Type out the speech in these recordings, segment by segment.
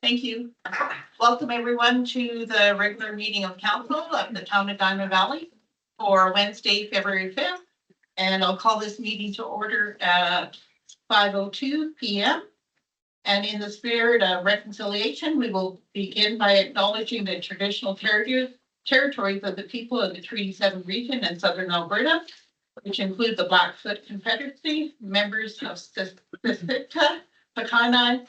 Thank you. Welcome everyone to the regular meeting of council of the town of Diamond Valley for Wednesday, February 5th. And I'll call this meeting to order at 5:02 p.m. And in the spirit of reconciliation, we will begin by acknowledging the traditional territories of the people of the Treaty 7 region and southern Alberta, which include the Blackfoot Confederacy, members of Siksika, Kainai,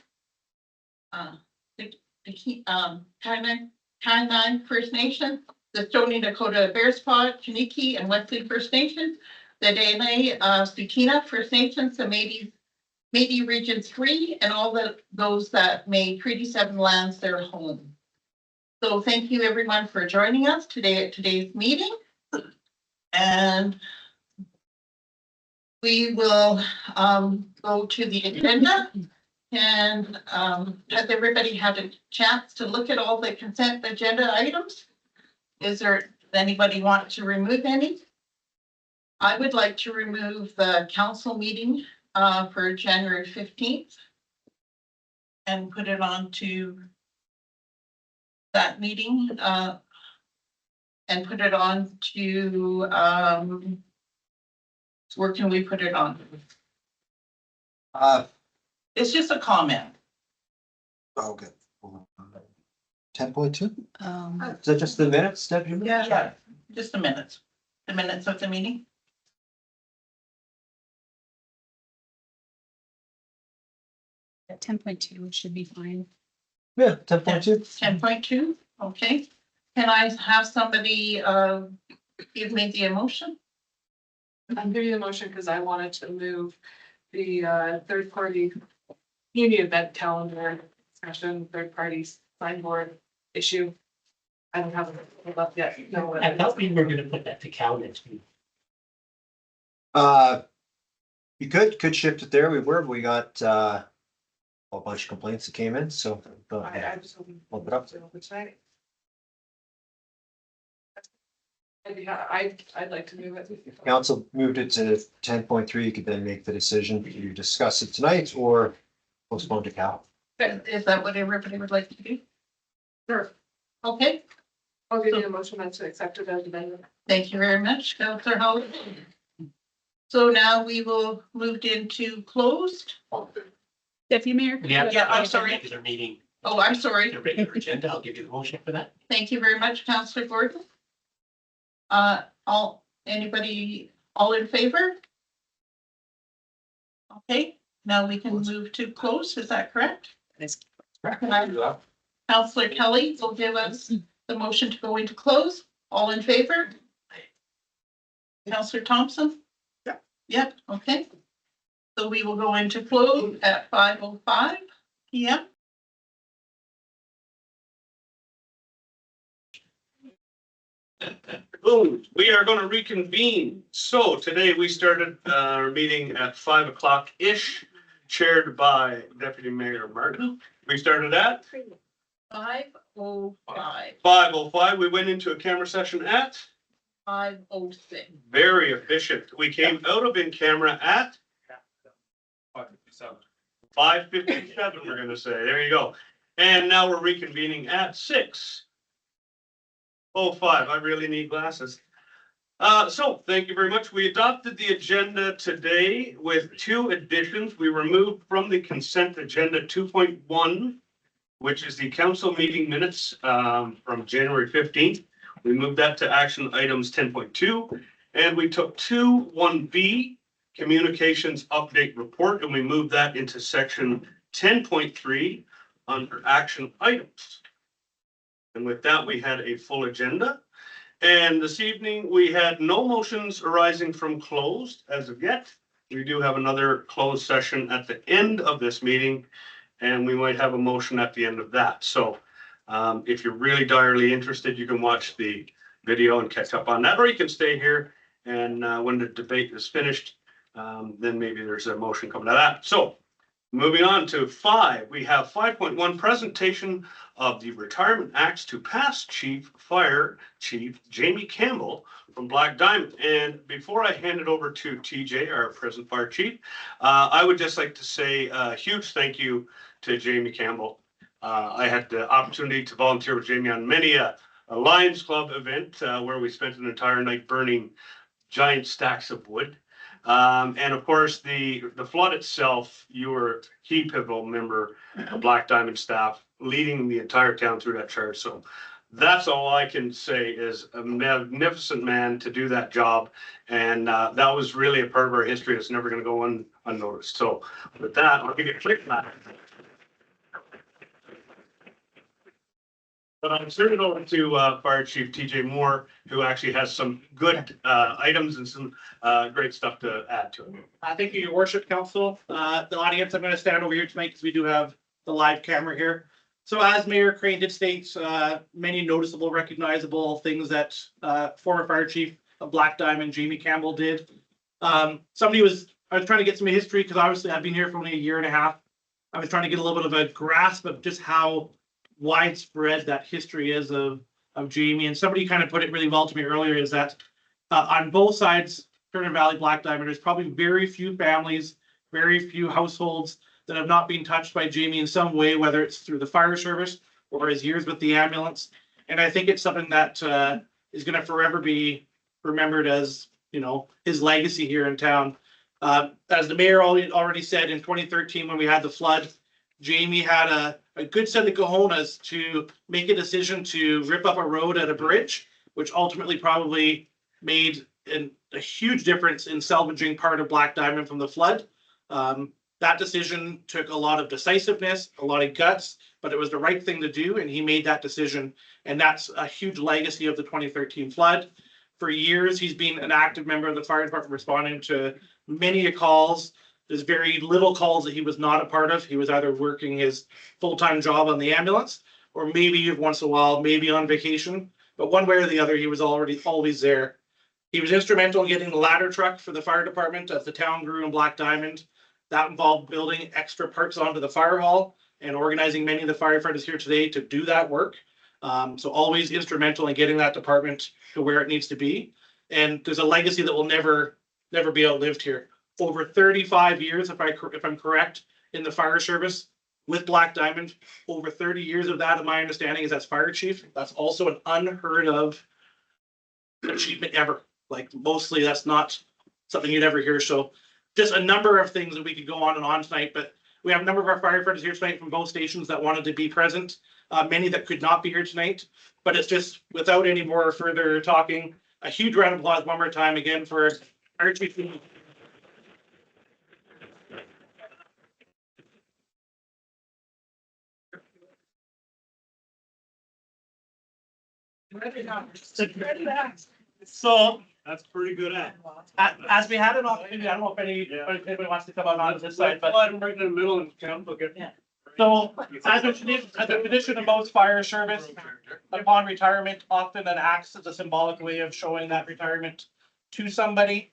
Kainai First Nation, the Stoney Nakoda Bearspaw, Chiniki, and Wesley First Nations, the Dene Tsuut'ina First Nations, the Métis Region 3, and all those that made Treaty 7 lands their home. So thank you everyone for joining us today at today's meeting. And we will go to the agenda. And has everybody had a chance to look at all the consent agenda items? Does anybody want to remove any? I would like to remove the council meeting for January 15th and put it on to that meeting and put it on to where can we put it on? It's just a comment. Okay. 10.2? Is that just the minutes, Deputy? Yeah, just the minutes of the meeting. At 10.2 should be fine. Yeah, 10.2. 10.2, okay. Can I have somebody give me the motion? I'm giving you the motion because I wanted to move the third party community event calendar discussion, third party signboard issue. I don't have it up yet. No, I thought we were gonna put that to Cal next week. You could shift it there. We got a bunch of complaints that came in, so I just hoping. Hold it up. Tonight. I'd like to move it. council moved it to 10.3. You could then make the decision to discuss it tonight or postpone to Cal. Is that what everybody would like to do? Sure. Okay, I'll give you a motion then to accept it as amended. thank you very much, Councillor Howard. So now we will move into closed. Deputy Mayor? Yeah, I'm sorry. Regular meeting, Oh, I'm sorry. the regular agenda, I'll give you the motion for that. Thank you very much, Councillor Gordon. Anybody, all in favor? Okay, now we can move to close, is that correct? Councillor Kelly will give us the motion to go into close. All in favor? Councillor Thompson? Yeah. Yep, okay. So we will go into close at 5:05 p.m. Boom, we are going to reconvene. So today we started our meeting at 5 o'clock-ish, chaired by Deputy Mayor Martin. We started at 5:05, 5:05. We went into a camera session at 5:06. very efficient. We came out of in camera at 5:57, we're going to say. There you go. And now we're reconvening at 6:05. I really need glasses. So thank you very much. We adopted the agenda today with 2 additions. We removed from the consent agenda 2.1, which is the council meeting minutes from January 15th. We moved that to action items 10.2, and we took 1B, communications update report, and we moved that into section 10.3 under action items. And with that, we had a full agenda. And this evening, we had no motions arising from closed as of yet. We do have another closed session at the end of this meeting, and we might have a motion at the end of that. So if you're really direly interested, you can watch the video and catch up on that, or you can stay here. And when the debate is finished, then maybe there's a motion coming out of that. So moving on to 5, we have 5.1 presentation of the retirement acts to past Fire Chief Jamie Campbell from Black Diamond. And before I hand it over to TJ, our present fire chief, I would just like to say a huge thank you to Jamie Campbell. I had the opportunity to volunteer with Jamie on many a Lions Club event where we spent an entire night burning giant stacks of wood. And of course, the flood itself, you were a key pivotal member of Black Diamond staff leading the entire town through that charge. So that's all I can say is a magnificent man to do that job. And that was really a part of our history that's never going to go unnoticed. So with that, I'll give you a quick clap. But I'm turning it over to Fire Chief TJ Moore, who actually has some good items and some great stuff to add to it. Thank you, Your Worship, Council. The audience, I'm going to stand over here tonight because we do have the live camera here. So as Mayor Crane did state, many noticeable, recognizable things that former Fire Chief of Black Diamond, Jamie Campbell, did. I was trying to get some history because obviously I've been here for only a year and a half. I was trying to get a little bit of a grasp of just how widespread that history is of Jamie. And somebody kind of put it really well to me earlier is that on both sides, Turner Valley, Black Diamond, there's probably very few families, very few households that have not been touched by Jamie in some way, whether it's through the fire service or his years with the ambulance. And I think it's something that is going to forever be remembered as, you know, his legacy here in town. As the mayor already said, in 2013, when we had the flood, Jamie had a good set of cojones to make a decision to rip up a road at a bridge, which ultimately probably made a huge difference in salvaging part of Black Diamond from the flood. That decision took a lot of decisiveness, a lot of guts, but it was the right thing to do, and he made that decision. And that's a huge legacy of the 2013 flood. For years, he's been an active member of the fire department, responding to many calls. There's very little calls that he was not a part of. He was either working his full-time job on the ambulance, or maybe once in a while, maybe on vacation. But one way or the other, he was always there. He was instrumental in getting the ladder truck for the fire department as the town grew in Black Diamond. That involved building extra parts onto the fire hall and organizing many of the firefighters here today to do that work. So always instrumental in getting that department to where it needs to be. And there's a legacy that will never be outlived here. Over 35 years, if I'm correct, in the fire service with Black Diamond, over 30 years of that, in my understanding, is as fire chief. That's also an unheard of achievement ever. Like mostly that's not something you'd ever hear. So just a number of things that we could go on and on tonight, but we have a number of our firefighters here tonight from both stations that wanted to be present, many that could not be here tonight, but it's just without any more further talking, a huge round of applause one more time again for our chief. So That's pretty good at. as we had an opportunity, I don't know if anybody wants to come out on this side, but Right in the middle and count, look at. so as a tradition of most fire service, upon retirement, often an acts as a symbolic way of showing that retirement to somebody.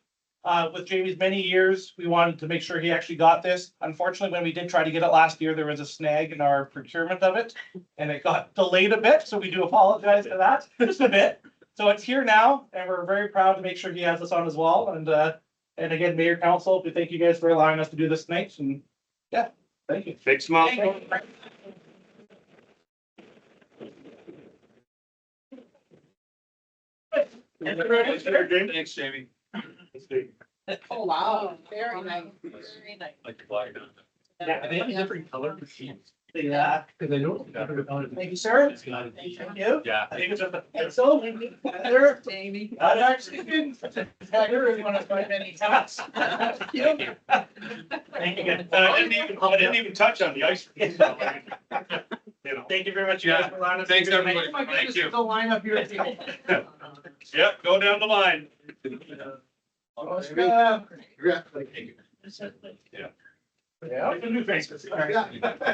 With Jamie's many years, we wanted to make sure he actually got this. Unfortunately, when we did try to get it last year, there was a snag in our procurement of it, and it got delayed a bit, so we do apologize for that, just a bit. So it's here now, and we're very proud to make sure he has this on as well. And again, Mayor, Council, we thank you guys for allowing us to do this tonight, and yeah, thank you. Big smile. Thanks, Jamie. Oh, wow, very nice, very nice. Like the flag. Yeah, They have a different color machines. Yeah. Because I know. Thank you, sir. It's got it. Thank you. Yeah. And so, Heather, Jamie. I've actually been, Heather is one of my many talents. Thank you. Thank you. And I didn't even touch on the ice. You know. Thank you very much. You guys, for allowing us to Thanks, do this. everybody. Oh my Thank goodness, you. there's a line up here. Yep, go down the line. Yeah. Yeah. New faces. All right.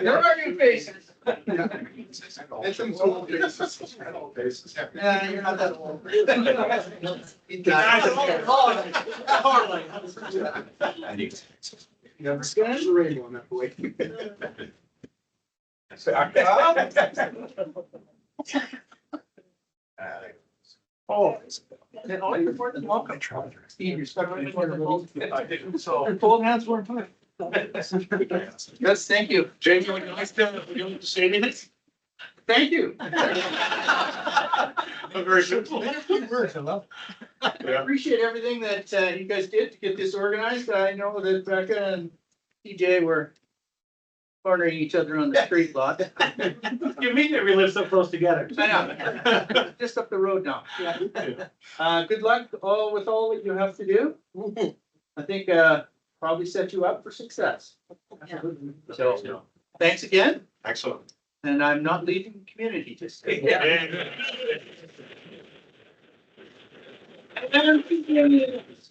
There are new faces. Yeah, You're not that old. Oh. All you're for is welcome. Steve, you're stuck in the corner. I think so. Your cold hands weren't put. Yes, thank you. Jamie, would you like to say anything? Thank you. Very simple. I appreciate everything that you guys did to get this organized. I know that Becca and TJ were cornering each other on the street lot. You mean that we live so close together? I know, just up the road now. Yeah. Good luck all with all that you have to do. I think probably set you up for success. So, thanks again, Excellent. and I'm not leaving the community just.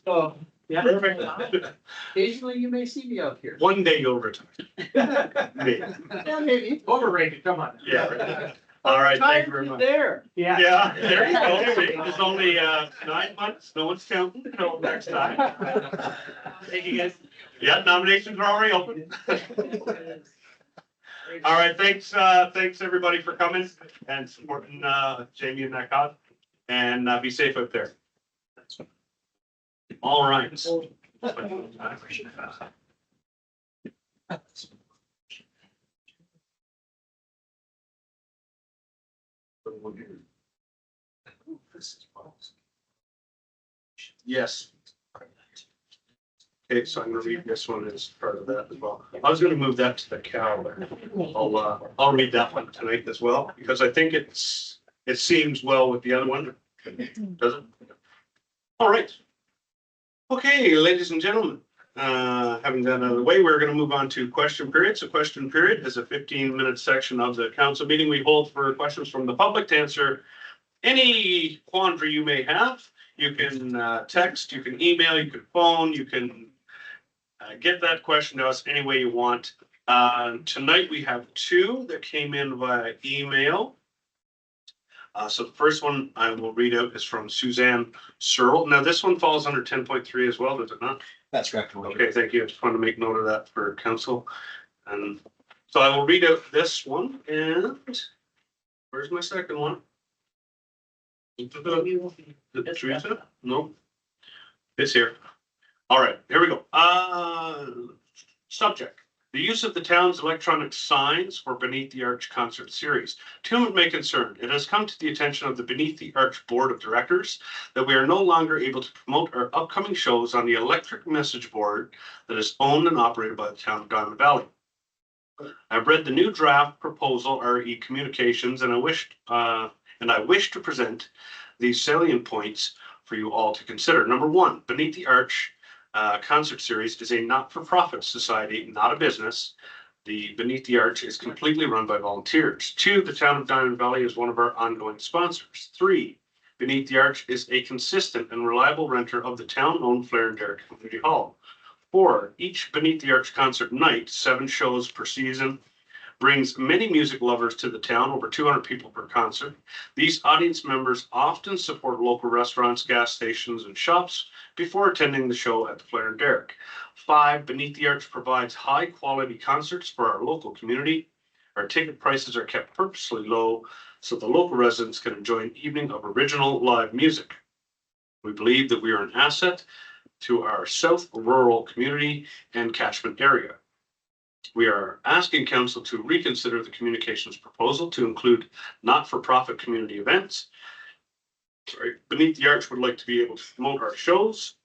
So, yeah, Perfect. occasionally you may see me out here. One day you'll retire. Maybe. Yeah, maybe. Overrated, come on. Yeah. right. All right, thank you very much. There. Yeah, there you go. It's only 9 months. No one's counting until next time. Thank you, guys. Yeah, nominations are already open. All right, thanks, thanks everybody for coming and supporting Jamie and that cause. And be safe out there. All right. Yes. Okay, so I'm gonna read this one as part of that as well. I was gonna move that to the calendar. I'll read that one tonight as well, because I think it seems well with the other one. Does it? All right. Okay, ladies and gentlemen, having that out of the way, we're gonna move on to question period. So question period is a 15-minute section of the council meeting we hold for questions from the public to answer any quandary you may have. You can text, you can email, you can phone, you can get that question to us any way you want. Tonight we have two that came in via email. So the first one I will read out is from Suzanne Searle. Now this one falls under 10.3 as well, does it not? That's correct. Okay, thank you. I just wanted to make note of that for council. And so I will read out this one, and where's my second one? Teresa? No. It's here. All right, here we go. Subject: the use of the town's electronic signs for Beneath the Arch concert series. To whom it may concern, it has come to the attention of the Beneath the Arch Board of Directors that we are no longer able to promote our upcoming shows on the electric message board that is owned and operated by the town of Diamond Valley. I've read the new draft proposal, RE Communications, and I wish to present these salient points for you all to consider. Number one, Beneath the Arch concert series is a not-for-profit society, not a business. The Beneath the Arch is completely run by volunteers. Two, the town of Diamond Valley is one of our ongoing sponsors. Three, Beneath the Arch is a consistent and reliable renter of the town-owned Flair and Derrick Community Hall. Four, each Beneath the Arch concert night, 7 shows per season, brings many music lovers to the town, over 200 people per concert. These audience members often support local restaurants, gas stations, and shops before attending the show at the Flair and Derrick. 5, Beneath the Arch provides high-quality concerts for our local community. Our ticket prices are kept purposely low so the local residents can enjoy an evening of original live music. We believe that we are an asset to our south rural community and catchment area. We are asking council to reconsider the communications proposal to include not-for-profit community events. Beneath the Arch would like to be able to promote our shows,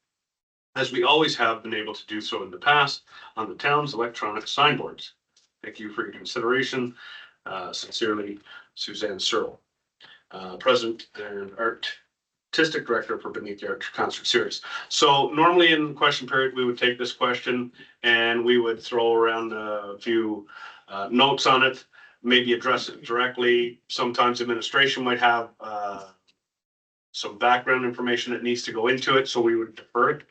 as we always have been able to do so in the past, on the town's electronic signboards. Thank you for your consideration. Sincerely, Suzanne Searle, President and Artistic Director for Beneath the Arch Concert Series. So normally in question period, we would take this question and we would throw around a few notes on it, maybe address it directly. Sometimes administration might have some background information that needs to go into it, so we would defer it.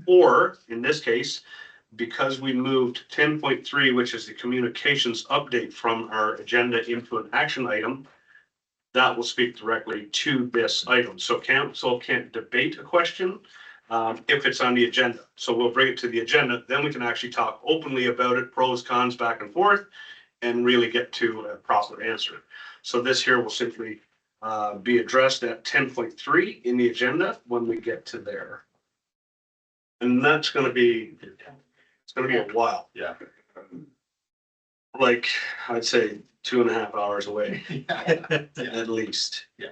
Or in this case, because we moved 10.3, which is the communications update from our agenda into an action item, that will speak directly to this item. So council can't debate a question if it's on the agenda. So we'll bring it to the agenda, then we can actually talk openly about it, pros, cons, back and forth, and really get to a proper answer. So this here will simply be addressed at 10.3 in the agenda when we get to there. And that's going to be It's gonna be a while. Yeah. Like, I'd say 2.5 hours away, at least. Yeah.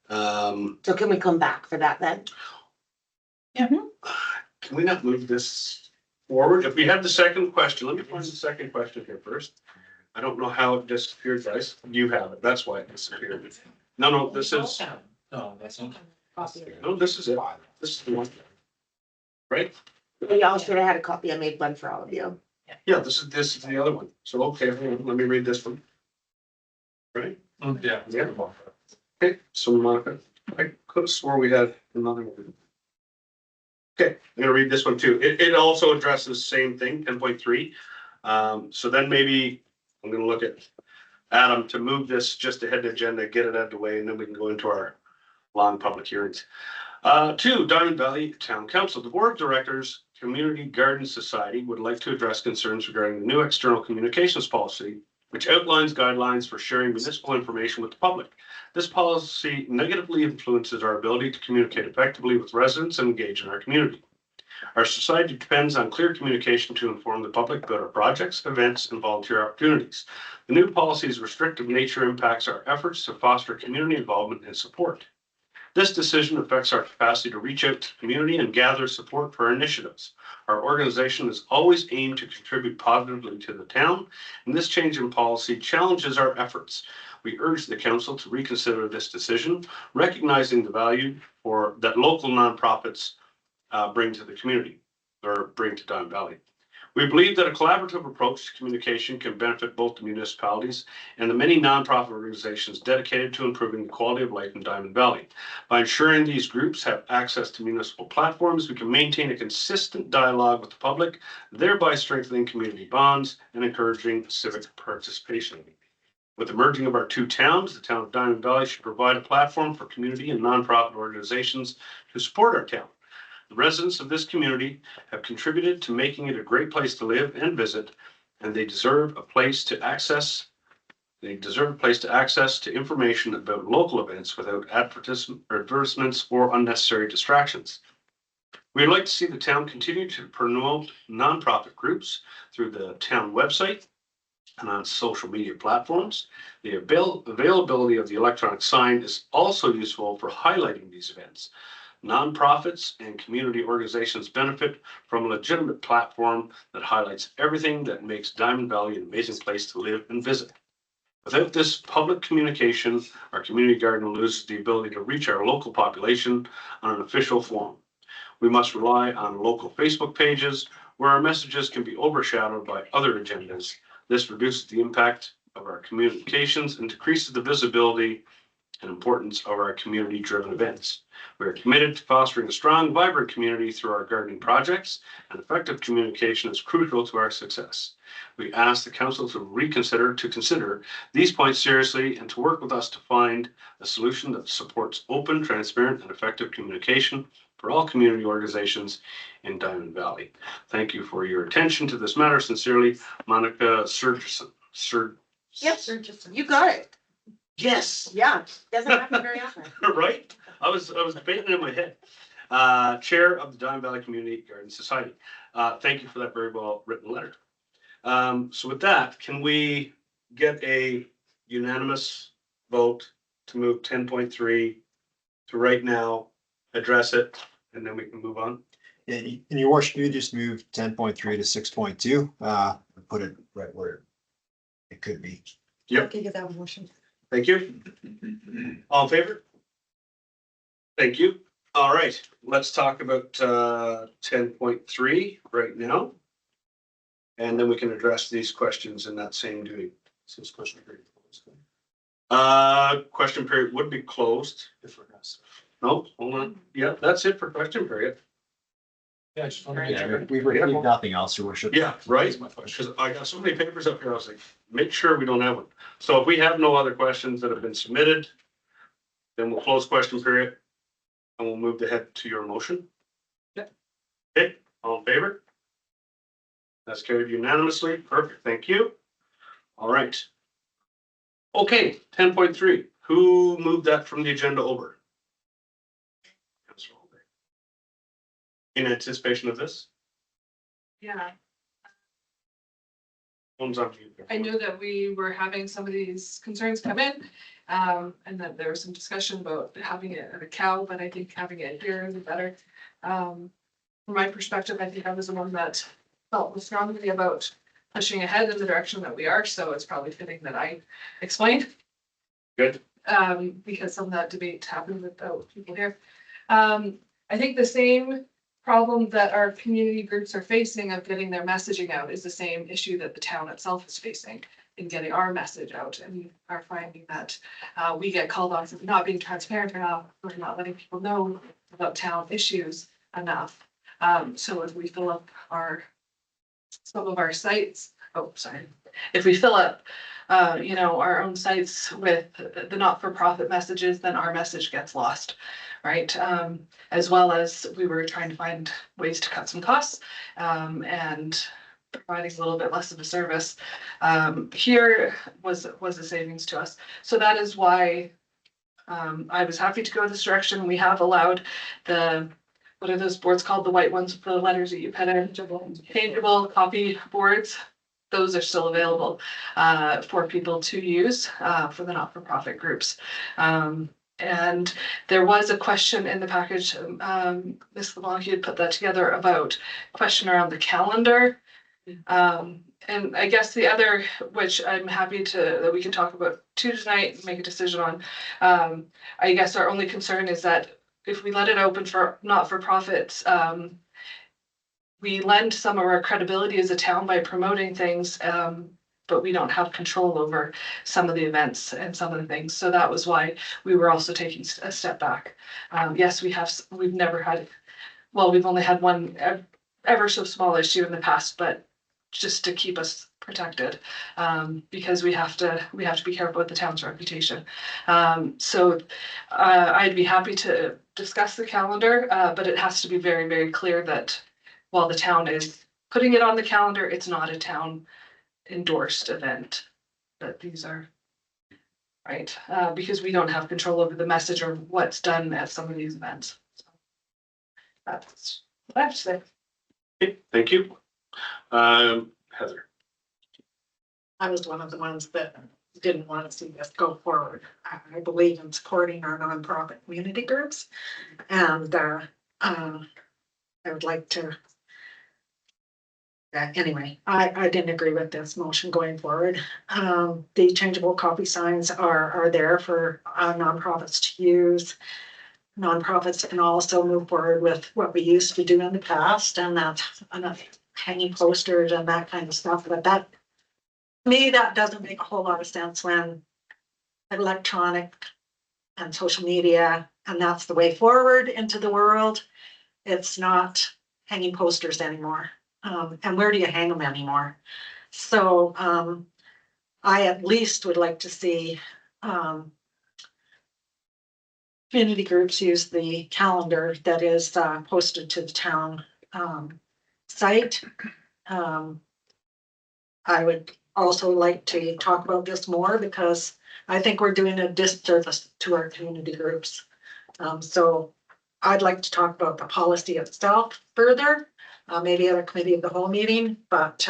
So can we come back for that then? Can we not move this forward? If we have the second question, let me find the second question here first. I don't know how it disappeared, guys. You have it. That's why it disappeared. No, this is, No, that's not. no, this is it. This is the one. Right? We all should have had a copy. I made one for all of you. Yeah, this is the other one. So, okay, hold on, let me read this one. Right? Yeah. Yeah. Okay, so Monica, I could have swore we had another one. Okay, I'm gonna read this one too. It also addresses the same thing, 10.3. So then maybe I'm gonna look at Adam to move this just ahead of the agenda, get it out of the way, and then we can go into our long public hearings. 2, Diamond Valley Town Council. The Board of Directors, Community Garden Society would like to address concerns regarding the new external communications policy, which outlines guidelines for sharing municipal information with the public. This policy negatively influences our ability to communicate effectively with residents and engage in our community. Our society depends on clear communication to inform the public about our projects, events, and volunteer opportunities. The new policy's restrictive nature impacts our efforts to foster community involvement and support. This decision affects our capacity to reach out to the community and gather support for our initiatives. Our organization has always aimed to contribute positively to the town, and this change in policy challenges our efforts. We urge the council to reconsider this decision, recognizing the value that local nonprofits bring to the community or bring to Diamond Valley. We believe that a collaborative approach to communication can benefit both the municipalities and the many nonprofit organizations dedicated to improving the quality of life in Diamond Valley. By ensuring these groups have access to municipal platforms, we can maintain a consistent dialogue with the public, thereby strengthening community bonds and encouraging civic participation. With the merging of our two towns, the town of Diamond Valley should provide a platform for community and nonprofit organizations to support our town. The residents of this community have contributed to making it a great place to live and visit, and they deserve a place to access to information about local events without advertisements or unnecessary distractions. We'd like to see the town continue to promote nonprofit groups through the town website and on social media platforms. The availability of the electronic sign is also useful for highlighting these events. Nonprofits and community organizations benefit from a legitimate platform that highlights everything that makes Diamond Valley an amazing place to live and visit. Without this public communication, our community garden loses the ability to reach our local population on an official forum. We must rely on local Facebook pages where our messages can be overshadowed by other agendas. This reduces the impact of our communications and decreases the visibility and importance of our community-driven events. We are committed to fostering a strong, vibrant community through our gardening projects, and effective communication is crucial to our success. We ask the council to consider these points seriously and to work with us to find a solution that supports open, transparent, and effective communication for all community organizations in Diamond Valley. Thank you for your attention to this matter. Sincerely, Monica Surgerson. Yep, you got it. Yes. Yeah, doesn't happen very often. Right? I was debating it in my head. Chair of the Diamond Valley Community Garden Society. Thank you for that very well written letter. So with that, can we get a unanimous vote to move 10.3 to right now, address it, and then we can move on? In your worship, you just moved 10.3 to 6.2, put it right where it could be. Yep. Okay, get that motion. Thank you. All in favor? Thank you. All right, let's talk about 10.3 right now. And then we can address these questions in that same doing. So this question period. Question period would be closed. Nope, hold on. Yeah, that's it for question period. Yeah, I just want to make sure. We've received nothing else, your worship. Yeah, right. Because I got so many papers up here, I was like, make sure we don't have one. So if we have no other questions that have been submitted, then we'll close question period. And we'll move ahead to your motion. Yeah. Okay, all in favor? That's carried unanimously. Perfect, thank you. All right. Okay, 10.3. Who moved that from the agenda over? Councilor Holder. In anticipation of this? Yeah. Phone's on mute. I know that we were having some of these concerns come in, and that there was some discussion about having it at a cow, but I think having it here is better. From my perspective, I think I was the one that felt strongly about pushing ahead in the direction that we are, so it's probably fitting that I explain. Good. Because some of that debate happened without people here. I think the same problem that our community groups are facing of getting their messaging out is the same issue that the town itself is facing in getting our message out. And we are finding that we get called on for not being transparent enough, or not letting people know about town issues enough. So if we fill up some of our sites, if we fill up our own sites with the not-for-profit messages, then our message gets lost, right? As well as we were trying to find ways to cut some costs and providing a little bit less of a service. Here was a savings to us. So that is why I was happy to go this direction. We have allowed what are those boards called? The white ones with the letters that you put in, changeable copy boards. Those are still available for people to use for the not-for-profit groups. And there was a question in the package, Ms. LeBlanc, you had put that together about question around the calendar. And I guess the other, which I'm happy that we can talk about too tonight and make a decision on. I guess our only concern is that if we let it open for not-for-profits, we lend some of our credibility as a town by promoting things, but we don't have control over some of the events and some of the things. So that was why we were also taking a step back. Yes, we've never had, well, we've only had one ever so small issue in the past, but just to keep us protected, because we have to be careful with the town's reputation. So I'd be happy to discuss the calendar, but it has to be very, very clear that while the town is putting it on the calendar, it's not a town endorsed event. That these are, right? Because we don't have control over the message or what's done at some of these events. So that's what I have to say. Okay, thank you. Heather. I was one of the ones that didn't want to see this go forward. I believe in supporting our nonprofit community groups, and I would like to. Anyway, I didn't agree with this motion going forward. The changeable copy signs are there for nonprofits to use. Nonprofits can also move forward with what we used to do in the past, and that's enough hanging posters and that kind of stuff. But that, to me, that doesn't make a whole lot of sense when electronic and social media, and that's the way forward into the world. It's not hanging posters anymore. And where do you hang them anymore? So I at least would like to see community groups use the calendar that is posted to the town site. I would also like to talk about this more because I think we're doing a disservice to our community groups. So I'd like to talk about the policy itself further. Maybe at a committee of the whole meeting, but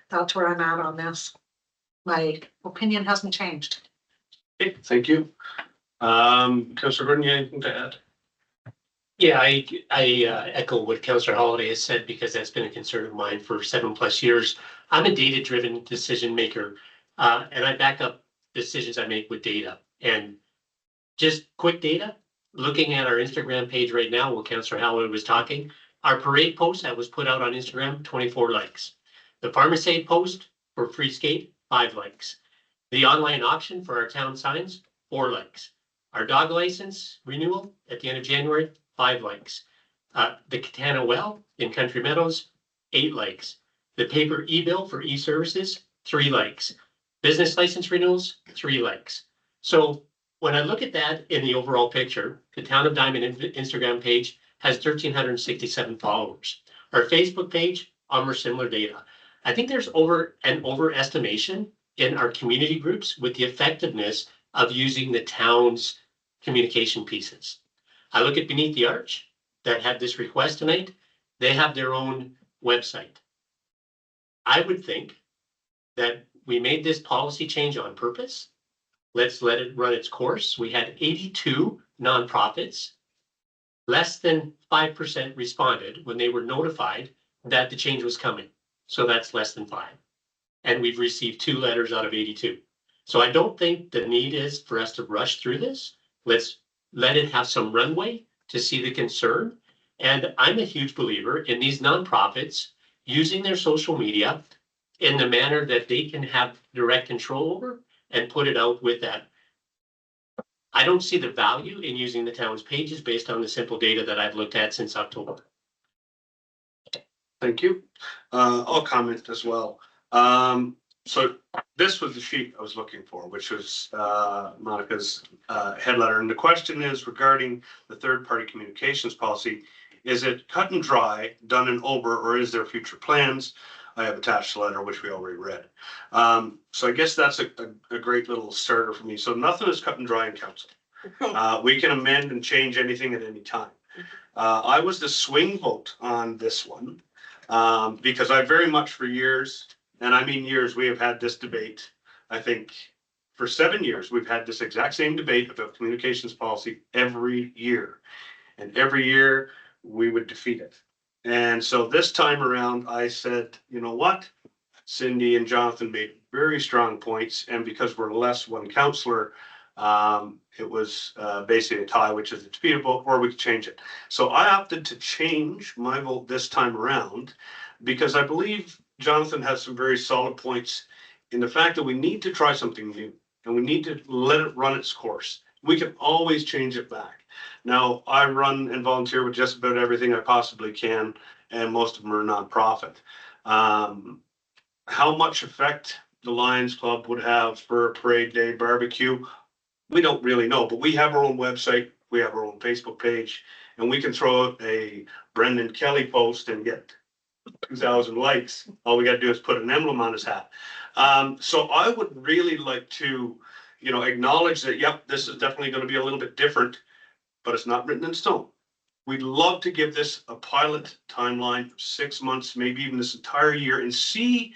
that's where I'm at on this. My opinion hasn't changed. Okay, thank you. Councillor Gordon, you have anything to add? Yeah, I echo what Councillor Holiday has said because that's been a concern of mine for 7+ years. I'm a data-driven decision maker, and I back up decisions I make with data. And just quick data, looking at our Instagram page right now, while Councillor Holiday was talking, our parade post that was put out on Instagram, 24 likes. The Farmers Aid post for free skate, 5 likes. The online auction for our town signs, 4 likes. Our dog license renewal at the end of January, 5 likes. The Katana Well in Country Meadows, 8 likes. The paper e-bill for e-services, 3 likes. Business license renewals, 3 likes. So when I look at that in the overall picture, the Town of Diamond Instagram page has 1,367 followers. Our Facebook page, almost similar data. I think there's overestimation in our community groups with the effectiveness of using the town's communication pieces. I look at Beneath the Arch that had this request tonight. They have their own website. I would think that we made this policy change on purpose. Let's let it run its course. We had 82 nonprofits. Less than 5% responded when they were notified that the change was coming. So that's less than 5. And we've received 2 letters out of 82. So I don't think the need is for us to rush through this. Let's let it have some runway to see the concern. And I'm a huge believer in these nonprofits using their social media in the manner that they can have direct control over and put it out with that. I don't see the value in using the town's pages based on the simple data that I've looked at since October. Thank you. I'll comment as well. So this was the sheet I was looking for, which was Monica's head letter. And the question is regarding the third-party communications policy. Is it cut and dry, done and over, or is there future plans? I have attached a letter, which we already read. So I guess that's a great little starter for me. So nothing is cut and dry in council. We can amend and change anything at any time. I was the swing vote on this one because I very much for years, and I mean years, we have had this debate. I think for 7 years, we've had this exact same debate about communications policy every year. And every year we would defeat it. And so this time around, I said, you know what? Cindy and Jonathan made very strong points. And because we're less one counselor, it was basically a tie, which is a defeatable, or we could change it. So I opted to change my vote this time around because I believe Jonathan has some very solid points in the fact that we need to try something new and we need to let it run its course. We can always change it back. Now, I run and volunteer with just about everything I possibly can, and most of them are nonprofit. How much effect the Lions Club would have for a parade day barbecue, we don't really know, but we have our own website, we have our own Facebook page, and we can throw out a Brendan Kelly post and get 2,000 likes. All we got to do is put an emblem on his hat. So I would really like to, acknowledge that, yep, this is definitely going to be a little bit different, but it's not written in stone. We'd love to give this a pilot timeline of 6 months, maybe even this entire year, and see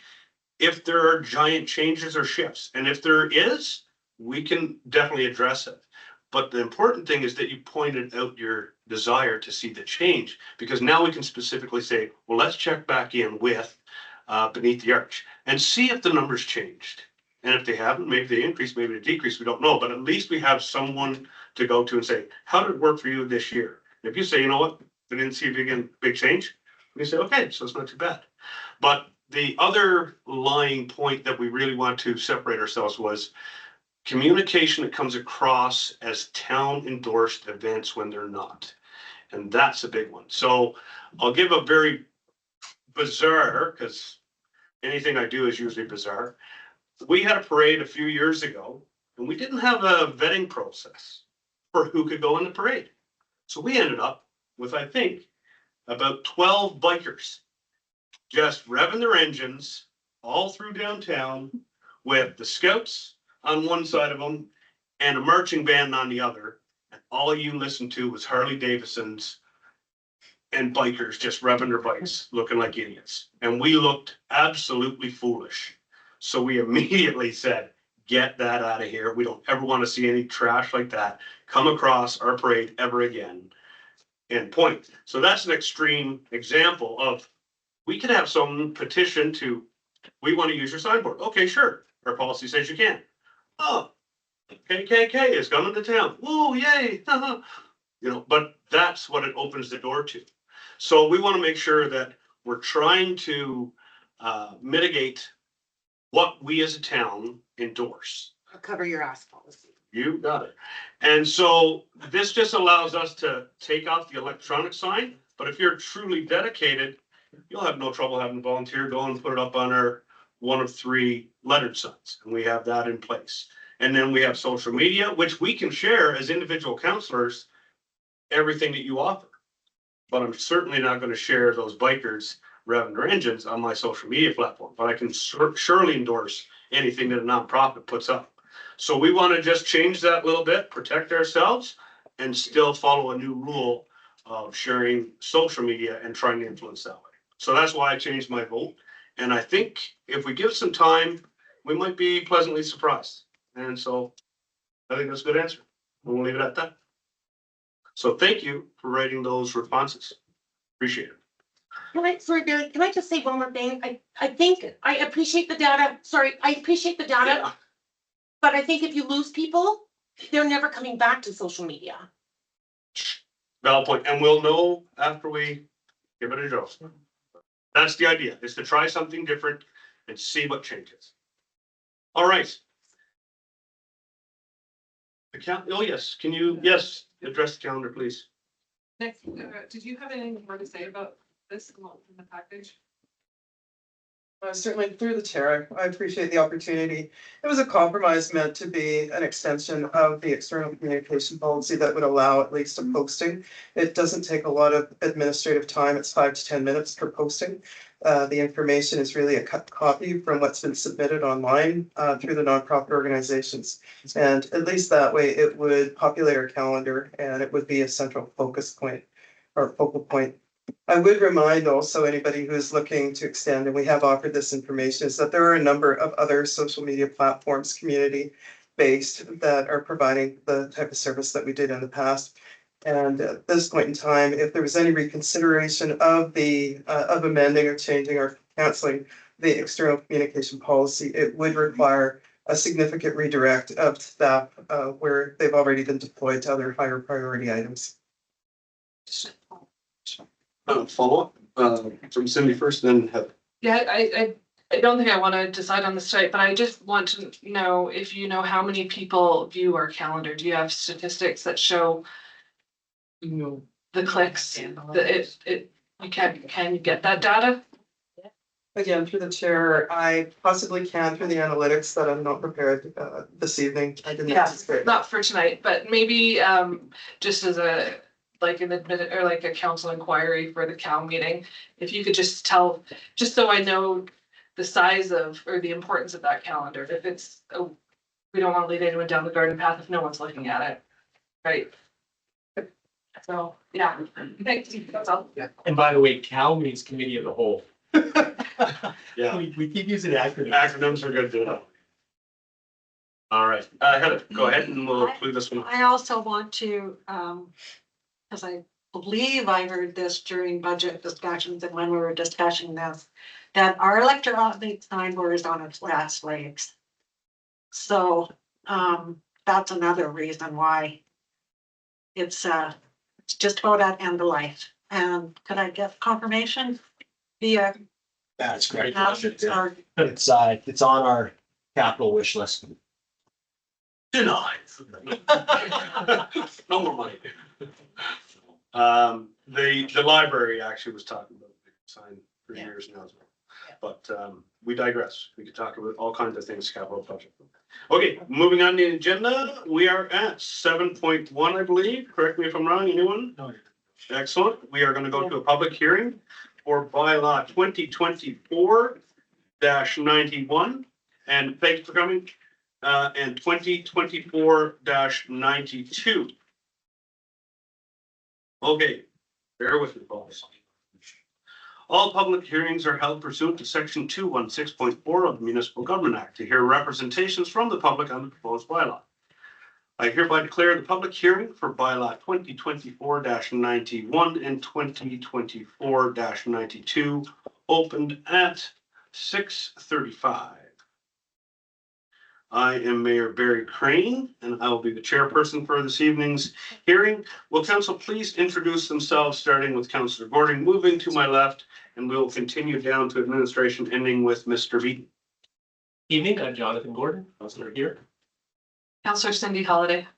if there are giant changes or shifts. And if there is, we can definitely address it. But the important thing is that you pointed out your desire to see the change, because now we can specifically say, well, let's check back in with Beneath the Arch and see if the numbers changed. And if they haven't, maybe they increase, maybe they decrease, we don't know. But at least we have someone to go to and say, how did it work for you this year? And if you say, you know what, we didn't see a big change, we say, okay, so it's not too bad. But the other lying point that we really want to separate ourselves was communication that comes across as town endorsed events when they're not. And that's a big one. So I'll give a very bizarre, because anything I do is usually bizarre. We had a parade a few years ago, and we didn't have a vetting process for who could go in the parade. So we ended up with, I think, about 12 bikers just revving their engines all through downtown with the scouts on one side of them and a marching band on the other. And all you listened to was Harley Davidsons and bikers just revving their bikes, looking like idiots. And we looked absolutely foolish. So we immediately said, get that out of here. We don't ever want to see any trash like that come across our parade ever again. End point. So that's an extreme example of, we can have some petition to, we want to use your signboard. Okay, sure. Our policy says you can. Oh, KKK is coming to town. Whoa, yay. But that's what it opens the door to. So we want to make sure that we're trying to mitigate what we as a town endorse. I'll cover your ass policy. You got it. And so this just allows us to take off the electronic sign, but if you're truly dedicated, you'll have no trouble having a volunteer go and put it up on our one of 3 lettered signs. And we have that in place. And then we have social media, which we can share as individual counselors, everything that you offer. But I'm certainly not going to share those bikers revving their engines on my social media platform, but I can surely endorse anything that a nonprofit puts up. So we want to just change that a little bit, protect ourselves, and still follow a new rule of sharing social media and trying to influence that way. So that's why I changed my vote. And I think if we give some time we might be pleasantly surprised. And so I think that's a good answer. We'll leave it at that. So thank you for writing those responses. Appreciate it. Sorry, Barry, can I just say one more thing? I think I appreciate the data. Sorry, I appreciate the data. But I think if you lose people, they're never coming back to social media. Valid point. And we'll know after we give it a go. That's the idea, is to try something different and see what changes. All right. Oh, yes. Can you, yes, address the calendar, please. Next, did you have anything more to say about this in the package? Certainly through the chair, I appreciate the opportunity. It was a compromise meant to be an extension of the external communication policy that would allow at least a posting. It doesn't take a lot of administrative time. It's 5 to 10 minutes per posting. The information is really a cut copy from what's been submitted online through the nonprofit organizations. And at least that way it would populate our calendar and it would be a central focus point or focal point. I would remind also anybody who is looking to extend, and we have offered this information, is that there are a number of other social media platforms, community-based, that are providing the type of service that we did in the past. And at this point in time, if there was any reconsideration of the of amending or changing or canceling the external communication policy, it would require a significant redirect of staff where they've already been deployed to other higher priority items. Follow up from Cindy first, then Heather. Yeah, I don't think I want to decide on this tonight, but I just want to know if you know how many people view our calendar. Do you have statistics that show the clicks? Can you get that data? Again, through the chair, I possibly can through the analytics, that I'm not prepared this evening. I didn't anticipate. Not for tonight, but maybe just as a like an admitted or like a council inquiry for the Cal meeting, if you could just tell, just so I know the size of or the importance of that calendar. If it's we don't want to lead anyone down the garden path if no one's looking at it, right? So yeah, thanks. That's all. And by the way, CAL means Committee of the Whole. Yeah, We keep using acronyms. acronyms are good to know. All right, Heather, go ahead and we'll include this one. I also want to, because I believe I heard this during budget discussions and when we were discussing this, that our electronic signboard is on its last legs. So that's another reason why it's just about at end of life. And could I get confirmation via? That's great. or- It's on our capital wish list. Denied. No more money. The library actually was talking about the sign for years now as well. But we digress. We could talk about all kinds of things, capital budget. Okay, moving on the agenda, we are at 7.1, I believe. Correct me if I'm wrong, anyone? No. Excellent. We are going to go to a public hearing for bylaw 2024-91. And thanks for coming. And 2024-92. Okay, bear with me, folks. All public hearings are held pursuant to section 216.4 of the Municipal Government Act to hear representations from the public on the proposed bylaw. I hereby declare the public hearing for bylaw 2024-91 and 2024-92 opened at 6:35. I am Mayor Barry Crane, and I will be the chairperson for this evening's hearing. Will council please introduce themselves, starting with Councillor Gordon, moving to my left, and we will continue down to administration, ending with Mr. Beaton. Evening, I'm Jonathan Gordon, councillor here. Councillor Cindy Holiday.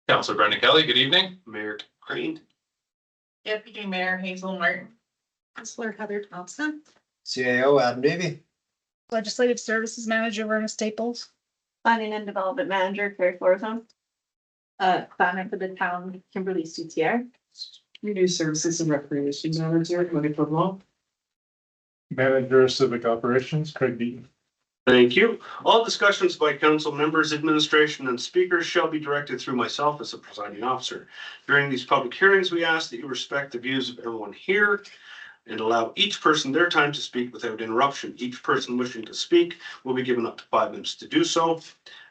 Councillor Brendan Kelly, good evening. Mayor Crane. Deputy Mayor Hazel Martin. Councillor Heather Thompson, CAO Adam Davy. Legislative Services Manager Verna Staples. Planning and Development Manager, Carrie Florzone. Planner for the town, Kimberly Soutier. Community Services and Recreation Manager, Money Football. Manager of Civic Operations, Craig Beaton. Thank you. All discussions by council members, administration, and speakers shall be directed through myself as the presiding officer. During these public hearings, we ask that you respect the views of everyone here and allow each person their time to speak without interruption. Each person wishing to speak will be given up to 5 minutes to do so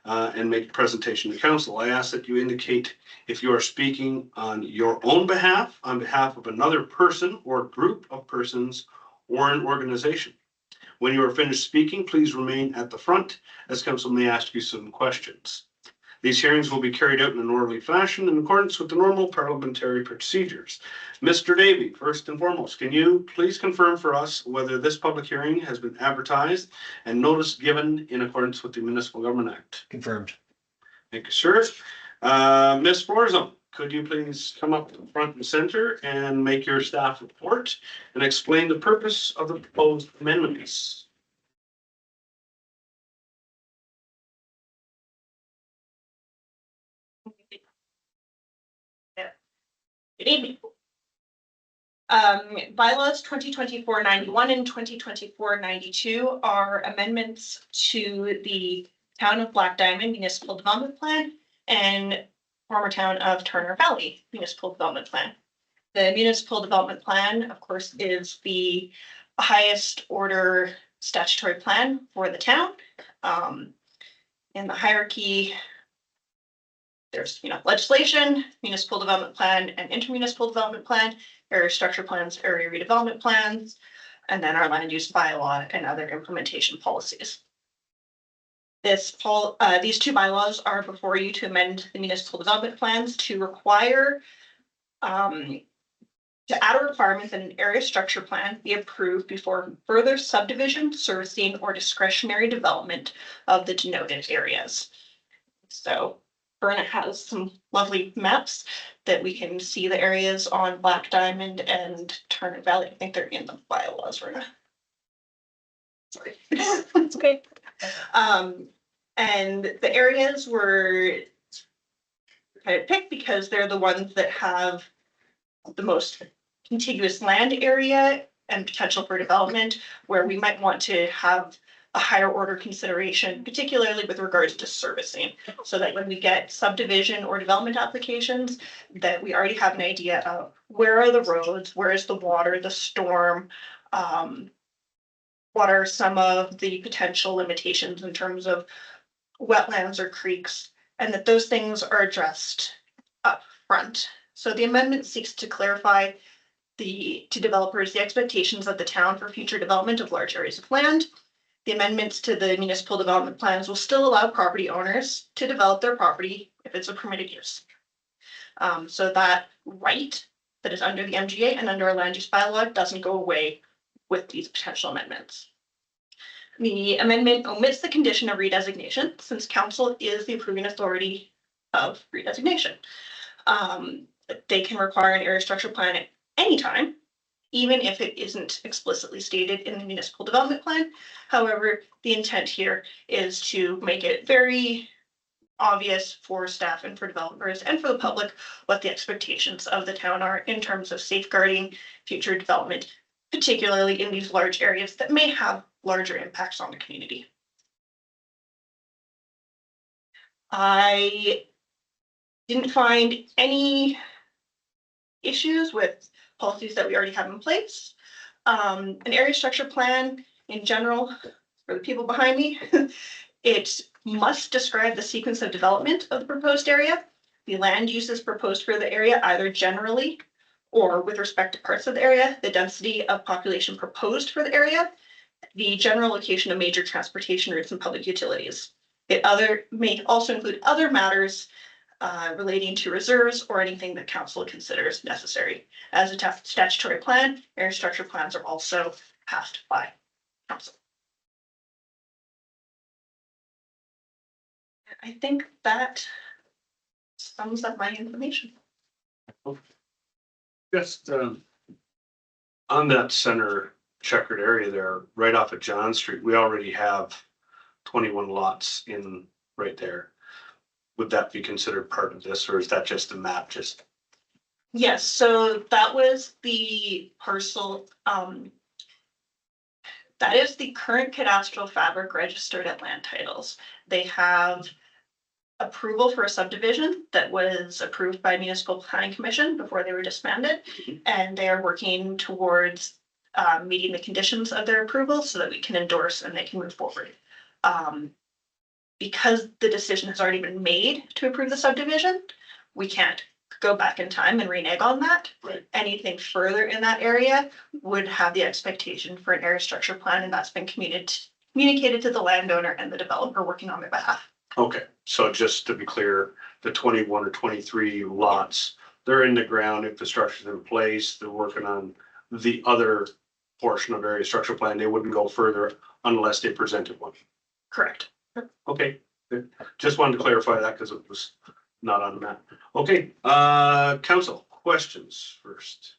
and make a presentation to council. I ask that you indicate if you are speaking on your own behalf, on behalf of another person or group of persons, or an organization. When you are finished speaking, please remain at the front as council may ask you some questions. These hearings will be carried out in an orderly fashion in accordance with the normal parliamentary procedures. Mr. Davey, first and foremost, can you please confirm for us whether this public hearing has been advertised and notice given in accordance with the Municipal Government Act? Confirmed. Thank you, sir. Ms. Florzone, could you please come up to the front and center and make your staff report and explain the purpose of the proposed amendments? Good evening. Bylaws 2024-91 and 2024-92 are amendments to the Town of Black Diamond Municipal Development Plan and former Town of Turner Valley Municipal Development Plan. The Municipal Development Plan, of course, is the highest order statutory plan for the town. In the hierarchy, there's, legislation, municipal development plan, and intermunicipal development plan, area structure plans, area redevelopment plans, and then our land use bylaw and other implementation policies. These two bylaws are before you to amend the municipal development plans to require to add a requirement that an area structure plan be approved before further subdivision, servicing, or discretionary development of the denoted areas. So Berna has some lovely maps that we can see the areas on Black Diamond and Turner Valley. I think they're in the bylaws, Berna. Sorry. It's okay. And the areas were kind of picked because they're the ones that have the most contiguous land area and potential for development, where we might want to have a higher order consideration, particularly with regards to servicing, so that when we get subdivision or development applications, that we already have an idea of where are the roads, where is the water, the storm, what are some of the potential limitations in terms of wetlands or creeks, and that those things are addressed up front. So the amendment seeks to clarify to developers the expectations of the town for future development of large areas of land. The amendments to the municipal development plans will still allow property owners to develop their property if it's a permitted use. So that right that is under the MGA and under our land use bylaw doesn't go away with these potential amendments. The amendment omits the condition of redesignation, since council is the approving authority of redesignation. They can require an area structure plan at any time, even if it isn't explicitly stated in the municipal development plan. However, the intent here is to make it very obvious for staff and for developers and for the public what the expectations of the town are in terms of safeguarding future development, particularly in these large areas that may have larger impacts on the community. I didn't find any issues with policies that we already have in place. An area structure plan in general, for the people behind me, it must describe the sequence of development of the proposed area, the land uses proposed for the area, either generally or with respect to parts of the area, the density of population proposed for the area, the general location of major transportation routes and public utilities. It may also include other matters relating to reserves or anything that council considers necessary. As a statutory plan, area structure plans are also passed by council. I think that sums up my information. Just on that center checkered area there, right off of John Street, we already have 21 lots in right there. Would that be considered part of this, or is that just a map? Yes, so that was the parcel. That is the current cadastral fabric registered at land titles. They have approval for a subdivision that was approved by Municipal Planning Commission before they were disbanded, and they are working towards meeting the conditions of their approval so that we can endorse and they can move forward. Because the decision has already been made to approve the subdivision, we can't go back in time and renege on that. Right. Anything further in that area would have the expectation for an area structure plan, and that's been communicated to the landowner and the developer working on their behalf. Okay, so just to be clear, the 21 or 23 lots, they're in the ground, infrastructure's in place, they're working on the other portion of area structure plan. They wouldn't go further unless they presented one. Correct. Okay, good. Just wanted to clarify that because it was not on the map. Okay, council, questions first.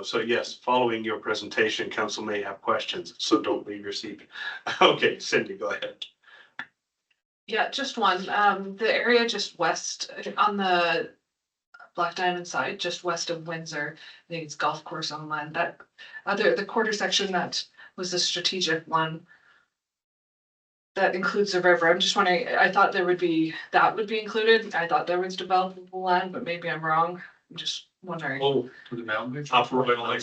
So yes, following your presentation, council may have questions, so don't leave your seat. Okay, Cindy, go ahead. Yeah, just one. The area just west on the Black Diamond side, just west of Windsor, I think it's golf course on land. That the quarter section that was the strategic one that includes the river. I'm just wondering, I thought that would be included. I thought there was developable land, but maybe I'm wrong. I'm just wondering. Oh, to the mountain. Up Royal Lake.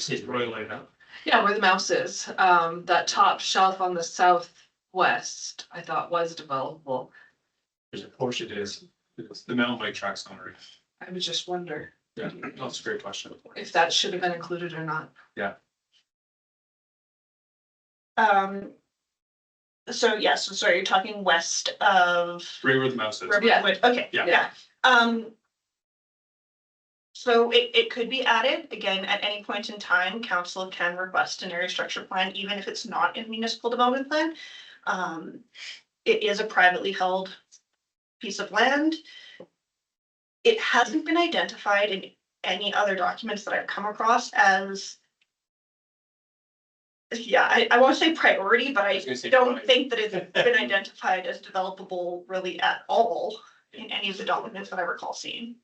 Yeah, where the mouse is, that top shelf on the southwest, I thought was developable. There's a portion it is. It's the mountain bike track summary. I would just wonder Yeah, that's a great question. if that should have been included or not. So yes, so sorry, you're talking west of Right where the mouse is. Riverwood. Okay, Yeah. yeah. So it could be added, again, at any point in time, council can request an area structure plan, even if it's not in municipal development plan. It is a privately held piece of land. It hasn't been identified in any other documents that I've come across as. Yeah, I won't say priority, but I don't think that it's been identified as developable really at all in any of the documents that I recall seeing.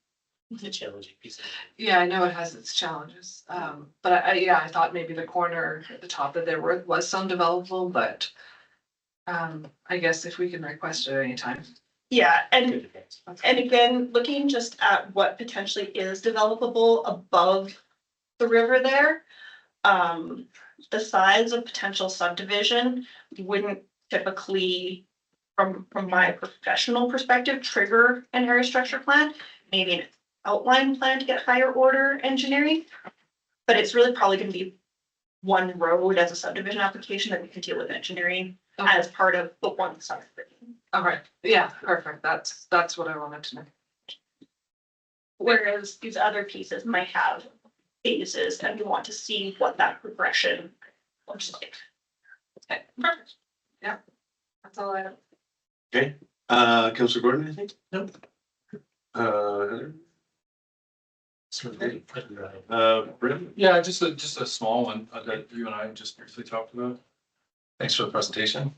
It's a challenging piece. Yeah, I know it has its challenges, but I thought maybe the corner at the top that there was some developable, but I guess if we can request it at any time. Yeah, and again, looking just at what potentially is developable above the river there. The size of potential subdivision wouldn't typically, from my professional perspective, trigger an area structure plan, maybe an outline plan to get higher order engineering. But it's really probably gonna be one road as a subdivision application that we can deal with engineering as part of the one subdivision. All right, yeah, perfect. That's what I wanted to know. Whereas these other pieces might have phases and we want to see what that progression looks like. Okay, perfect. Yeah, that's all I have. Okay, Councilor Gordon, I think? Nope. Heather? Brendan? Yeah, just a small one that you and I just briefly talked about. Thanks for the presentation.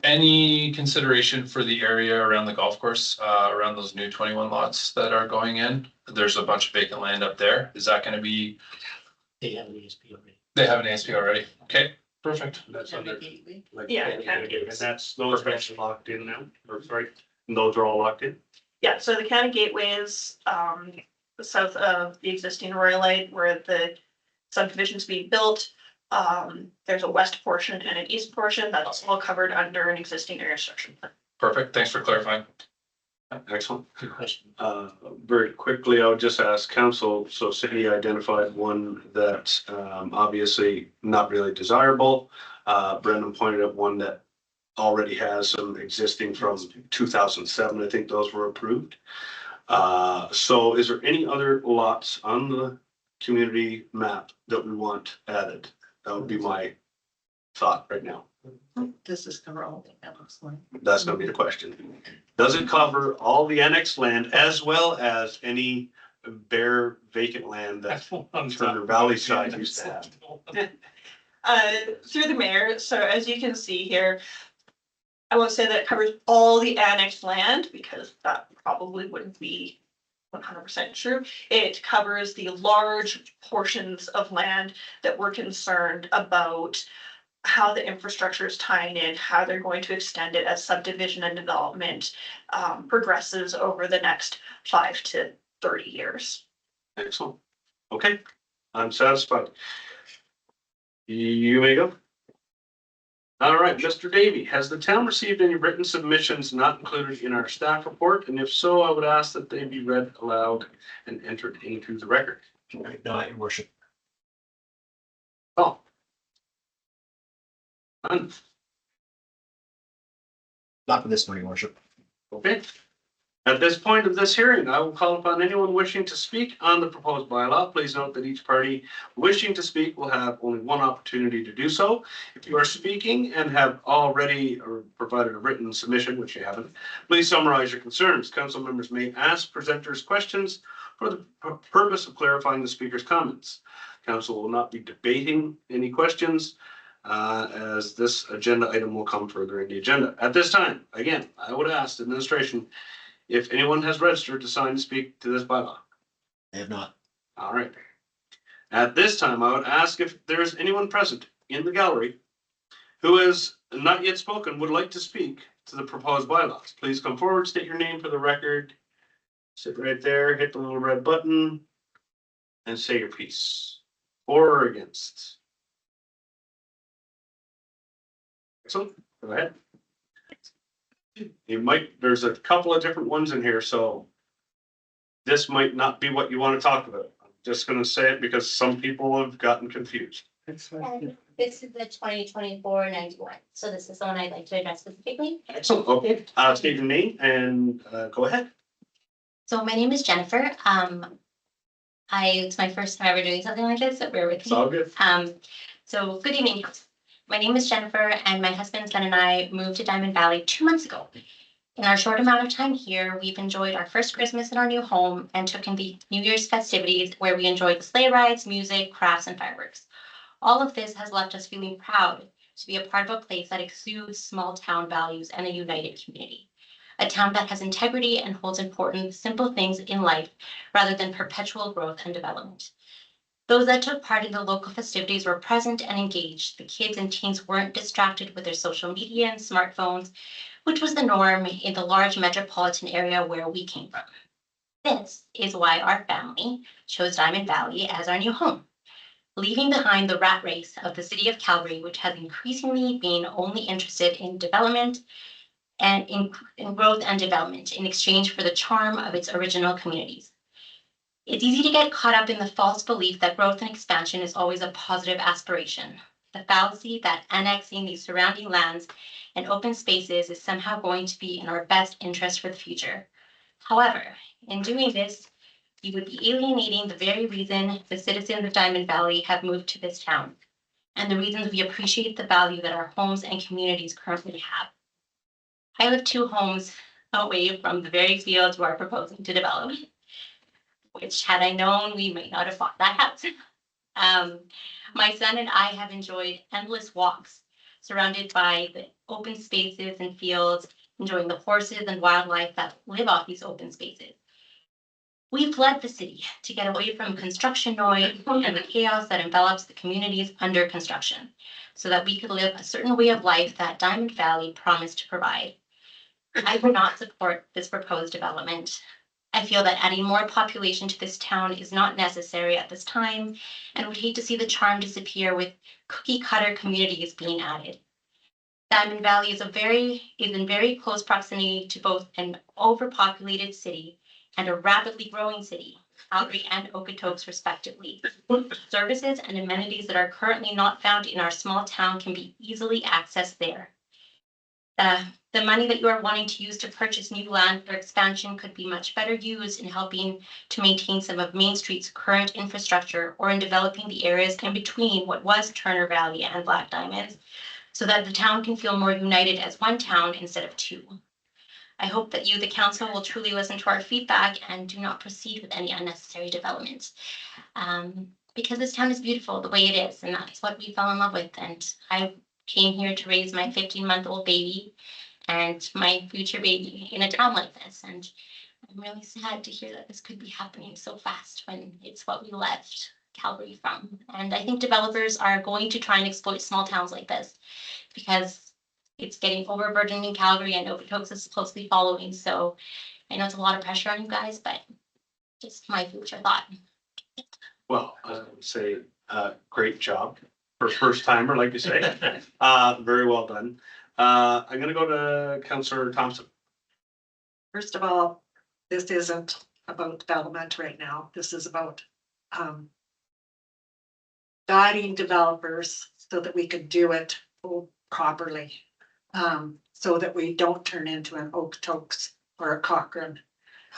Any consideration for the area around the golf course, around those new 21 lots that are going in? There's a bunch of vacant land up there. Is that gonna be? They have an ASP already. They have an ASP already. Okay, perfect. That's under. like, Yeah, and that's, those are locked in now, or sorry, and those are all locked in? Yeah, so the county gateways, south of the existing Royalite where the subdivision's being built. There's a west portion and an east portion that's all covered under an existing area structure plan. Perfect. Thanks for clarifying. Excellent. Good question. Very quickly, I would just ask council, so city identified one that, obviously not really desirable. Brendan pointed out one that already has some existing from 2007. I think those were approved. So is there any other lots on the community map that we want added? That would be my thought right now. Does this cover all the annex land? That's gonna be the question. Does it cover all the annexed land as well as any bare vacant land that Turner Valley side used to have? Through the mayor, so as you can see here, I won't say that it covers all the annexed land because that probably wouldn't be 100% true. It covers the large portions of land that we're concerned about how the infrastructure is tying in, how they're going to extend it as subdivision and development progresses over the next 5 to 30 years. Excellent. Okay, I'm satisfied. You may go. All right, Mr. Davy, has the town received any written submissions not included in our staff report? And if so, I would ask that they be read aloud and entered into the record. Not your worship. Oh. None. Not for this one, your worship. Okay. At this point of this hearing, I will call upon anyone wishing to speak on the proposed bylaw. Please note that each party wishing to speak will have only one opportunity to do so. If you are speaking and have already or provided a written submission, which you haven't, please summarize your concerns. Council members may ask presenters questions for the purpose of clarifying the speaker's comments. Council will not be debating any questions as this agenda item will come further in the agenda. At this time, again, I would ask the administration if anyone has registered to sign to speak to this bylaw. I have not. All right. At this time, I would ask if there is anyone present in the gallery who has not yet spoken, would like to speak to the proposed bylaws. Please come forward, state your name for the record. Sit right there, hit the little red button and say your piece. For or against. Excellent. Go ahead. You might, there's a couple of different ones in here, so this might not be what you want to talk about. I'm just going to say it because some people have gotten confused. That's fine. This is the 2024-91, so this is the one I'd like to address specifically. Excellent. Okay. State your name and go ahead. So my name is Jennifer. It's my first time ever doing something like this, so bear with It's me. all good. So good evening. My name is Jennifer and my husband, Glenn, and I moved to Diamond Valley 2 months ago. In our short amount of time here, we've enjoyed our first Christmas in our new home and took in the New Year's festivities where we enjoyed the sleigh rides, music, crafts, and fireworks. All of this has left us feeling proud to be a part of a place that exudes small town values and a united community. A town that has integrity and holds important, simple things in life rather than perpetual growth and development. Those that took part in the local festivities were present and engaged. The kids and teens weren't distracted with their social media and smartphones, which was the norm in the large metropolitan area where we came from. This is why our family chose Diamond Valley as our new home. Leaving behind the rat race of the city of Calgary, which has increasingly been only interested in development and in growth and development in exchange for the charm of its original communities. It's easy to get caught up in the false belief that growth and expansion is always a positive aspiration. The fallacy that annexing these surrounding lands and open spaces is somehow going to be in our best interest for the future. However, in doing this, you would be alienating the very reason the citizens of Diamond Valley have moved to this town, and the reasons we appreciate the value that our homes and communities currently have. I live 2 homes away from the very fields we are proposing to develop, which had I known, we might not have bought that house. My son and I have enjoyed endless walks surrounded by the open spaces and fields, enjoying the horses and wildlife that live off these open spaces. We fled the city to get away from construction noise and the chaos that envelops the communities under construction, so that we could live a certain way of life that Diamond Valley promised to provide. I would not support this proposed development. I feel that adding more population to this town is not necessary at this time, and would hate to see the charm disappear with cookie-cutter communities being added. Diamond Valley is in very close proximity to both an overpopulated city and a rapidly growing city, Calgary and Okotoks respectively. Services and amenities that are currently not found in our small town can be easily accessed there. The money that you are wanting to use to purchase new land for expansion could be much better used in helping to maintain some of Main Street's current infrastructure or in developing the areas in between what was Turner Valley and Black Diamonds, so that the town can feel more united as one town instead of 2. I hope that you, the council, will truly listen to our feedback and do not proceed with any unnecessary developments. Because this town is beautiful the way it is, and that's what we fell in love with. And I came here to raise my 15-month-old baby and my future baby in a town like this. And I'm really sad to hear that this could be happening so fast when it's what we left Calgary from. And I think developers are going to try and exploit small towns like this because it's getting overburdened in Calgary and Okotoks is closely following. So I know it's a lot of pressure on you guys, but just my future thought. Well, I would say, great job for a first timer, like you say. Very well done. I'm gonna go to Councillor Thompson. First of all, this isn't about development right now. This is about guiding developers so that we can do it properly. So that we don't turn into an Okotoks or a Cochrane.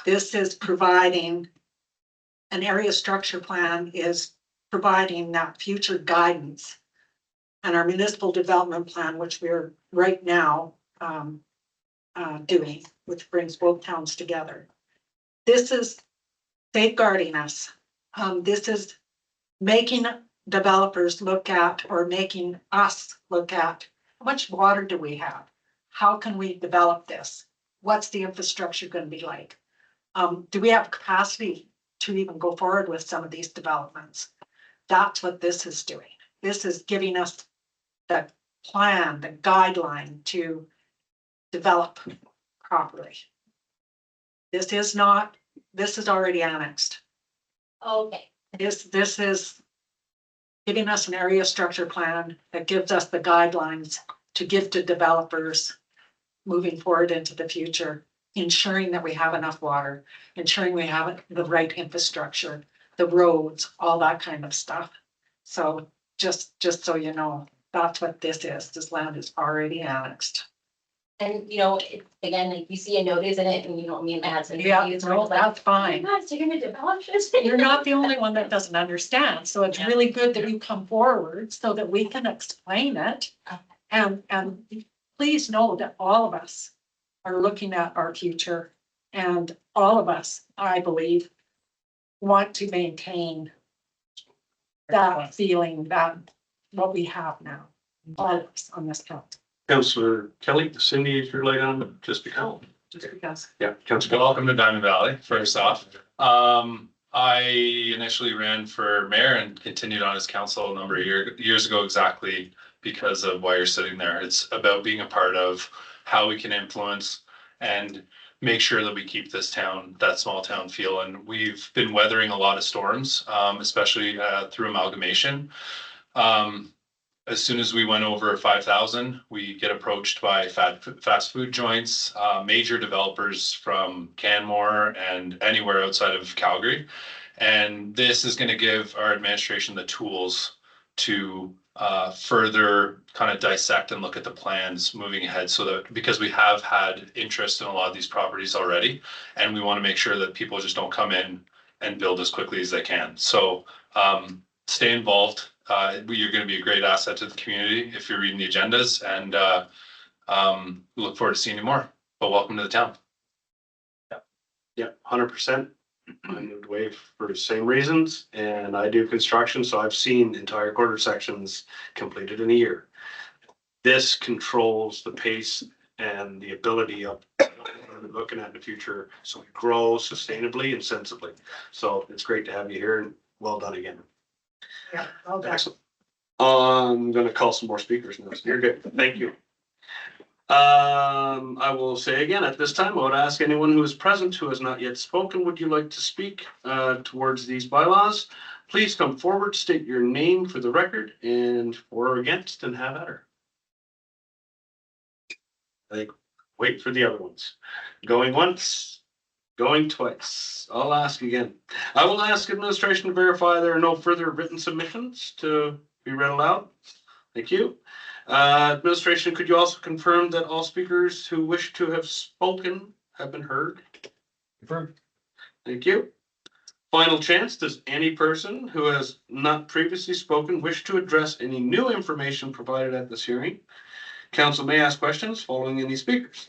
This is providing, an area structure plan is providing that future guidance. And our municipal development plan, which we're right now doing, which brings both towns together. This is safeguarding us. This is making developers look at, or making us look at, how much water do we have? How can we develop this? What's the infrastructure going to be like? Do we have capacity to even go forward with some of these developments? That's what this is doing. This is giving us the plan, the guideline to develop properly. This is already annexed. Okay. This is giving us an area structure plan that gives us the guidelines to give to developers moving forward into the future, ensuring that we have enough water, ensuring we have the right infrastructure, the roads, all that kind of stuff. So just so you know, that's what this is. This land is already annexed. And, you know, again, like you see a notice in it and you know, me and my husband. Yeah, it's no, that's fine. Guys, you're gonna develop this. You're not the only one that doesn't understand, so it's really good that you come forward so that we can explain it. And please know that all of us are looking at our future, and all of us, I believe, want to maintain that feeling, that what we have now, all of us on this council. Councillor Kelly, Cindy, if you're light on, just because. Just because. Yeah, Councillor. Welcome to Diamond Valley, first off. I initially ran for mayor and continued on as council a number of years ago, exactly because of why you're sitting there. It's about being a part of how we can influence and make sure that we keep this town, that small town feel. And we've been weathering a lot of storms, especially through amalgamation. As soon as we went over 5,000, we get approached by fast food joints, major developers from Canmore and anywhere outside of Calgary. And this is going to give our administration the tools to further kind of dissect and look at the plans moving ahead, so that, because we have had interest in a lot of these properties already, and we want to make sure that people just don't come in and build as quickly as they can. So stay involved. You're going to be a great asset to the community if you're reading the agendas, and we look forward to seeing you more. But welcome to the town. Yeah, 100%. I moved away for the same reasons, and I do construction, so I've seen entire quarter sections completed in a year. This controls the pace and the ability of looking at the future, so we grow sustainably and sensibly. So it's great to have you here, and well done again. Yeah, all done. Excellent. I'm gonna call some more speakers now, so you're good. Thank you. I will say again, at this time, I would ask anyone who is present who has not yet spoken, would you like to speak towards these bylaws? Please come forward, state your name for the record, and for or against, and have at her. I think, wait for the other ones. Going once, going twice. I'll ask again. I will ask administration to verify there are no further written submissions to be read aloud. Thank you. Administration, could you also confirm that all speakers who wish to have spoken have been heard? Confirmed. Thank you. Final chance, does any person who has not previously spoken wish to address any new information provided at this hearing? Council may ask questions following any speakers.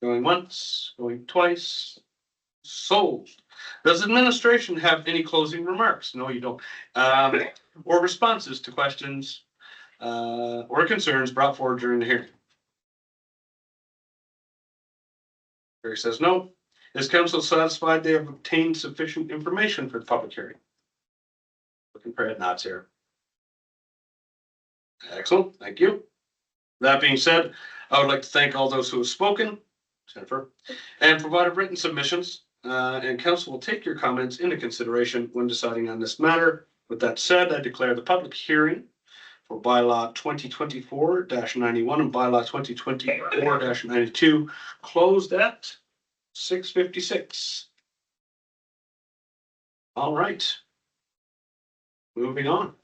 Going once, going twice. Sold. Does administration have any closing remarks? No, you don't. Or responses to questions or concerns brought forward during the hearing? Barry says no. Is council satisfied they have obtained sufficient information for the public hearing? Looking for head nods here. Excellent, thank you. That being said, I would like to thank all those who have spoken, Jennifer, and provided written submissions. And council will take your comments into consideration when deciding on this matter With that said, I declare the public hearing for bylaw 2024-91 and bylaw 2024-92 closed at 6:56. All right. Moving on.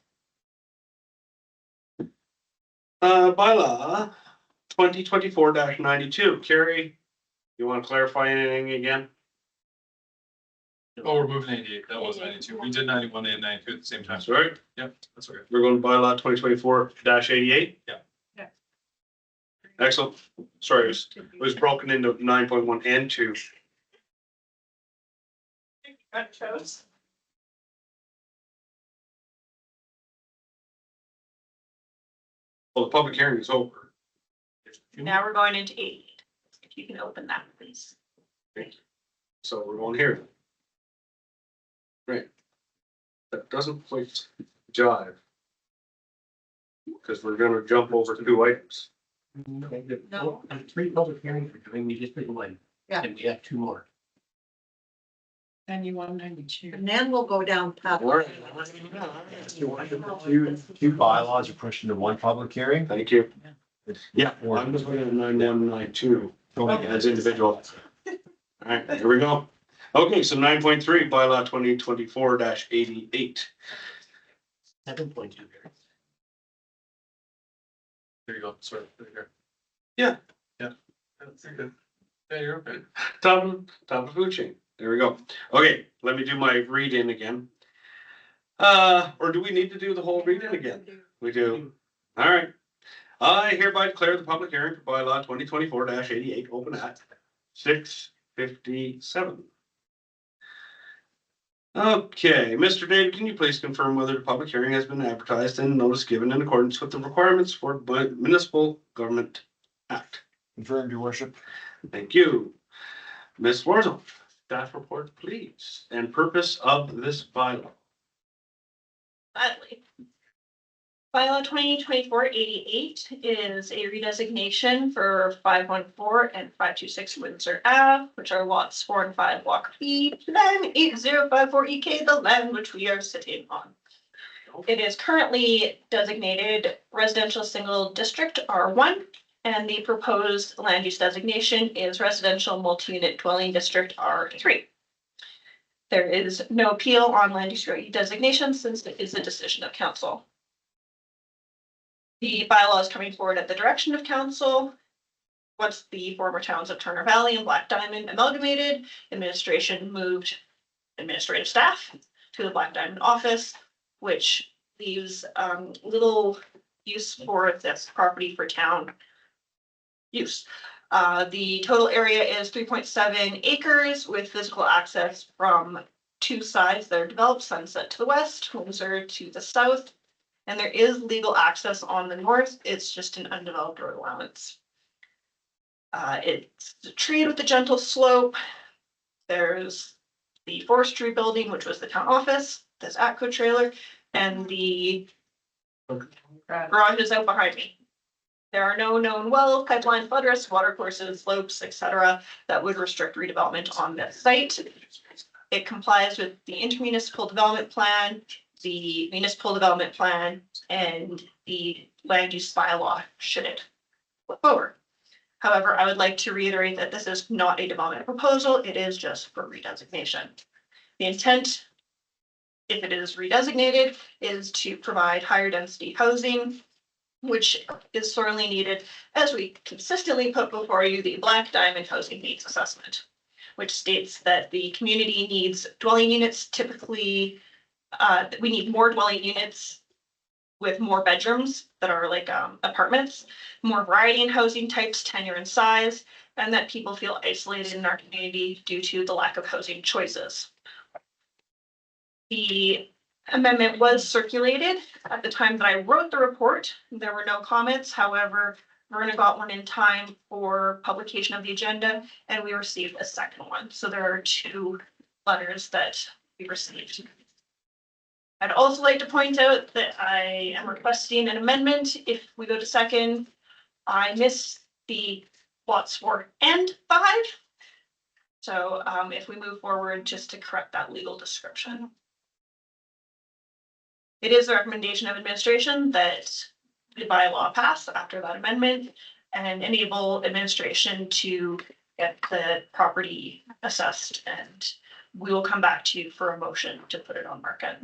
Bylaw 2024-92. Carrie, you want to clarify anything again? Oh, we're moving 88. That was 92. We did 91 and 92 at the same time. That's right. Yep, that's okay. We're going to bylaw 2024-88. Yeah. Yeah. Excellent. Sorry, it was broken into 9.1 and 2. Got chose. Well, the public hearing is over. Now we're going into 88. If you can open that, please. So we're going here. Great. That doesn't quite jive. Because we're gonna jump over 2 items. No. Three public hearings we're doing, we just did one. Yeah. And we have 2 more. 91, 92. And then we'll go down. Two bylaws are pushed into one public hearing. Thank you. Yeah, Or- I'm just looking at 9192 Totally as individual. All right, here we go. Okay, so 9.3 bylaw 2024-88. 7.2. There you go. Sorry. There you go. Yeah. Yeah. You're good. Yeah, you're okay. Top of food chain. There we go. Okay, let me do my read in again. Or do we need to do the whole read in again? We do. All right. I hereby declare the public hearing for bylaw 2024-88 open at 6:57. Okay, Mr. David, can you please confirm whether the public hearing has been advertised and notice given in accordance with the requirements for Municipal Government Act? Confirmed, your worship. Thank you. Ms. Lorenzo, staff report, please, and purpose of this bylaw. Gladly. Bylaw 2024-88 is a redesignation for 514 and 526 Windsor Ave, which are lots 4 and 5 Block B, then 8054 EK, the land which we are sitting on. It is currently designated residential single district R1, and the proposed land use designation is residential multi-unit dwelling district R3. There is no appeal on land use designation since it is a decision of council. The bylaw is coming forward at the direction of council. Once the former towns of Turner Valley and Black Diamond amalgamated, administration moved administrative staff to the Black Diamond office, which leaves little use for this property for town use. The total area is 3.7 acres with physical access from 2 sides that are developed, Sunset to the west, Windsor to the south. And there is legal access on the north. It's just an undeveloped road allowance. It's treated with a gentle slope. There's the forestry building, which was the town office, this ATCO trailer, and the garage is out behind me. There are no known well, pipeline, flood risk, water courses, slopes, etc., that would restrict redevelopment on this site. It complies with the intermunicipal development plan, the municipal development plan, and the land use bylaw should it flip over. However, I would like to reiterate that this is not a development proposal. It is just for redesignation. The intent, if it is redesignated, is to provide higher density housing, which is sorely needed, as we consistently put before you the Black Diamond Housing Needs Assessment, which states that the community needs dwelling units. Typically, we need more dwelling units with more bedrooms that are like apartments, more variety in housing types, tenure and size, and that people feel isolated in our community due to the lack of housing choices. The amendment was circulated at the time that I wrote the report. There were no comments. However, Verna got one in time for publication of the agenda, and we received a second one. So there are 2 letters that we received. I'd also like to point out that I am requesting an amendment. If we go to second, I missed the lots 4 and 5. So if we move forward, just to correct that legal description. It is the recommendation of administration that the bylaw pass after that amendment and enable administration to get the property assessed, and we will come back to you for a motion to put it on market.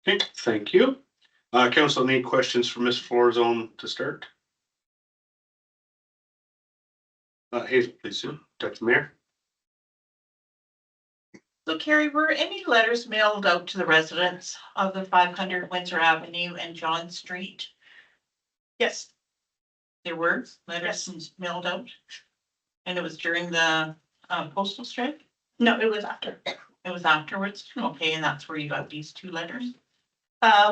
Okay, thank you. Council, any questions for Ms. Florzone to start? Hazel, please, Sue. Deputy Mayor. So Carrie, were any letters mailed out to the residents of the 500 Windsor Avenue and John Street? Yes, There were letters mailed out? And it was during the postal strike? no, it was after. It was afterwards? Okay, and that's where you got these 2 letters?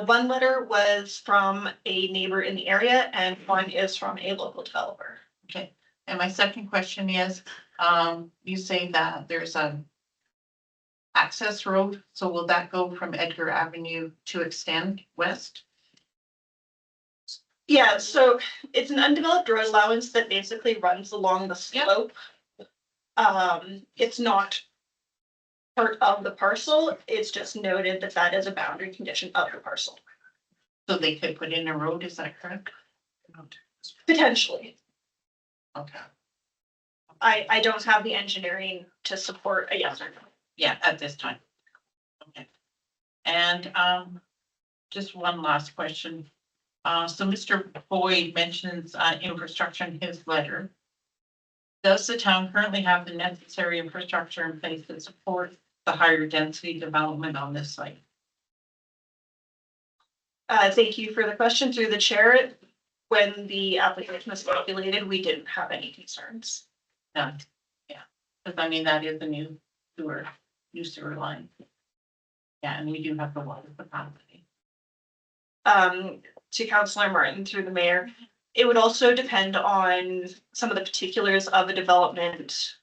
One letter was from a neighbor in the area and one is from a local developer. Okay, and my second question is, you say that there's a access road, so will that go from Edgar Avenue to extend west? Yeah, so it's an undeveloped road allowance that basically runs along the slope. It's not part of the parcel, it's just noted that that is a boundary condition of the parcel, So they could put in a road, is that correct? potentially. Okay, I don't have the engineering to support a yes or no. yeah, at this time. Okay. And just one last question. So Mr. Boyd mentions infrastructure in his letter. Does the town currently have the necessary infrastructure in place to support the higher density development on this site? Thank you for the question through the chair. When the application was populated, we didn't have any concerns. None. Yeah, because I mean, that is a new sewer line. Yeah, and we do have the water capacity. To Councillor Martin through the mayor, it would also depend on some of the particulars of a development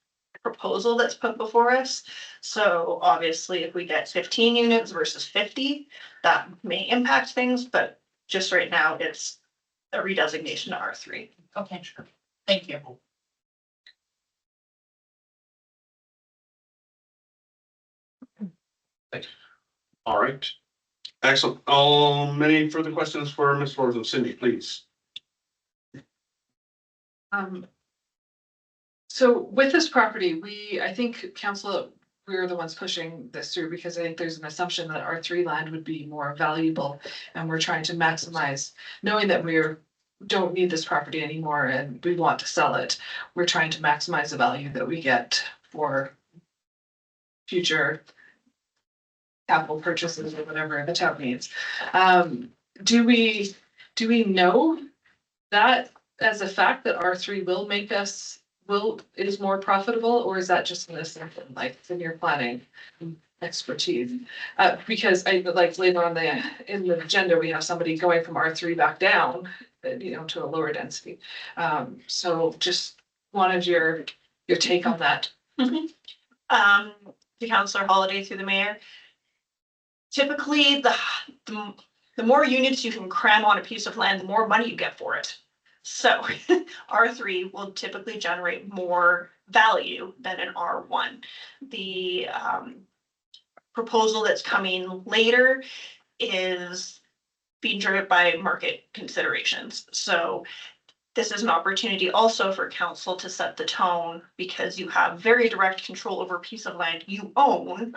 proposal that's put before us. So obviously, if we get 15 units versus 50, that may impact things, but just right now, it's a redesignation to R3. Okay, sure. Thank you. All right. Excellent. Many further questions for Ms. Florzone? Cindy, please. So with this property, I think council, we're the ones pushing this through because I think there's an assumption that R3 land would be more valuable. And we're trying to maximize, knowing that don't need this property anymore and we want to sell it. We're trying to maximize the value that we get for future capital purchases or whatever the town needs. Do we know that as a fact that R3 will is more profitable, or is that just an assumption, like in your planning expertise? Because I like later on in the agenda, we have somebody going from R3 back down, to a lower density. So just wanted your take on that. To Councillor Holiday through the mayor. Typically, the more units you can cram on a piece of land, the more money you get for it. So R3 will typically generate more value than an R1. The proposal that's coming later is being driven by market considerations. So this is an opportunity also for council to set the tone because you have very direct control over a piece of land you own,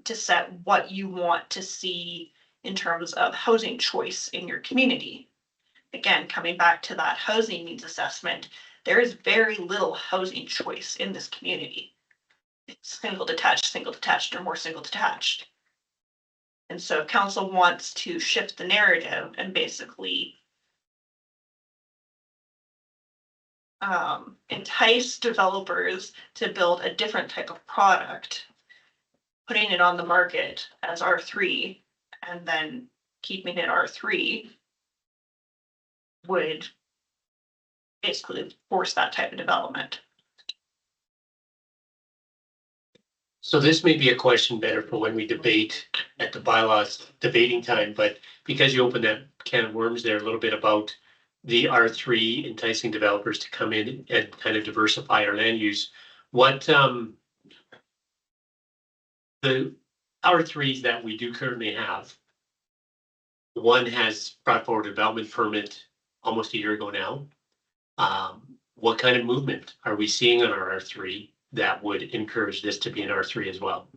to set what you want to see in terms of housing choice in your community. Again, coming back to that housing needs assessment, there is very little housing choice in this community. It's single detached, or more single detached. And so council wants to shift the narrative and basically entice developers to build a different type of product, putting it on the market as R3 and then keeping it R3 would basically force that type of development. So this may be a question better for when we debate at the bylaws debating time, but because you opened that can of worms there a little bit about the R3 enticing developers to come in and kind of diversify our land use, what the R3s that we do currently have, One has brought forward a development permit almost a year ago now. What kind of movement are we seeing on our R3 that would encourage this to be an R3 as well?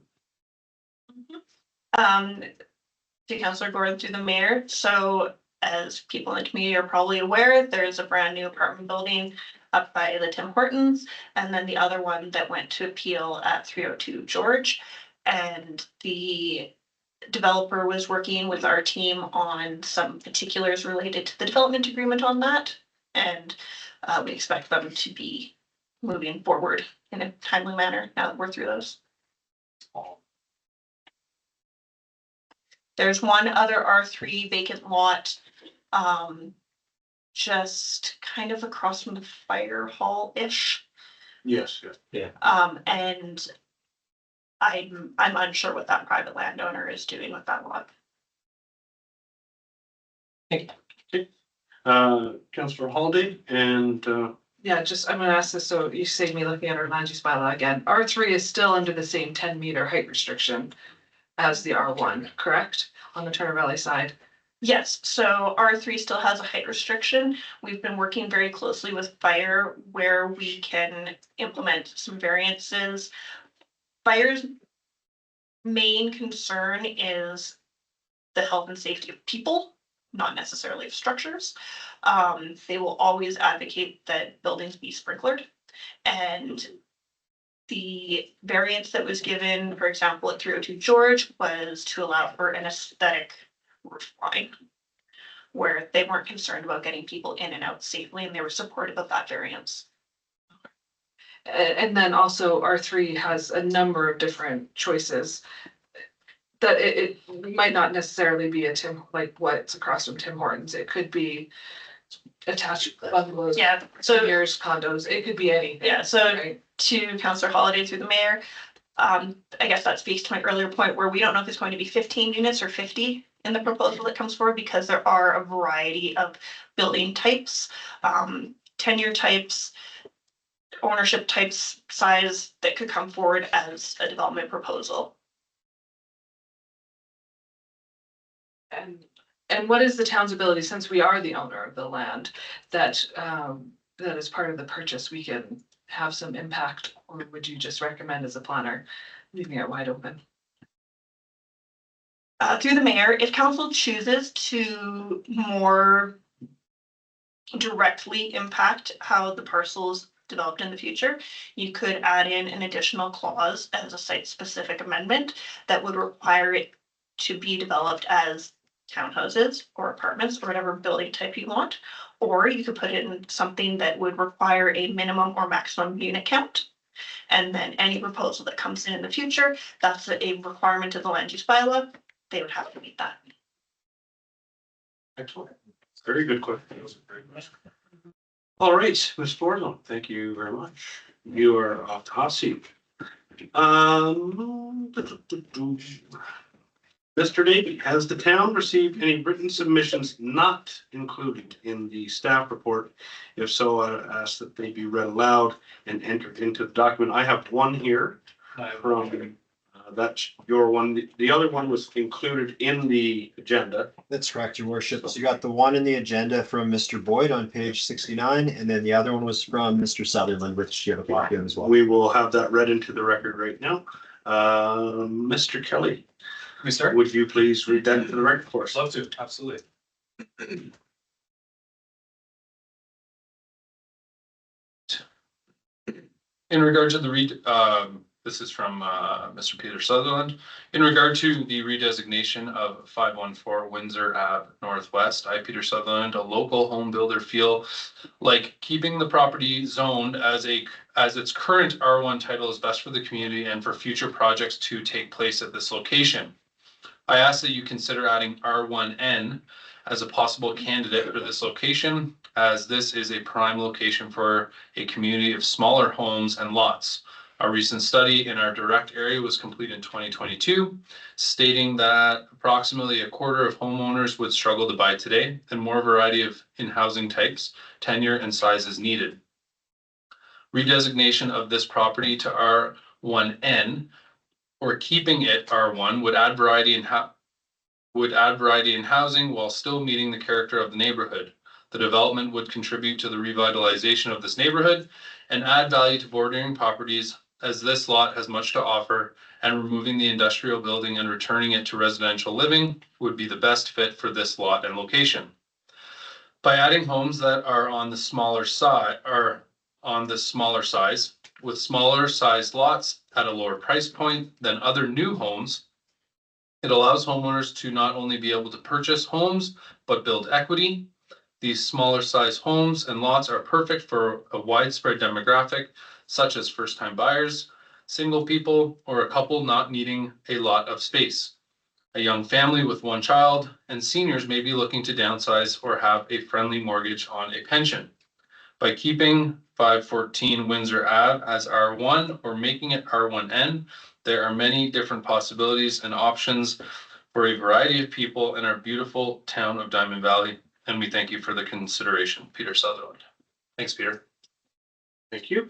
To Councillor Gordon through the mayor. So as people in the community are probably aware, there's a brand new apartment building up by the Tim Hortons, and then the other one that went to appeal at 302 George. And the developer was working with our team on some particulars related to the development agreement on that. And we expect them to be moving forward in a timely manner now that we're through those. There's one other R3 vacant lot, just kind of across from the fire hall-ish. Yes, yes. And I'm unsure what that private landowner is doing with that lot. Councillor Holiday and, Yeah, just, I'm gonna ask this, so you saved me looking at our land use bylaw again. R3 is still under the same 10-meter height restriction as the R1, correct? On the Turner Valley side. Yes, so R3 still has a height restriction. We've been working very closely with fire where we can implement some variances. Fire's main concern is the health and safety of people, not necessarily of structures. They will always advocate that buildings be sprinklered. And the variance that was given, for example, at 302 George was to allow for an aesthetic roof line where they weren't concerned about getting people in and out safely, and they were supportive of that variance. And then also R3 has a number of different choices that it might not necessarily be a like what's across from Tim Hortons. It could be attached bungalows, Yeah, so years condos. It could be anything. yeah, so Right. to Councillor Holiday through the mayor, I guess that speaks to my earlier point where we don't know if it's going to be 15 units or 50 in the proposal that comes forward because there are a variety of building types, tenure types, ownership types, size that could come forward as a development proposal. And what is the town's ability, since we are the owner of the land, that that is part of the purchase, we can have some impact, or would you just recommend as a planner, leaving it wide open? Through the mayor, if council chooses to more directly impact how the parcels developed in the future, you could add in an additional clause as a site-specific amendment that would require it to be developed as townhouses or apartments or whatever building type you want. Or you could put it in something that would require a minimum or maximum unit count. And then any proposal that comes in the future, that's a requirement of the land use bylaw. They would have to meet that. excellent. Very good question. All right, Ms. Thornhill, thank you very much. You are off the hot seat. Mr. Davey, has the town received any written submissions not included in the staff report? If so, I ask that they be read aloud and entered into the document. I have one here from, that's your one. The other one was included in the agenda. That's correct, your worship. So you got the one in the agenda from Mr. Boyd on page 69, and then the other one was from Mr. Sutherland, which you have a copy of as well. We will have that read into the record right now. Mr. Kelly, We start? would you please read that into the record for us? Love to, absolutely. In regard to the this is from Mr. Peter Sutherland. In regard to the redesignation of 514 Windsor Ave Northwest, I, Peter Sutherland, a local home builder, feel like keeping the property zoned as its current R1 title is best for the community and for future projects to take place at this location. I ask that you consider adding R1N as a possible candidate for this location, as this is a prime location for a community of smaller homes and lots. A recent study in our direct area was completed in 2022, stating that approximately a quarter of homeowners would struggle to buy today, and more variety of in-housing types, tenure, and sizes needed. Redesignation of this property to R1N or keeping it R1 would add variety in would add variety in housing while still meeting the character of the neighborhood. The development would contribute to the revitalization of this neighborhood and add value to bordering properties, as this lot has much to offer, and removing the industrial building and returning it to residential living would be the best fit for this lot and location. By adding homes that are on the smaller size, with smaller sized lots at a lower price point than other new homes, it allows homeowners to not only be able to purchase homes, but build equity. These smaller size homes and lots are perfect for a widespread demographic, such as first-time buyers, single people, or a couple not needing a lot of space. A young family with one child, and seniors may be looking to downsize or have a friendly mortgage on a pension. By keeping 514 Windsor Ave as R1 or making it R1N, there are many different possibilities and options for a variety of people in our beautiful town of Diamond Valley. And we thank you for the consideration, Peter Sutherland. Thanks, Peter. Thank you.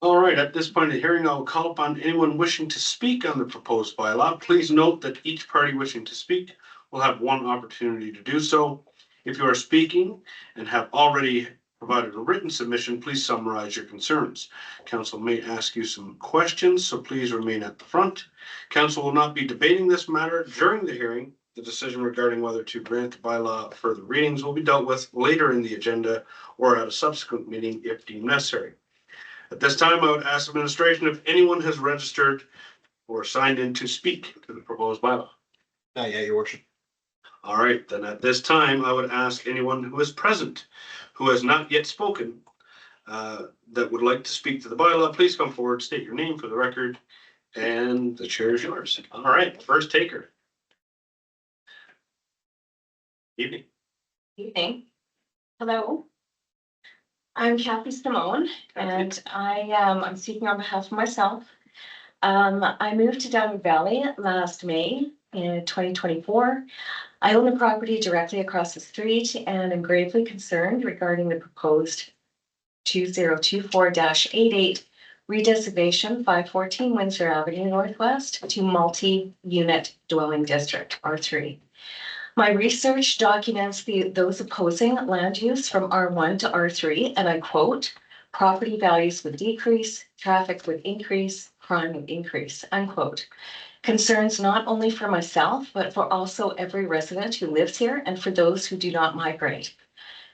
All right, at this point of the hearing, I will call upon anyone wishing to speak on the proposed bylaw. Please note that each party wishing to speak will have one opportunity to do so. If you are speaking and have already provided a written submission, please summarize your concerns. Council may ask you some questions, so please remain at the front. Council will not be debating this matter during the hearing. The decision regarding whether to grant the bylaw further readings will be dealt with later in the agenda or at a subsequent meeting if deemed necessary. At this time, I would ask administration if anyone has registered or signed in to speak to the proposed bylaw. Not yet, your worship. All right, then at this time, I would ask anyone who is present, who has not yet spoken, that would like to speak to the bylaw, please come forward, state your name for the record, and the chair is yours. All right, first taker. Evening. Evening. Hello. I'm Kathy Simone, and I'm speaking on behalf of myself. I moved to Diamond Valley last May in 2024. I own a property directly across the street and am gravely concerned regarding the proposed 2024-88 redesignation 514 Windsor Avenue Northwest to multi-unit dwelling district, R3. My research documents those opposing land use from R1 to R3, and I quote, property values would decrease, traffic would increase, crime would increase, unquote. Concerns not only for myself, but for also every resident who lives here and for those who do not migrate.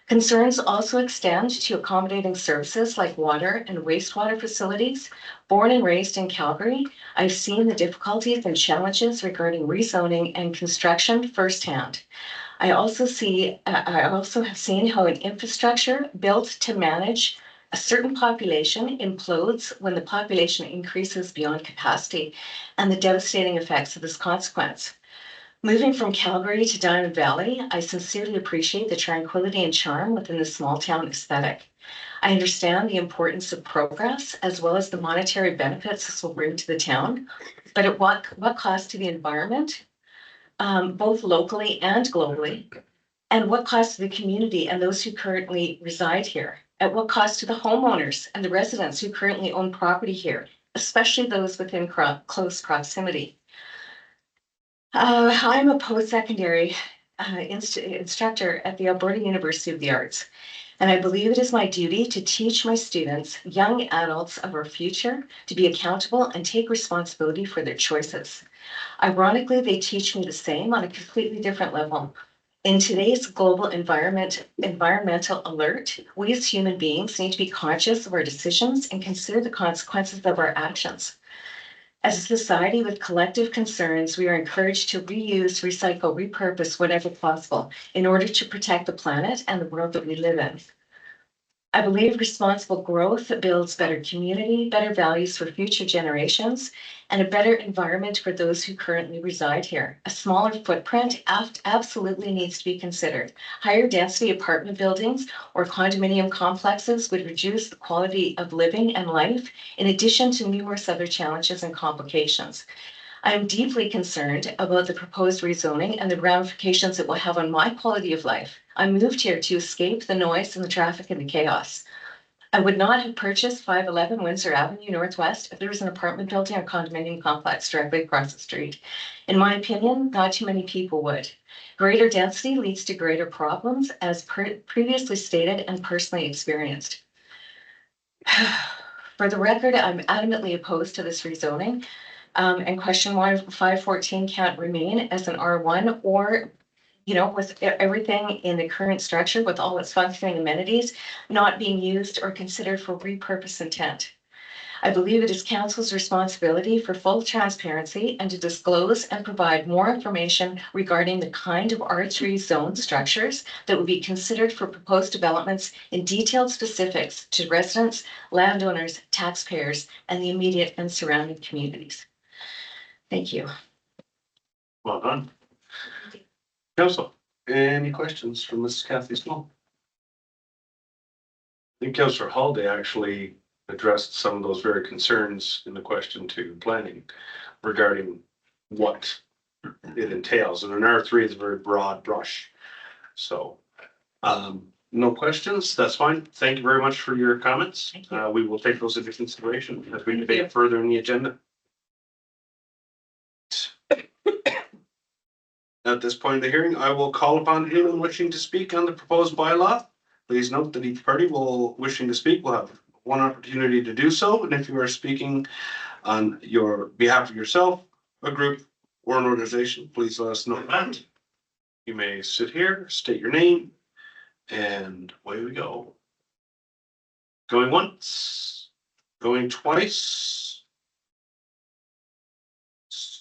Concerns also extend to accommodating services like water and wastewater facilities. Born and raised in Calgary, I've seen the difficulties and challenges regarding rezoning and construction firsthand. I also have seen how an infrastructure built to manage a certain population implodes when the population increases beyond capacity, and the devastating effects of this consequence. Moving from Calgary to Diamond Valley, I sincerely appreciate the tranquility and charm within the small town aesthetic. I understand the importance of progress as well as the monetary benefits this will bring to the town, but at what cost to the environment, both locally and globally, and what cost to the community and those who currently reside here? At what cost to the homeowners and the residents who currently own property here, especially those within close proximity? I'm a post-secondary instructor at the Alberta University of the Arts, and I believe it is my duty to teach my students, young adults of our future, to be accountable and take responsibility for their choices. Ironically, they teach me the same on a completely different level. In today's global environmental alert, we as human beings need to be conscious of our decisions and consider the consequences of our actions. As a society with collective concerns, we are encouraged to reuse, recycle, repurpose whatever possible in order to protect the planet and the world that we live in. I believe responsible growth builds better community, better values for future generations, and a better environment for those who currently reside here. A smaller footprint absolutely needs to be considered. Higher density apartment buildings or condominium complexes would reduce the quality of living and life, in addition to numerous other challenges and complications. I am deeply concerned about the proposed rezoning and the ramifications it will have on my quality of life. I moved here to escape the noise and the traffic and the chaos. I would not have purchased 511 Windsor Avenue Northwest if there was an apartment building or condominium complex directly across the street. In my opinion, not too many people would. Greater density leads to greater problems, as previously stated and personally experienced. For the record, I'm adamantly opposed to this rezoning and question why 514 can't remain as an R1 or, with everything in the current structure with all its functioning amenities not being used or considered for repurpose intent. I believe it is council's responsibility for full transparency and to disclose and provide more information regarding the kind of R3 zone structures that would be considered for proposed developments in detailed specifics to residents, landowners, taxpayers, and the immediate and surrounding communities. Thank you. Well done. Council, any questions from Mrs. Kathy Small? I think Councillor Holiday actually addressed some of those very concerns in the question to planning regarding what it entails. And an R3 is a very broad brush. So, no questions. That's fine. Thank you very much for your comments. We will take those into consideration as we debate further in the agenda. At this point of the hearing, I will call upon anyone wishing to speak on the proposed bylaw. Please note that each party wishing to speak will have one opportunity to do so. And if you are speaking on your behalf of yourself, a group, or an organization, please let us know that. You may sit here, state your name, and away we go. Going once, going twice.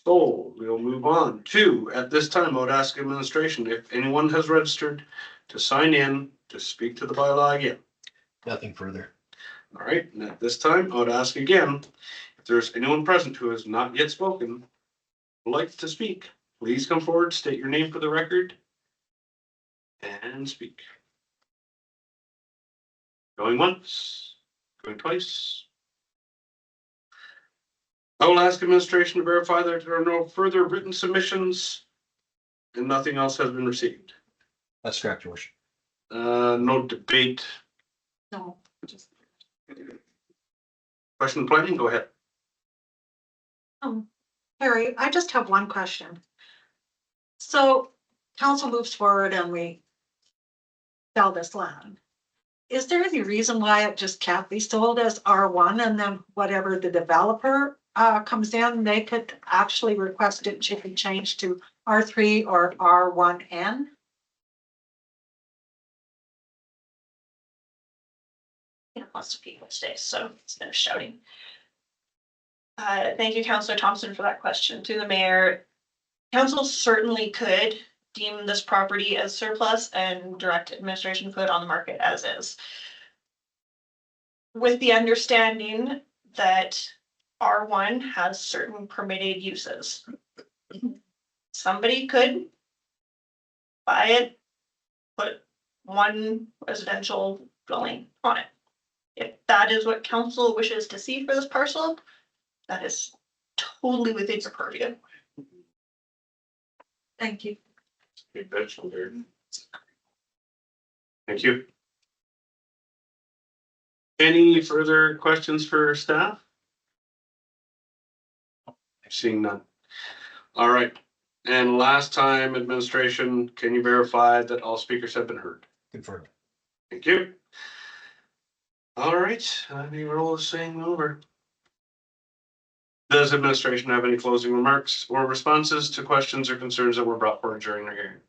So we'll move on to, at this time, I would ask administration if anyone has registered to sign in to speak to the bylaw again. Nothing further. All right, and at this time, I would ask again, if there's anyone present who has not yet spoken, would like to speak, please come forward, state your name for the record, and speak. Going once, going twice. I will ask administration to verify that there are no further written submissions and nothing else has been received. That's correct, Your Worship. No debate. No, just. Question planning, go ahead. Harry, I just have one question. So council moves forward and we sell this land. Is there any reason why it just can't be sold as R1 and then whatever the developer comes in, they could actually request it to be changed to R3 or R1N? Lots of people today, so it's been shouting. Thank you, Councillor Thompson, for that question. To the mayor, council certainly could deem this property as surplus and direct administration put it on the market as is. With the understanding that R1 has certain permitted uses. Somebody could buy it, put one residential dwelling on it. If that is what council wishes to see for this parcel, that is totally within your purview. Thank you. Thank you. Any further questions for staff? Seeing none. All right. And last time, administration, can you verify that all speakers have been heard? Confirmed. Thank you. All right, the roll is saying over. Does administration have any closing remarks or responses to questions or concerns that were brought forward during the hearing?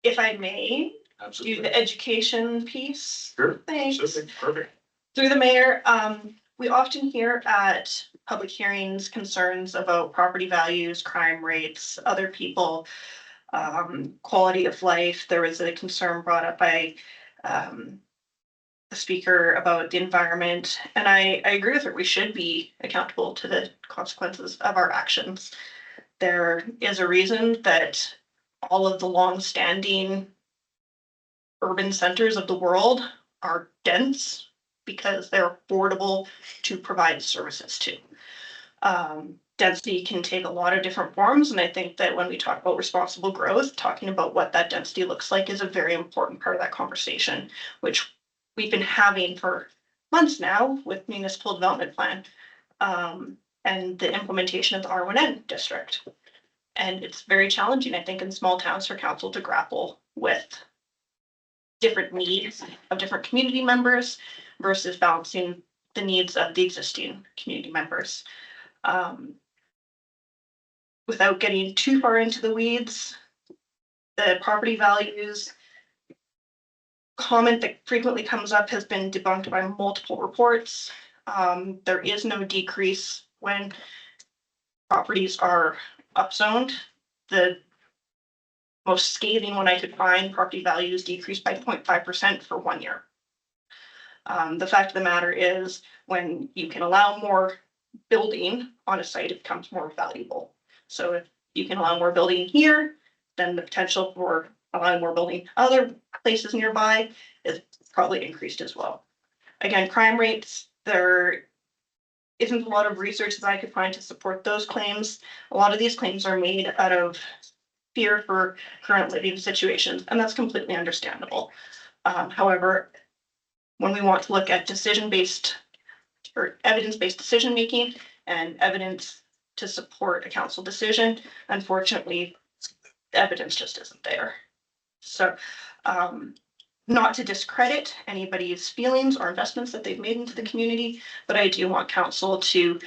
If I may, Absolutely. do the education piece. Sure. Thanks. Absolutely. Perfect. Through the mayor, we often hear at public hearings concerns about property values, crime rates, other people, quality of life. There was a concern brought up by the speaker about the environment, and I agree with her. We should be accountable to the consequences of our actions. There is a reason that all of the long-standing urban centers of the world are dense, because they're affordable to provide services to. density can take a lot of different forms, and I think that when we talk about responsible growth, talking about what that density looks like is a very important part of that conversation, which we've been having for months now with municipal development plan, and the implementation of the R1N district. And it's very challenging, I think, in small towns for council to grapple with different needs of different community members versus balancing the needs of the existing community members. Without getting too far into the weeds, the property values comment that frequently comes up has been debunked by multiple reports. There is no decrease when properties are upzoned. The most scathing one I could find, property values decreased by 0.5% for 1 year. The fact of the matter is, when you can allow more building on a site, it becomes more valuable. So if you can allow more building here, then the potential for allowing more building other places nearby is probably increased as well. Again, crime rates, there isn't a lot of research that I could find to support those claims. A lot of these claims are made out of fear for current living situations, and that's completely understandable. However, when we want to look at decision-based or evidence-based decision-making and evidence to support a council decision, unfortunately, the evidence just isn't there. So, not to discredit anybody's feelings or investments that they've made into the community, but I do want council to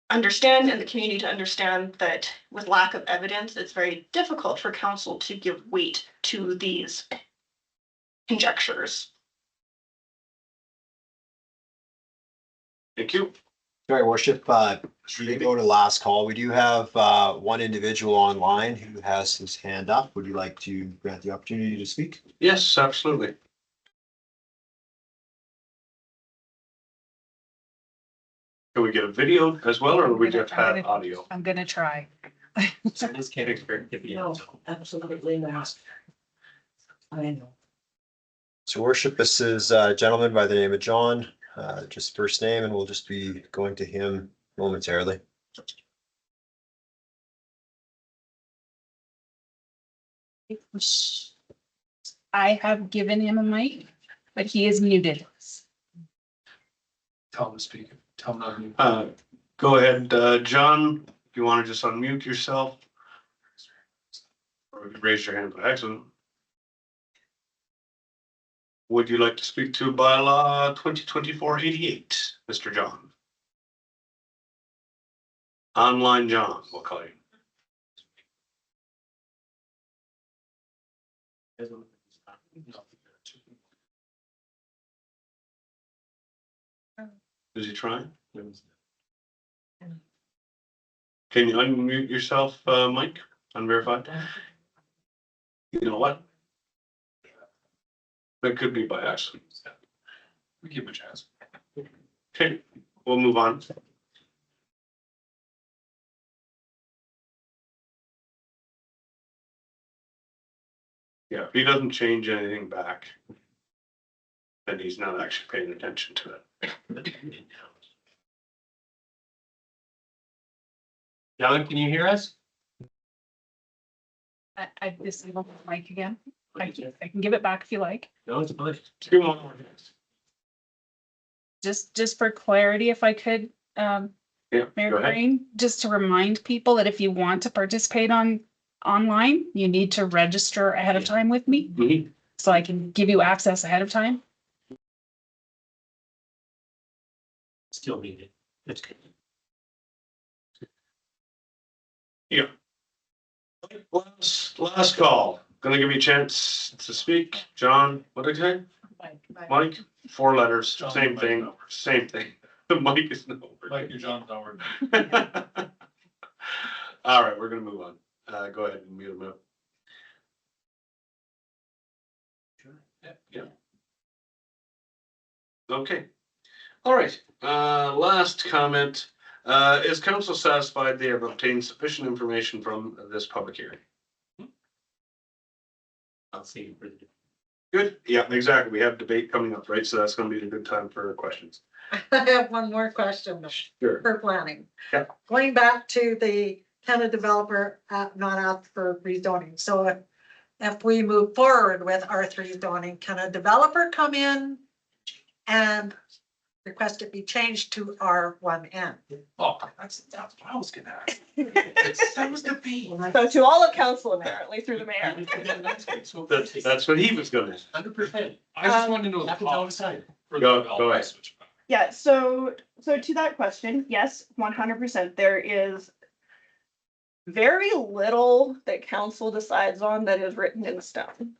understand and the community to understand that with lack of evidence, it's very difficult for council to give weight to these conjectures. Thank you. Sorry, worship, we didn't go to last call. We do have one individual online who has his hand up. Would you like to grant the opportunity to speak? Yes, absolutely. Can we get a video as well, or we just have audio? I'm gonna try. No, absolutely not. I know. So worship, this is a gentleman by the name of John, just first name, and we'll just be going to him momentarily. I have given him a mic, but he is muted. Tell him to speak. Tell him not to mute. Go ahead, John, if you want to just unmute yourself. Or raise your hand by accident. Would you like to speak to bylaw 2024-88, Mr. John? Online John, we'll call you. Is he trying? Can you unmute yourself, Mike? Unverified? You know what? That could be by accident. We give him a chance. Okay, we'll move on. Yeah, if he doesn't change anything back, then he's not actually paying attention to it. John, can you hear us? I disabled the mic again. I can give it back if you like. No, it's fine. Two more. Just for clarity, if I could, Yeah, Mayor go ahead. Crane, just to remind people that if you want to participate online, you need to register ahead of time with me, Mhm. so I can give you access ahead of time. Still need it. That's good. Yeah. Last call. Gonna give you a chance to speak. John, what did I say? Mike, 4 letters, John, same Mike, thing, no. same thing. Mike is no. Mike, you're John Howard. All right, we're gonna move on. Go ahead and mute him up. Yeah. Okay. All right, last comment. Is council satisfied they have obtained sufficient information from this public hearing? I'll see you for the. Good, yeah, exactly. We have debate coming up, right? So that's gonna be a good time for questions. I have one more question Sure. for planning. Yeah. Going back to the tenant developer, not out for rezoning, so if we move forward with R3 zoning, can a developer come in and request it be changed to R1N? Oh, that's what I was gonna ask. That was the beat. So to all of council apparently through the mayor. That's what he was gonna. 100%. I just wanted to know. Happens all the time. Go ahead. Yeah, so to that question, yes, 100%. There is very little that council decides on that is written in stone.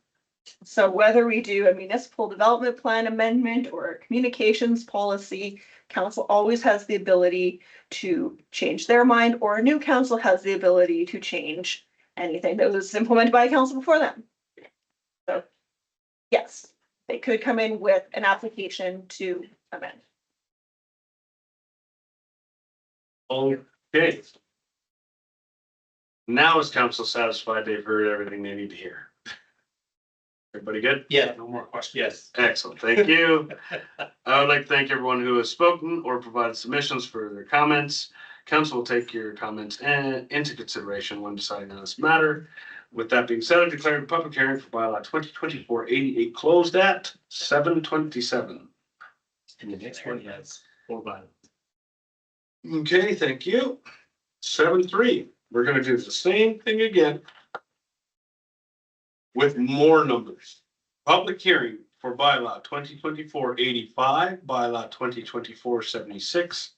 So whether we do a municipal development plan amendment or a communications policy, council always has the ability to change their mind, or a new council has the ability to change anything that was implemented by a council before them. So yes, they could come in with an application to amend. Okay. Now is council satisfied they've heard everything they need to hear? Everybody good? Yeah. No more questions. Yes. Excellent, thank you. I would like to thank everyone who has spoken or provided submissions for their comments. Council will take your comments into consideration when deciding on this matter. With that being said, I declare the public hearing for bylaw 2024-88 closed at 7:27. And the next one has 4 bylaws. Okay, thank you. 7:3, we're gonna do the same thing again with more numbers. Public hearing for bylaw 2024-85, bylaw 2024-76,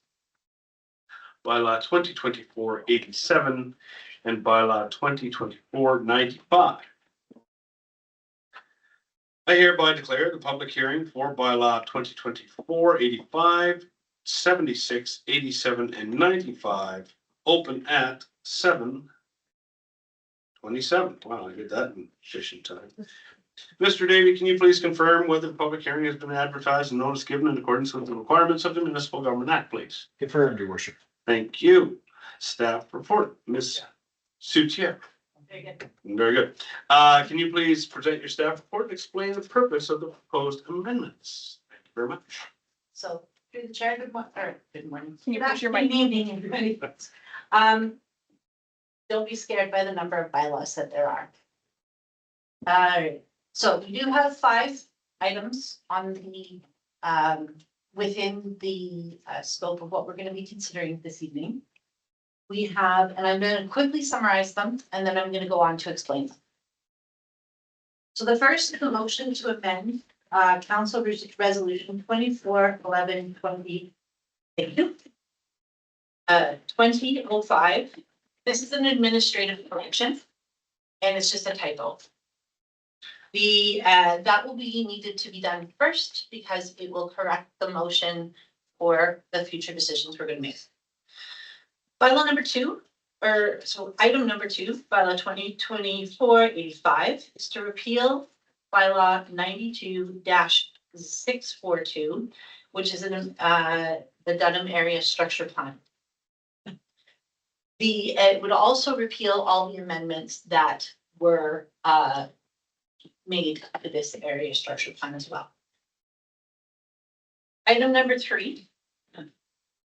bylaw 2024-87, and bylaw 2024-95. I hereby declare the public hearing for bylaw 2024-85, 76, 87, and 95 open at 7:27. Wow, I did that in efficient time. Mr. Davy, can you please confirm whether the public hearing has been advertised and notice given in accordance with the requirements of the Municipal Government Act, please? Confirmed, your worship. Thank you. Staff report, Ms. Soutier. Very good. Can you please present your staff report and explain the purpose of the proposed amendments? Thank you very much. So through the chair, good morning. Can you push your mic? Good evening, everybody. Don't be scared by the number of bylaws that there are. So we do have 5 items on the, within the scope of what we're gonna be considering this evening. We have, and I'm gonna quickly summarize them, and then I'm gonna go on to explain them. So the first is a motion to amend Council Resolution 24-11-20. Thank you. 2005. This is an administrative correction, and it's just a typo. That will be needed to be done first because it will correct the motion for the future decisions we're gonna make. Bylaw number 2, item number 2, bylaw 2024-85 is to repeal bylaw 92-642, which is in the Dunham Area Structure Plan. It would also repeal all the amendments that were made to this area structure plan as well. Item number 3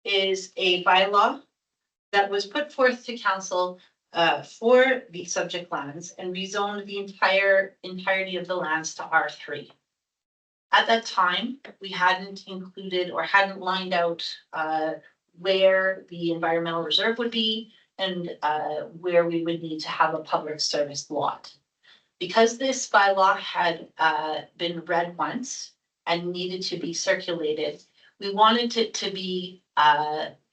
is a bylaw that was put forth to council for the subject lands and rezoned the entirety of the lands to R3. At that time, we hadn't included or hadn't lined out where the environmental reserve would be and where we would need to have a public service lot. Because this bylaw had been read once and needed to be circulated, we wanted it to be,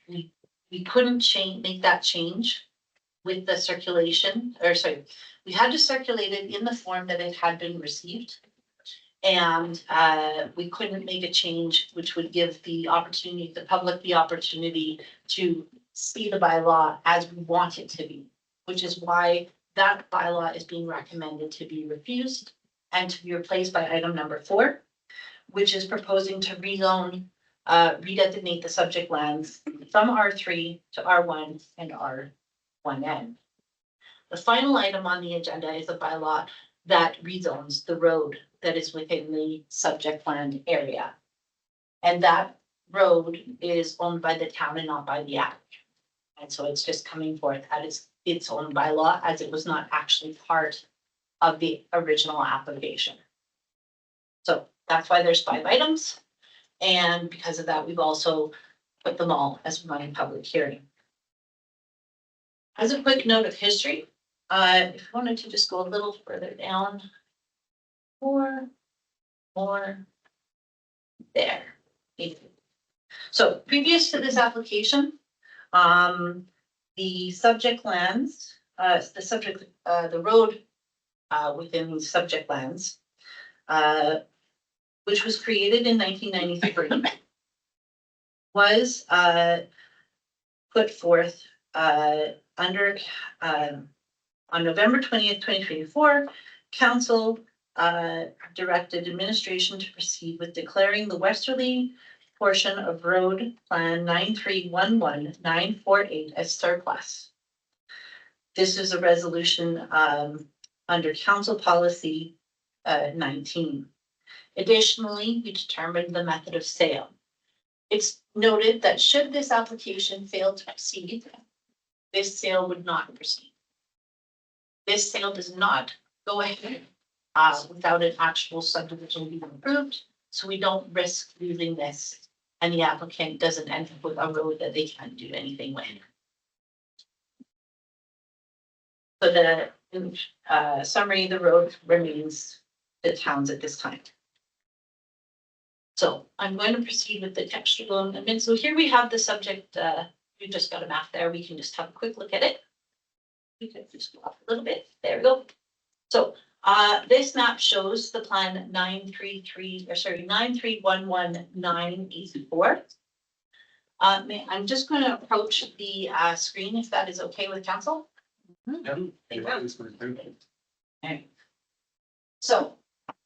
we couldn't make that change with the circulation, we had to circulate it in the form that it had been received. And we couldn't make a change which would give the public the opportunity to see the bylaw as we want it to be, which is why that bylaw is being recommended to be refused and to be replaced by item number 4, which is proposing to redesignate the subject lands from R3 to R1 and R1N. The final item on the agenda is a bylaw that rezones the road that is within the subject land area. And that road is owned by the town and not by the applicant. And so it's just coming forth as its own bylaw, as it was not actually part of the original application. So that's why there's 5 items. And because of that, we've also put them all as one public hearing. As a quick note of history, if you wanted to just go a little further down. More, there. So previous to this application, the subject lands, the road within the subject lands, which was created in 1993, was put forth under on November 20th, 2024, council directed administration to proceed with declaring the westerly portion of road plan 9311948 as surplus. This is a resolution under council policy 19. Additionally, we determined the method of sale. It's noted that should this application fail to proceed, this sale would not proceed. This sale does not go ahead without an actual subdivision being approved, so we don't risk losing this and the applicant doesn't end up with a road that they can't do anything with. So the summary, the road remains the town's at this time. So I'm going to proceed with the textual amendment. So here we have the subject, we've just got a map there. We can just have a quick look at it. We could just go up a little bit. There we go. So this map shows the plan 9311984. I'm just going to approach the screen if that is okay with council. Okay. So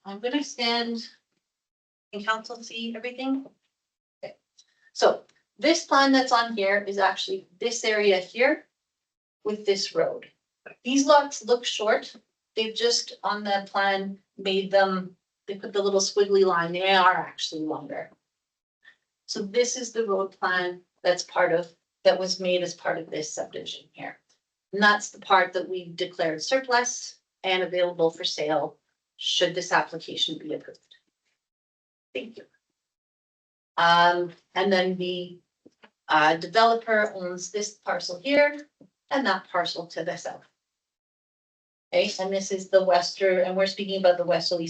I'm going to stand. Can council see everything? Okay. So this plan that's on here is actually this area here with this road. These lots look short. They've just on the plan made them, they put the little squiggly line, they are actually longer. So this is the road plan that's that was made as part of this subdivision here. And that's the part that we've declared surplus and available for sale should this application be approved. Thank you. And then the developer owns this parcel here and that parcel to the south. Okay, and this is the western, and we're speaking about the westerly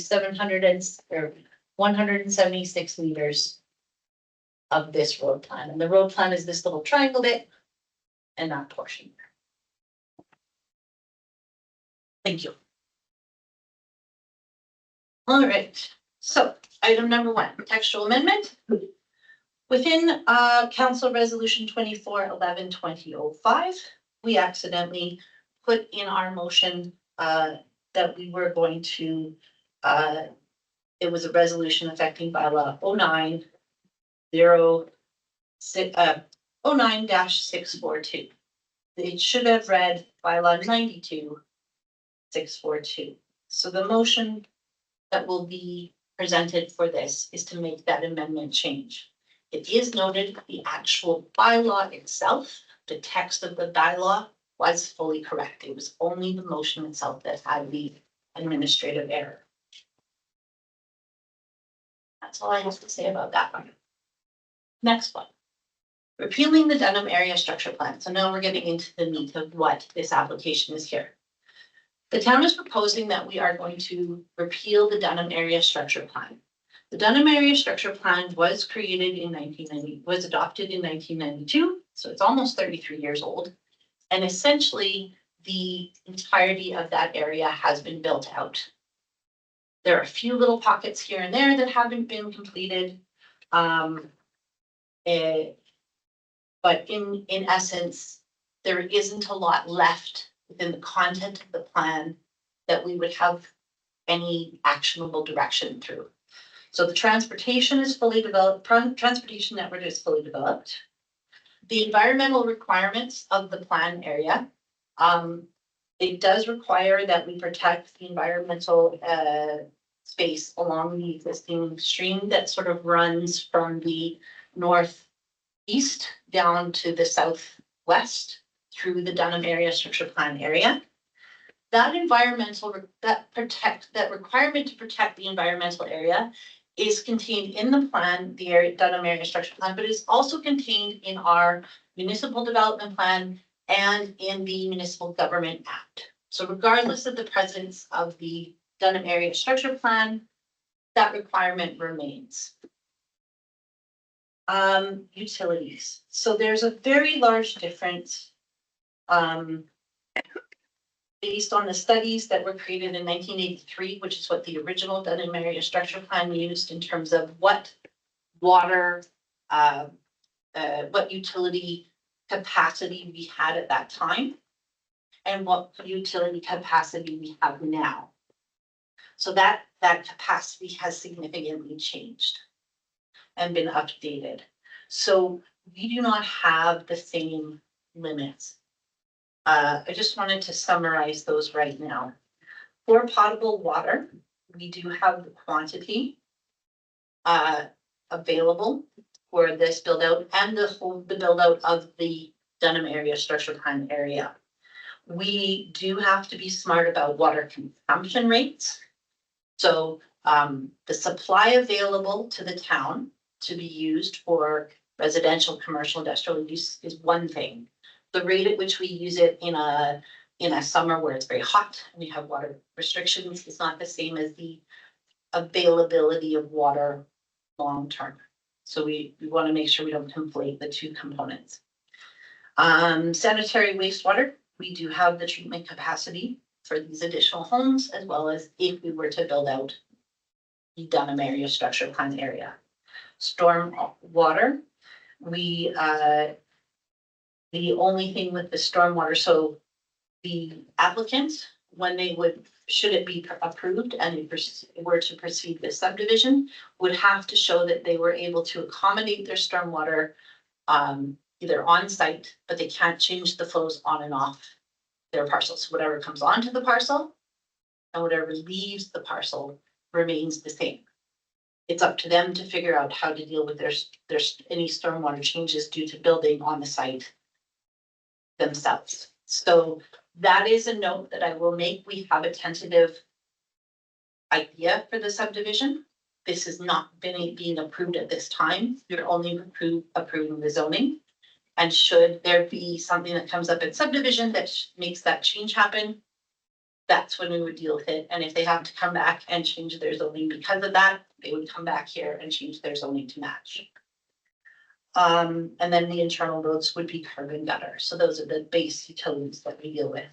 176 meters of this road plan. And the road plan is this little triangle bit and that portion. Thank you. All right, so item number 1, textual amendment. Within Council Resolution 2411-2005, we accidentally put in our motion that we were going to, it was a resolution affecting bylaw 09-642. It should have read bylaw 92-642. So the motion that will be presented for this is to make that amendment change. It is noted the actual bylaw itself, the text of the bylaw was fully correct. It was only the motion itself that had the administrative error. That's all I have to say about that one. Next one. Repealing the Dunham Area Structure Plan. So now we're getting into the meat of what this application is here. The town is proposing that we are going to repeal the Dunham Area Structure Plan. The Dunham Area Structure Plan was created in 1990, was adopted in 1992, so it's almost 33 years old. And essentially, the entirety of that area has been built out. There are a few little pockets here and there that haven't been completed. But in essence, there isn't a lot left within the content of the plan that we would have any actionable direction through. So the transportation is fully developed, transportation network is fully developed. The environmental requirements of the plan area It does require that we protect the environmental space along the existing stream that sort of runs from the northeast down to the southwest through the Dunham Area Structure Plan area. That that requirement to protect the environmental area is contained in the plan, the Dunham Area Structure Plan, but is also contained in our municipal development plan and in the Municipal Government Act. So regardless of the presence of the Dunham Area Structure Plan, that requirement remains. Utilities. So there's a very large difference based on the studies that were created in 1983, which is what the original Dunham Area Structure Plan used in terms of what water, what utility capacity we had at that time, and what utility capacity we have now. So that capacity has significantly changed and been updated. So we do not have the same limits. I just wanted to summarize those right now. For potable water, we do have the quantity available for this build out and the build out of the Dunham Area Structure Plan area. We do have to be smart about water consumption rates. So the supply available to the town to be used for residential, commercial, industrial use is one thing. The rate at which we use it in a summer where it's very hot and we have water restrictions is not the same as the availability of water long term. So we want to make sure we don't conflate the two components. Sanitary wastewater, we do have the treatment capacity for these additional homes, as well as if we were to build out the Dunham Area Structure Plan area. Storm water, we the only thing with the stormwater, so the applicant, when they would, should it be approved and we were to proceed with subdivision, would have to show that they were able to accommodate their stormwater either on site, but they can't change the flows on and off their parcels. Whatever comes onto the parcel and whatever leaves the parcel remains the same. It's up to them to figure out how to deal with their any stormwater changes due to building on the site themselves. So that is a note that I will make. We have a tentative idea for the subdivision. This has not been being approved at this time. You're only approving the zoning. And should there be something that comes up in subdivision that makes that change happen, that's when we would deal with it. And if they have to come back and change their zoning because of that, they would come back here and change their zoning to match. And then the internal roads would be curb and gutter. So those are the base utilities that we deal with.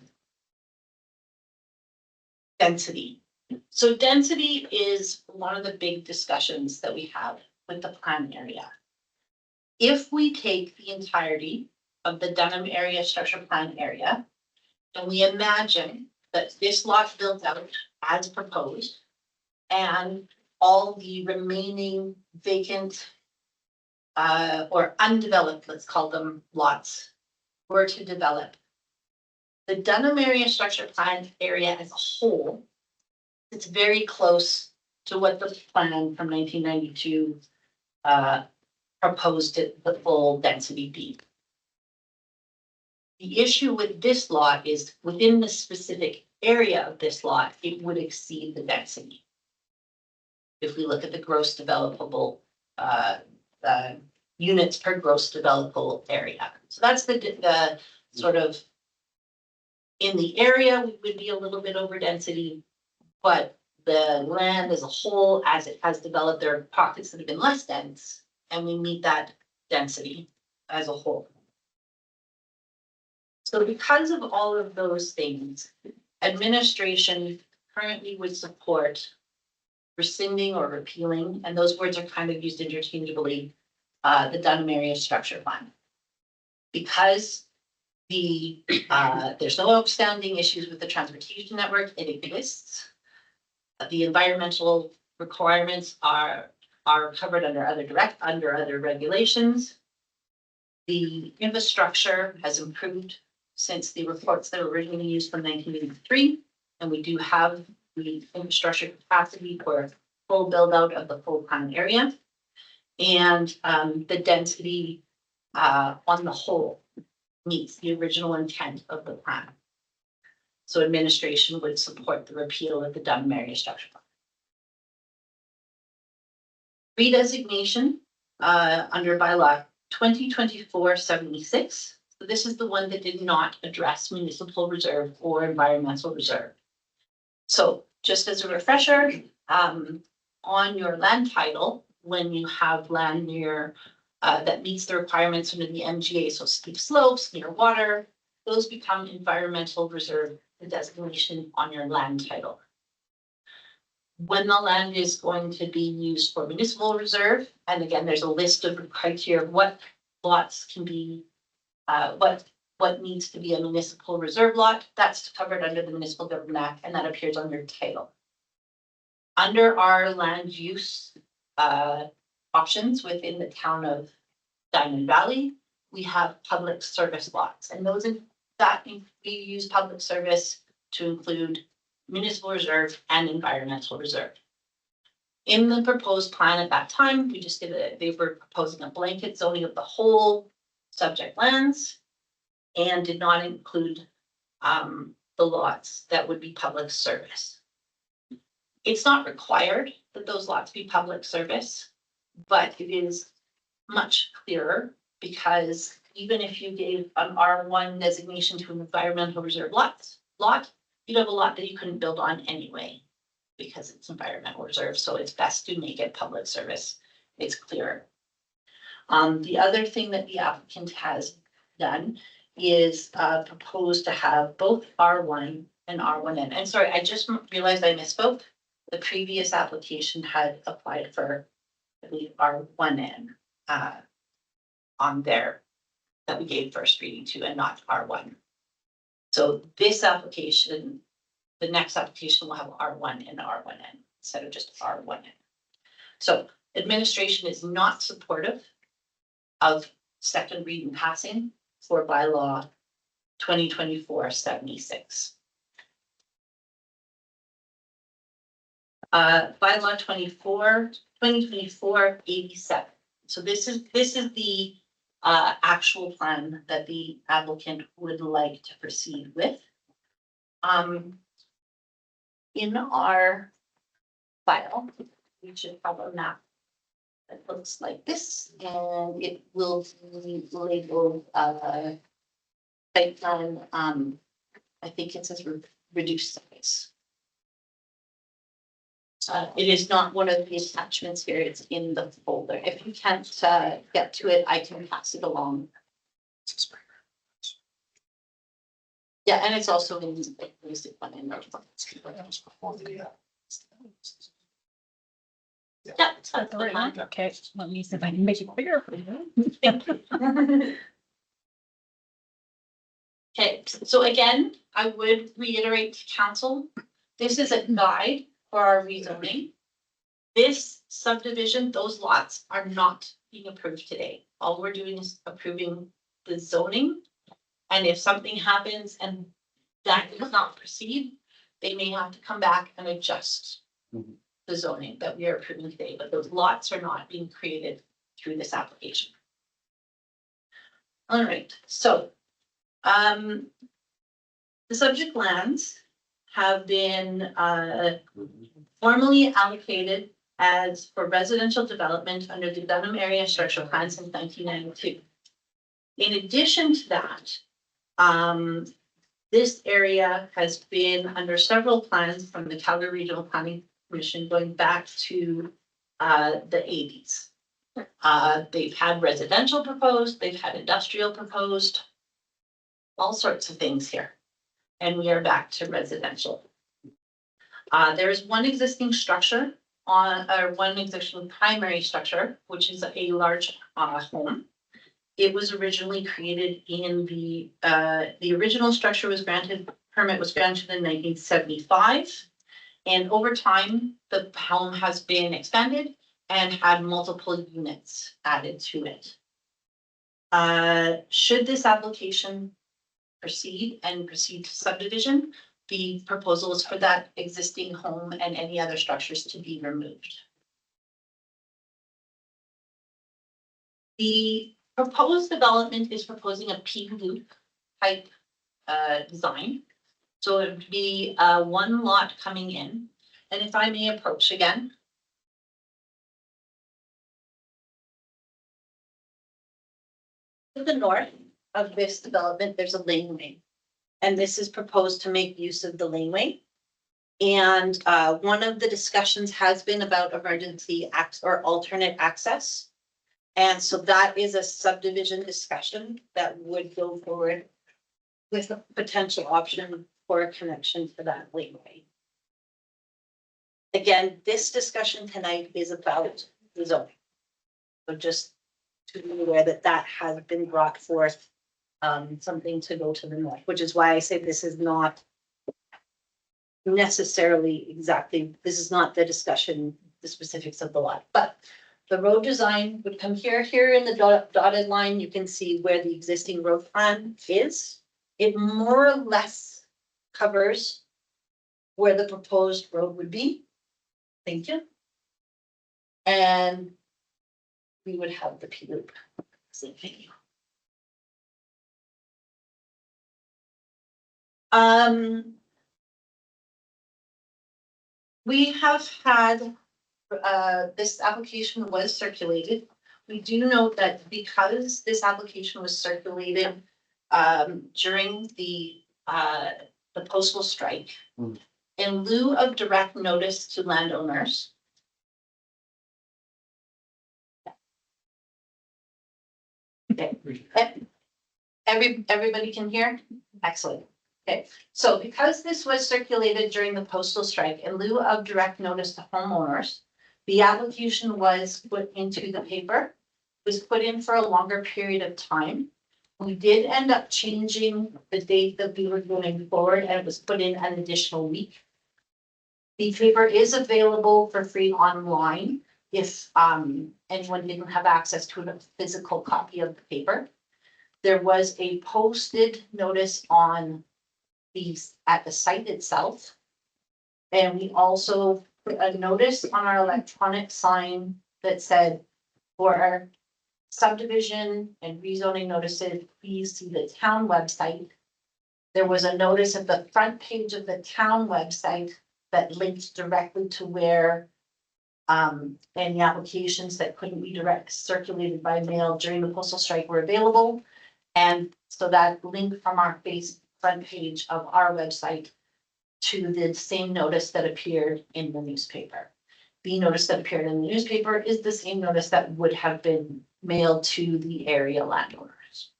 Density. So density is one of the big discussions that we have with the plan area. If we take the entirety of the Dunham Area Structure Plan area, and we imagine that this lot built out as proposed, and all the remaining vacant or undeveloped, let's call them lots, were to develop. The Dunham Area Structure Plan area as a whole, it's very close to what the plan from 1992 proposed it the full density be. The issue with this lot is within the specific area of this lot, it would exceed the density. If we look at the gross developable units per gross developable area. So that's the sort of, in the area, we would be a little bit over density, but the land as a whole, as it has developed, there are pockets that have been less dense, and we meet that density as a whole. So because of all of those things, administration currently would support rescinding or repealing, and those words are kind of used interchangeably, the Dunham Area Structure Plan. Because there's no outstanding issues with the transportation network, it exists. The environmental requirements are covered under other regulations. The infrastructure has improved since the reports that were originally used from 1983, and we do have the infrastructure capacity for full build out of the full plan area. And the density on the whole meets the original intent of the plan. So administration would support the repeal of the Dunham Area Structure Plan. Redesignation under bylaw 2024-76. So this is the one that did not address municipal reserve or environmental reserve. So just as a refresher, on your land title, when you have land near that meets the requirements under the MGA, so steep slopes, near water, those become environmental reserve designation on your land title. When the land is going to be used for municipal reserve, and again, there's a list of criteria of what lots can be, what needs to be a municipal reserve lot, that's covered under the Municipal Government Act, and that appears on your title. Under our land use options within the town of Diamond Valley, we have public service lots, and those we use public service to include municipal reserve and environmental reserve. In the proposed plan at that time, we just they were proposing a blanket zoning of the whole subject lands and did not include the lots that would be public service. It's not required that those lots be public service, but it is much clearer because even if you gave an R1 designation to an environmental reserve lot, you'd have a lot that you couldn't build on anyway because it's environmental reserve. So it's best to make it public service. It's clearer. The other thing that the applicant has done is proposed to have both R1 and R1N. And sorry, I just realized I misspoke. The previous application had applied for, I believe, R1N on there that we gave first reading to and not R1. So this application, the next application will have R1 and R1N instead of just R1N. So administration is not supportive of second reading passing for bylaw 2024-76. Bylaw 2024-87. So this is the actual plan that the applicant would like to proceed with. In our file, we should have a map that looks like this, and it will be labeled site plan. I think it says reduced size. It is not one of the attachments here, it's in the folder. If you can't get to it, I can pass it along. Yeah, and it's also in the basic one in there. Yeah, it's Got the right one. Okay, let me see if I can make it bigger for you. Okay, so again, I would reiterate to council, this is a guide for our rezoning. This subdivision, those lots are not being approved today. All we're doing is approving the zoning. And if something happens and that does not proceed, they may have to come back and adjust the zoning that we are approving today, but those lots are not being created through this application. All right, so the subject lands have been formally allocated as for residential development under the Dunham Area Structure Plan since 1992. In addition to that, this area has been under several plans from the Calgary Regional Planning Commission going back to the 80s. They've had residential proposed, they've had industrial proposed, all sorts of things here. And we are back to residential. There is one existing structure one existing primary structure, which is a large home. It was originally created in the original structure permit was granted in 1975. And over time, the home has been expanded and had multiple units added to it. Should this application proceed and proceed to subdivision. The proposal is for that existing home and any other structures to be removed. The proposed development is proposing a P loop type design. So it would be one lot coming in. And if I may approach again. To the north of this development, there's a laneway. And this is proposed to make use of the laneway. And one of the discussions has been about emergency or alternate access. And so that is a subdivision discussion that would go forward with a potential option for a connection to that laneway. Again, this discussion tonight is about the zoning. So just to be aware that that has been brought forth, something to go to the north, which is why I say this is not necessarily exactly, this is not the discussion, the specifics of the lot, but the road design would come here. Here in the dotted line, you can see where the existing road plan is. It more or less covers where the proposed road would be. Thank you. And we would have the P loop. Thank you. We have had, this application was circulated. We do note that because this application was circulated during the postal strike, in lieu of direct notice to landowners. Okay. Everybody can hear? Excellent. Okay, so because this was circulated during the postal strike, in lieu of direct notice to homeowners, the application was put into the paper, was put in for a longer period of time. We did end up changing the date that we were going forward, and it was put in an additional week. The paper is available for free online if anyone didn't have access to a physical copy of the paper. There was a posted notice on at the site itself. And we also put a notice on our electronic sign that said, for our subdivision and rezoning notices, please see the town website. There was a notice at the front page of the town website that linked directly to where any applications that couldn't be direct circulated by mail during the postal strike were available. And so that link from our front page of our website to the same notice that appeared in the newspaper. The notice that appeared in the newspaper is the same notice that would have been mailed to the area landowners.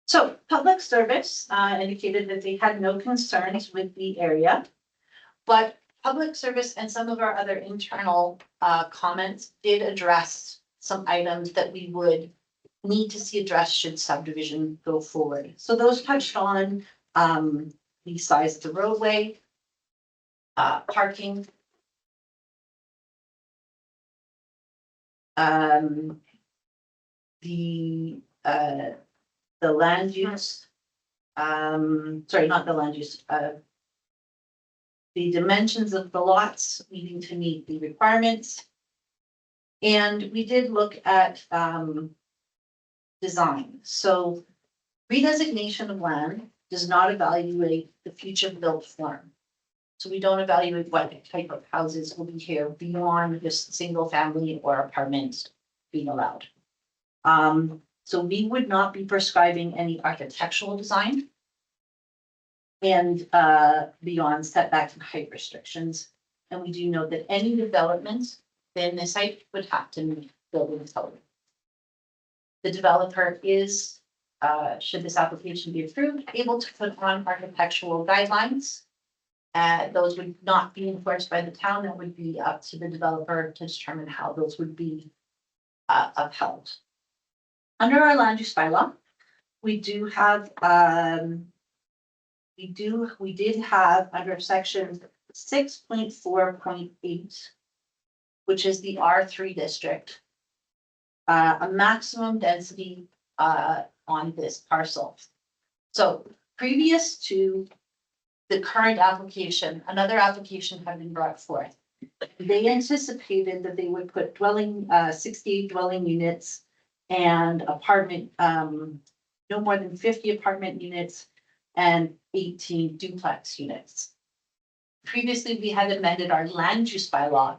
So public service indicated that they had no concerns with the area, but public service and some of our other internal comments did address some items that we would need to see addressed should subdivision go forward. So those touched on the size of the roadway, parking, the land use, sorry, not the land use, the dimensions of the lots needing to meet the requirements. And we did look at design. So redesignation of land does not evaluate the future built form. So we don't evaluate what type of houses will be here beyond just single family or apartments being allowed. So we would not be prescribing any architectural design and beyond setbacks and height restrictions. And we do know that any developments then the site would have to meet building code. The developer is, should this application be approved, able to put on architectural guidelines. Those would not be enforced by the town. That would be up to the developer to determine how those would be upheld. Under our land use bylaw, we do have, we did have under section 6.4.8, which is the R3 district, a maximum density on this parcel. So previous to the current application, another application had been brought forth. They anticipated that they would put 68 dwelling units and apartment, no more than 50 apartment units and 18 duplex units. Previously, we had amended our land use bylaw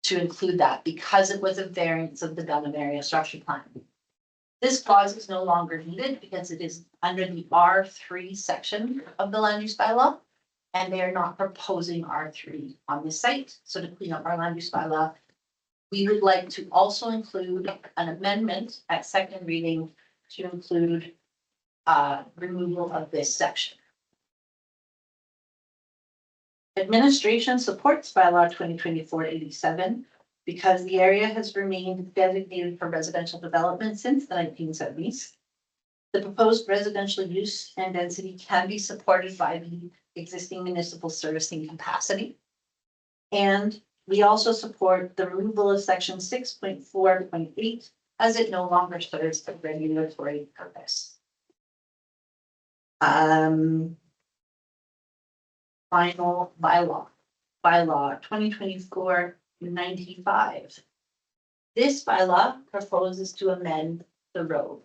to include that because it was a variance of the Dunham Area Structure Plan. This clause is no longer needed because it is under the R3 section of the land use bylaw. And they are not proposing R3 on this site. So to clean up our land use bylaw, we would like to also include an amendment at second reading to include removal of this section. Administration supports bylaw 2024-87 because the area has remained designated for residential development since the 1970s. The proposed residential use and density can be supported by the existing municipal servicing capacity. And we also support the removal of section 6.4.8 as it no longer serves a regulatory purpose. Final bylaw 2024-95. This bylaw proposes to amend the road.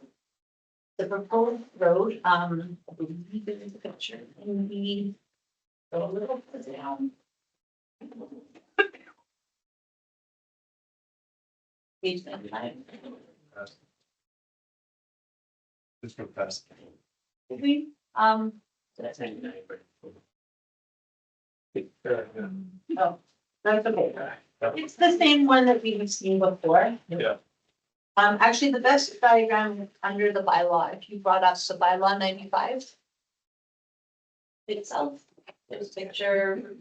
The proposed road, I believe there is a picture in the, go a little bit down. Page 95. Just go past. Did we, That's 99, but. oh, that's okay. It's the same one that we have seen before. Yeah. Actually, the best diagram under the bylaw, if you brought up the bylaw 95 itself, there's a picture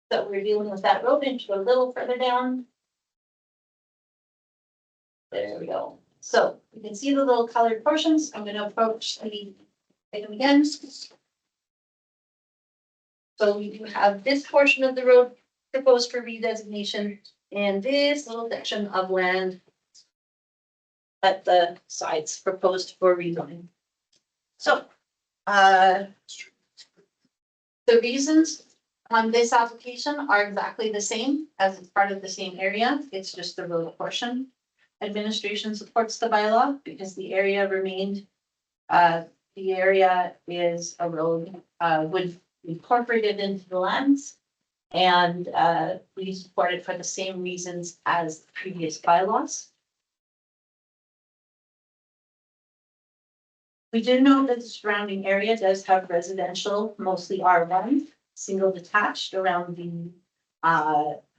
that we're dealing with that road into a little further down. There we go. So you can see the little colored portions. I'm going to approach the item again. So we do have this portion of the road proposed for redesignation and this little section of land at the sides proposed for rezoning. So, the reasons on this application are exactly the same as it's part of the same area. It's just the road portion. Administration supports the bylaw because the area remained, the area is a road, would be incorporated into the lands. And we support it for the same reasons as the previous bylaws. We do know that the surrounding area does have residential, mostly R1, single detached around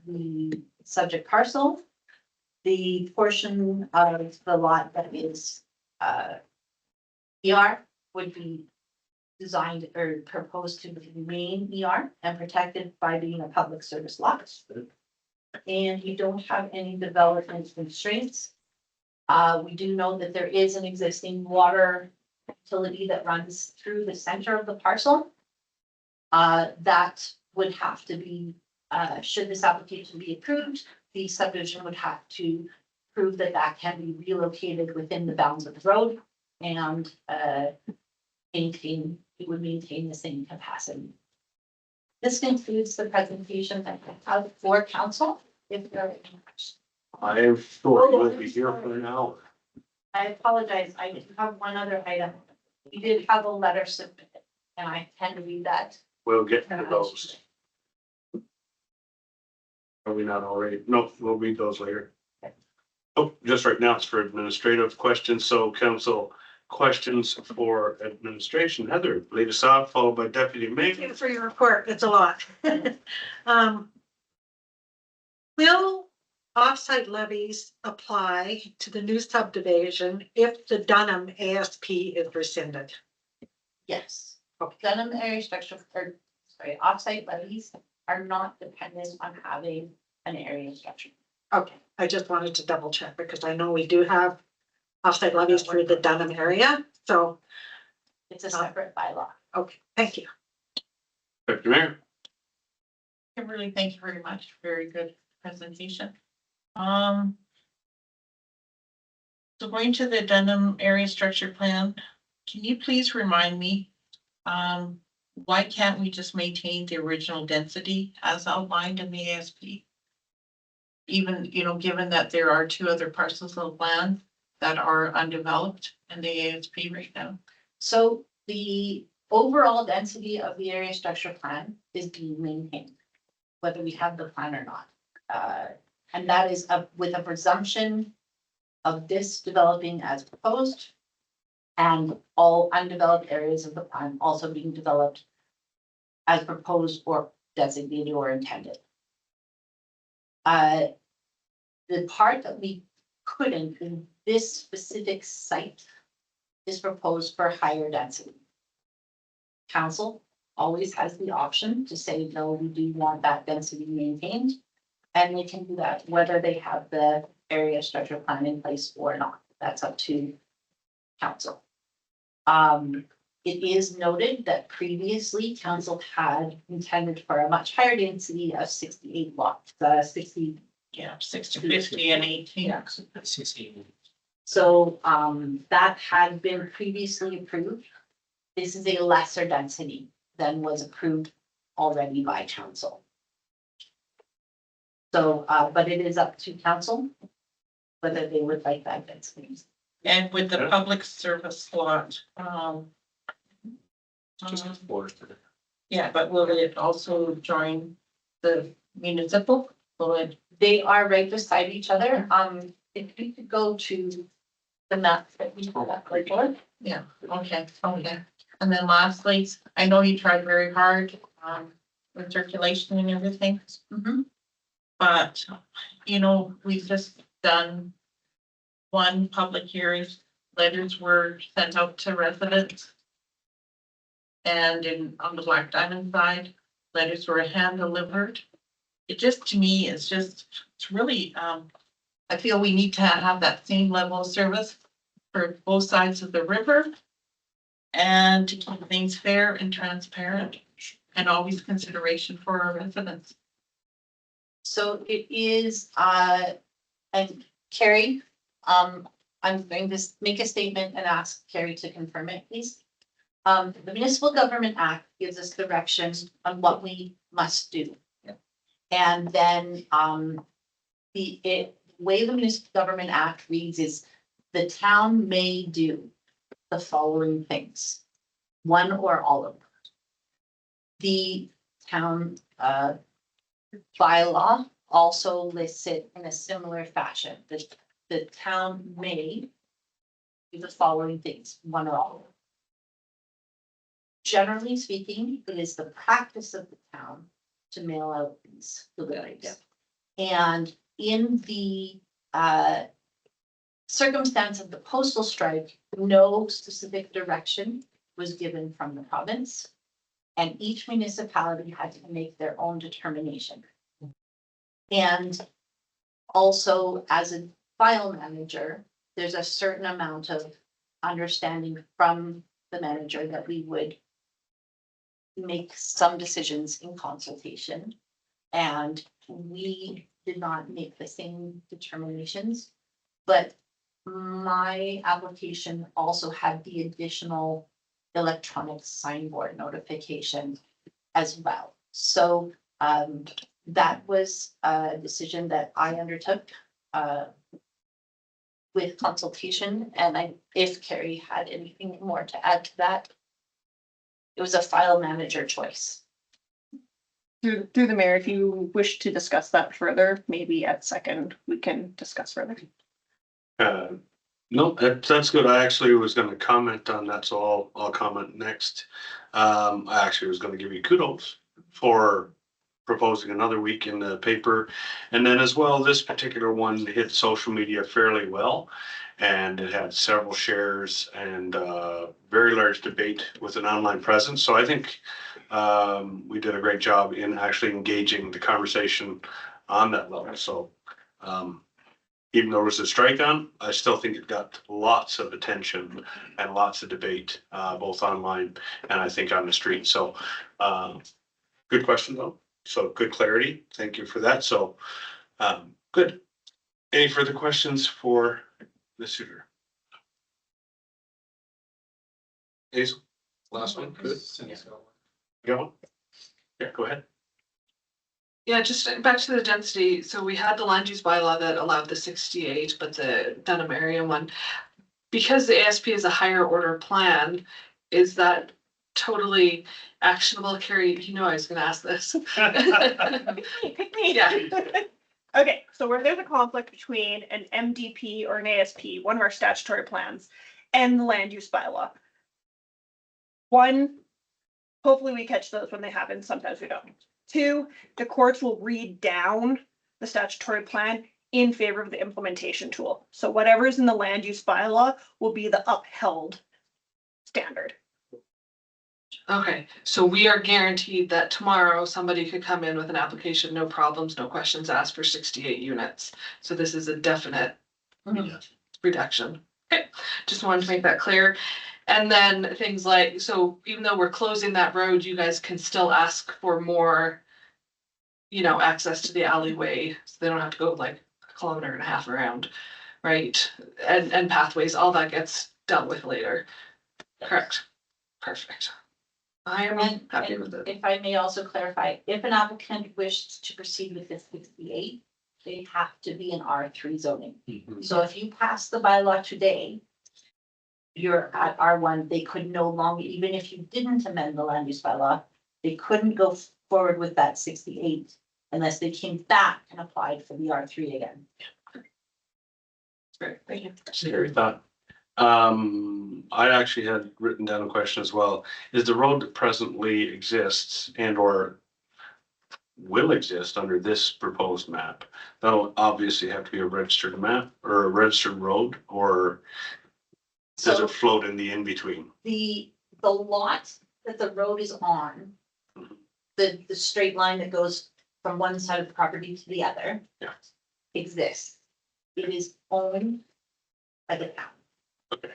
the subject parcel. The portion of the lot that is ER would be designed or proposed to remain ER and protected by being a public service lot. And you don't have any development constraints. We do know that there is an existing water utility that runs through the center of the parcel. That would have to be, should this application be approved, the subdivision would have to prove that that can be relocated within the bounds of the road and it would maintain the same capacity. This concludes the presentation that I have for council. If there are any questions. I am sure we'll be here for an hour. I apologize, I did have one other item. We did have a letter submitted, and I can read that. We'll get to those. Are we not already? No, we'll read those later. Oh, just right now it's for administrative questions. So council questions for administration. Heather, lead us off, followed by Deputy Mayor. Thank you for your report. It's a lot. Will offsite levies apply to the new subdivision if the Dunham ASP is rescinded? Yes. Dunham area structure, or sorry, offsite levies are not dependent on having an area structure. Okay, I just wanted to double check because I know we do have offsite levies for the Dunham area, so. It's a separate bylaw. Okay, thank you. Deputy Mayor. Kimberly, thank you very much. Very good presentation. So going to the Dunham Area Structure Plan, can you please remind me, why can't we just maintain the original density as outlined in the ASP? Even, given that there are 2 other parcels of land that are undeveloped in the ASP right now. So the overall density of the area structure plan is being maintained, whether we have the plan or not. And that is with a presumption of this developing as proposed and all undeveloped areas of the plan also being developed as proposed or designated or intended. The part that we couldn't in this specific site is proposed for higher density. Council always has the option to say, no, we do want that density maintained. And they can do that whether they have the area structure plan in place or not. That's up to council. It is noted that previously council had intended for a much higher density of 68 lots, 60. Yeah, 60, 50 and 18. Yeah. So that had been previously approved. This is a lesser density than was approved already by council. So, but it is up to council whether they would like that density. And with the public service lot, yeah, but will it also join the municipal? Will it? They are right beside each other. If you could go to the map that we have up before. Yeah, okay. And then lastly, I know you tried very hard, with circulation and everything. But, we've just done 1 public hearing. Letters were sent out to residents. And on the Black Diamond side, letters were hand delivered. It just, to me, it's really, I feel we need to have that same level of service for both sides of the river. And to keep things fair and transparent and always consideration for our residents. So it is, and Carrie, I'm going to make a statement and ask Carrie to confirm it, please. The Municipal Government Act gives us directions on what we must do. And then, the way the Municipal Government Act reads is the town may do the following things, 1 or all of them. The town, bylaw also lists it in a similar fashion. The town may do the following things, 1 or all. Generally speaking, it is the practice of the town to mail out these deliveries. And in the circumstance of the postal strike, no specific direction was given from the province. And each municipality had to make their own determination. And also, as a file manager, there's a certain amount of understanding from the manager that we would make some decisions in consultation. And we did not make the same determinations, but my application also had the additional electronic signboard notification as well. So that was a decision that I undertook with consultation. And if Carrie had anything more to add to that, it was a file manager choice. Through the mayor, if you wish to discuss that further, maybe at second, we can discuss further. No, that's good. I actually was gonna comment on that, so I'll comment next. I actually was gonna give you kudos for proposing another week in the paper. And then as well, this particular one hit social media fairly well. And it had several shares and very large debate with an online presence. So I think we did a great job in actually engaging the conversation on that level. So even though there was a strike on, I still think it got lots of attention and lots of debate, both online and I think on the street. So good question though. So good clarity. Thank you for that. So good. Any further questions for the suitor? Hazel, last one, good. Cindy's got one. You got one? Yeah, go ahead. Yeah, just back to the density. So we had the land use bylaw that allowed the 68, but the Dunham area one. Because the ASP is a higher order plan, is that totally actionable? Carrie, you know I was gonna ask this. Pick me. Yeah. Okay, so where there's a conflict between an MDP or an ASP, one of our statutory plans, and the land use bylaw. One, hopefully we catch those when they happen, sometimes we don't. Two, the courts will read down the statutory plan in favor of the implementation tool. So whatever is in the land use bylaw will be the upheld standard. Okay, so we are guaranteed that tomorrow somebody could come in with an application, no problems, no questions asked for 68 units. So this is a definite reduction. Okay, just wanted to make that clear. And then things like, so even though we're closing that road, you guys can still ask for more, you know, access to the alleyway, so they don't have to go like 1.5 kilometers around, right? And pathways, all that gets dealt with later. Correct. Perfect. I am happy with it. If I may also clarify, if an applicant wished to proceed with this 68, they have to be in R3 zoning. So if you pass the bylaw today, you're at R1, they could no longer, even if you didn't amend the land use bylaw, they couldn't go forward with that 68 unless they came back and applied for the R3 again. Great, thank you. Scary thought. I actually had written down a question as well. Is the road that presently exists and or will exist under this proposed map, that'll obviously have to be a registered map or a registered road, or does So it float in the in-between? the lot that the road is on, the straight line that goes from one side of the property to the other. Yeah. Exists. It is owned by the town. Okay.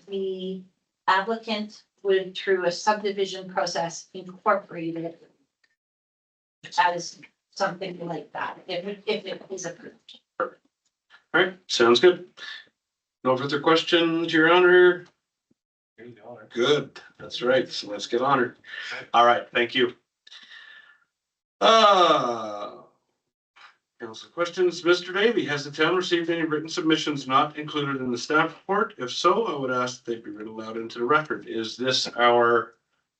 The applicant would, through a subdivision process, incorporate it as something like that, if it is approved. All right, sounds good. No further questions, Your Honor? Good, that's right, so let's get honored. All right, thank you. Council questions, Mr. Davey, has the town received any written submissions not included in the staff report? If so, I would ask that they be read aloud into the record. Is this our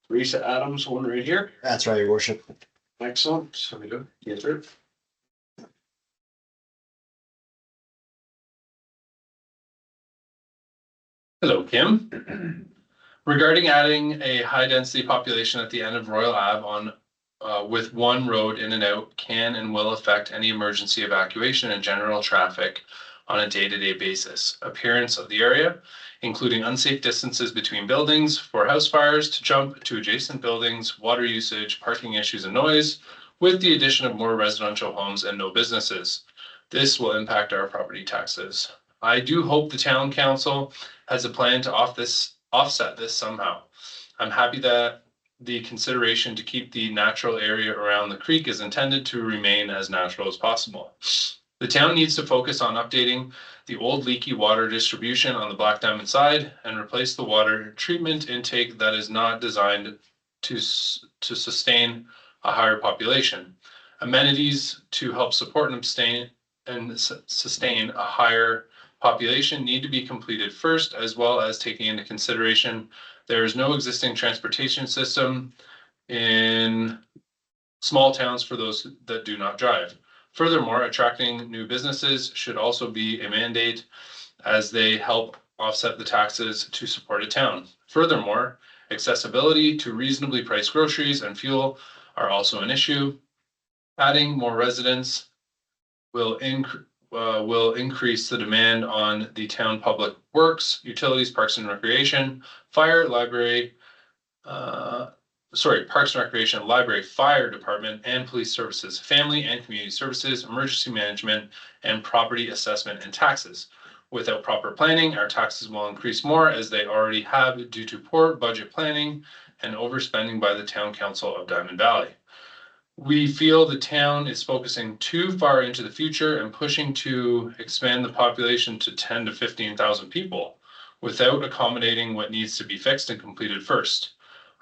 Teresa Adams one right here? That's right, Your Worship. Excellent, so we go, yes, sir. Hello, Kim. Regarding adding a high density population at the end of Royal Ave on with one road in and out can and will affect any emergency evacuation and general traffic on a day-to-day basis. Appearance of the area, including unsafe distances between buildings for house fires to jump to adjacent buildings, water usage, parking issues and noise, with the addition of more residential homes and no businesses. This will impact our property taxes. I do hope the town council has a plan to offset this somehow. I'm happy that the consideration to keep the natural area around the creek is intended to remain as natural as possible. The town needs to focus on updating the old leaky water distribution on the Black Diamond side and replace the water treatment intake that is not designed to sustain a higher population. Amenities to help support and sustain a higher population need to be completed first, as well as taking into consideration there is no existing transportation system in small towns for those that do not drive. Furthermore, attracting new businesses should also be a mandate as they help offset the taxes to support a town. Furthermore, accessibility to reasonably priced groceries and fuel are also an issue. Adding more residents will increase the demand on the town public works, utilities, parks and recreation, fire, library, parks and recreation, library, fire department, and police services, family and community services, emergency management, and property assessment and taxes. Without proper planning, our taxes will increase more as they already have due to poor budget planning and overspending by the town council of Diamond Valley. We feel the town is focusing too far into the future and pushing to expand the population to 10 to 15,000 people. without accommodating what needs to be fixed and completed first.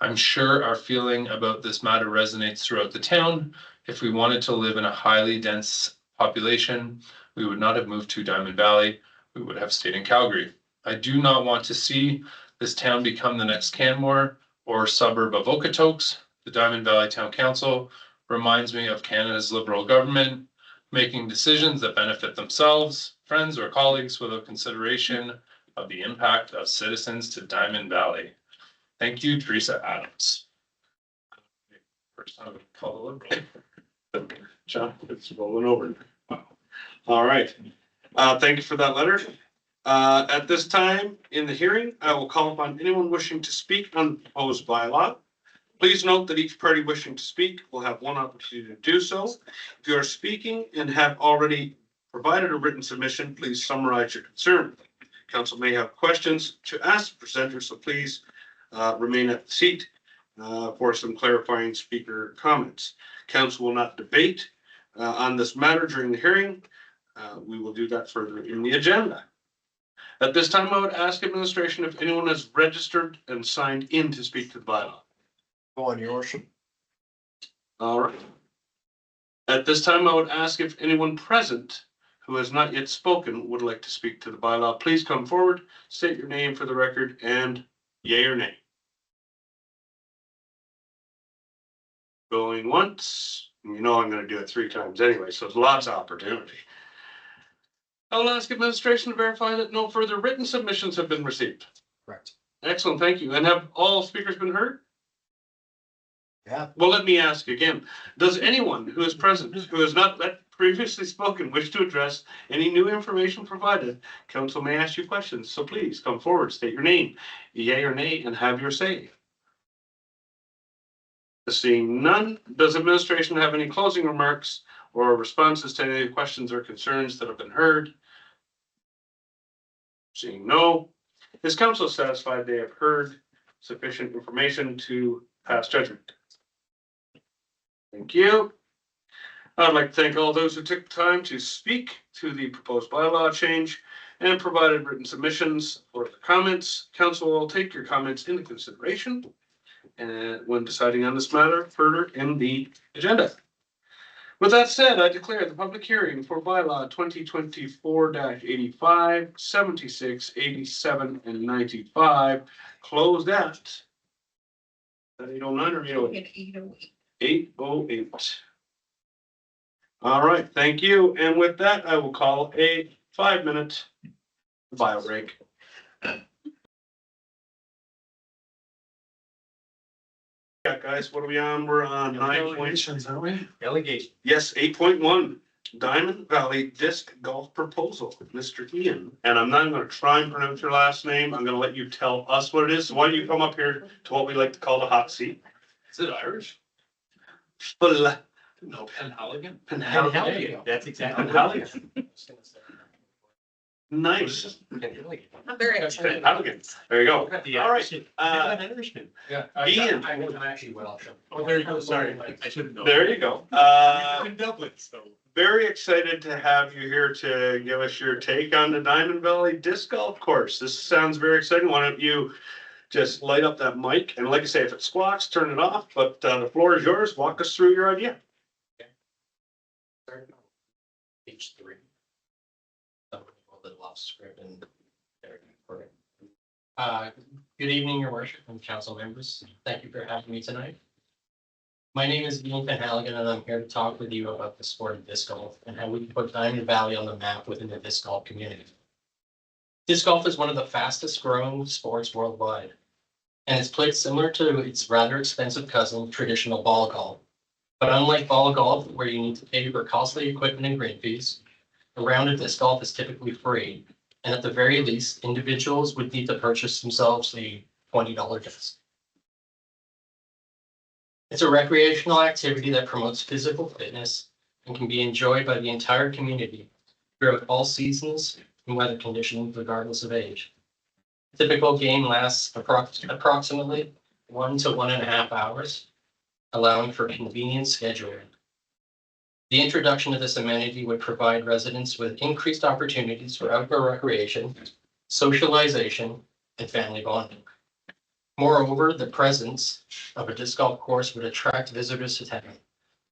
I'm sure our feeling about this matter resonates throughout the town. If we wanted to live in a highly dense population, we would not have moved to Diamond Valley. We would have stayed in Calgary. I do not want to see this town become the next Canmore or suburb of Okotoks. The Diamond Valley Town Council reminds me of Canada's Liberal government making decisions that benefit themselves, friends, or colleagues without consideration of the impact of citizens to Diamond Valley. Thank you, Teresa Adams. First time I've called a Liberal. John, it's rolling over. Wow. All right. Thank you for that letter. At this time in the hearing, I will call upon anyone wishing to speak on the proposed bylaw. Please note that each party wishing to speak will have one opportunity to do so. If you are speaking and have already provided a written submission, please summarize your concern. Council may have questions to ask the presenter, so please remain at the seat for some clarifying speaker comments. Council will not debate on this matter during the hearing. We will do that further in the agenda. At this time, I would ask administration if anyone has registered and signed in to speak to the bylaw. Go on, your worship. All right. At this time, I would ask if anyone present who has not yet spoken would like to speak to the bylaw. Please come forward, state your name for the record, and yay or nay. Going once. You know I'm going to do it 3 times anyway, so there's lots of opportunity. I'll ask administration to verify that no further written submissions have been received. Correct. Excellent, thank you. And have all speakers been heard? Yeah. Well, let me ask again. Does anyone who is present, who has not previously spoken, wish to address any new information provided? Council may ask you questions, so please come forward, state your name, yay or nay, and have your say. Seeing none, does administration have any closing remarks or responses to any questions or concerns that have been heard? Seeing no, is council satisfied they have heard sufficient information to pass judgment? Thank you. I'd like to thank all those who took time to speak to the proposed bylaw change and provided written submissions for the comments. Council will take your comments into consideration and when deciding on this matter further in the agenda. With that said, I declare the public hearing for bylaw 2024-85, 76, 87, and 95 closed at 8:09 or 8:08? 8:08. All right, thank you. And with that, I will call a 5-minute bio break. Yeah, guys, what are we on? We're on 9 Delegations, aren't we? Delegation. Yes, 8.1, Diamond Valley Disc Golf Proposal, Mr. Ian. And I'm not gonna try and pronounce your last name. I'm gonna let you tell us what it is. So why don't you come up here to what we like to call the hot seat? Is it Irish? Full. No, Penhaligon. Penhaligon. That's exactly. Penhaligon. Nice. I'm very excited. Penhaligon. There you go. The All right. An Irishman. Yeah. Ian. I wasn't actually Welsh. Oh, there you go. Sorry, I should have known. There you go. In Dublin, so. Very excited to have you here to give us your take on the Diamond Valley Disc Golf Course. This sounds very exciting. Why don't you just light up that mic? And like I say, if it squawks, turn it off, but the floor is yours. Walk us through your idea. Page 3. A little off script and there. Good evening, your worship and council members. Thank you for having me tonight. My name is Ian Penhaligon and I'm here to talk with you about the sport of disc golf and how we can put Diamond Valley on the map within the disc golf community. Disc golf is one of the fastest growing sports worldwide, and it's played similar to its rather expensive cousin, traditional ball golf. But unlike ball golf, where you need to pay for costly equipment and green fees, a round of disc golf is typically free, and at the very least, individuals would need to purchase themselves a $20 disc. It's a recreational activity that promotes physical fitness and can be enjoyed by the entire community throughout all seasons and weather conditions, regardless of age. A typical game lasts approximately 1 to 1.5 hours, allowing for convenient scheduling. The introduction of this amenity would provide residents with increased opportunities for outdoor recreation, socialization, and family bonding. Moreover, the presence of a disc golf course would attract visitors to town,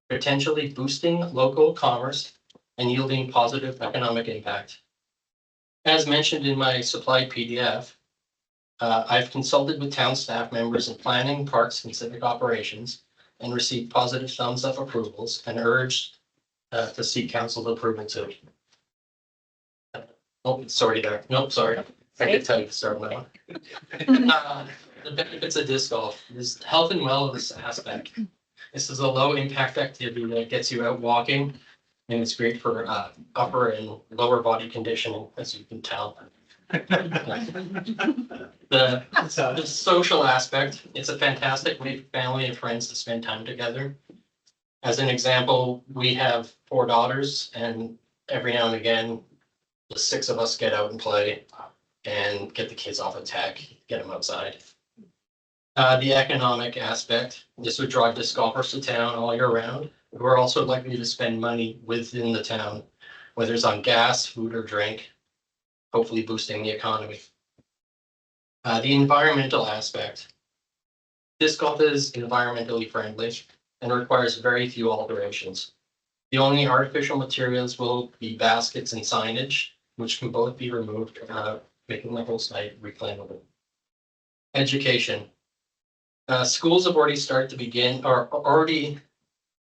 potentially boosting local commerce and yielding positive economic impact. As mentioned in my supplied PDF, I've consulted with town staff members in planning, parks, and civic operations and received positive thumbs up approvals and urged to seek council approval too. Oh, sorry there. Nope, sorry. I could tell you to start with that one. The benefits of disc golf is health and wellness aspect. This is a low impact activity that gets you out walking, and it's great for upper and lower body conditioning, as you can tell. The social aspect, it's a fantastic way for family and friends to spend time together. As an example, we have 4 daughters, and every now and again, the 6 of us get out and play and get the kids off of tech, get them outside. The economic aspect, this would drive disc golfers to town all year round. We're also likely to spend money within the town, whether it's on gas, food, or drink, hopefully boosting the economy. The environmental aspect. Disc golf is environmentally friendly and requires very few alterations. The only artificial materials will be baskets and signage, which can both be removed, making the whole site reclaimable. Education. Schools have already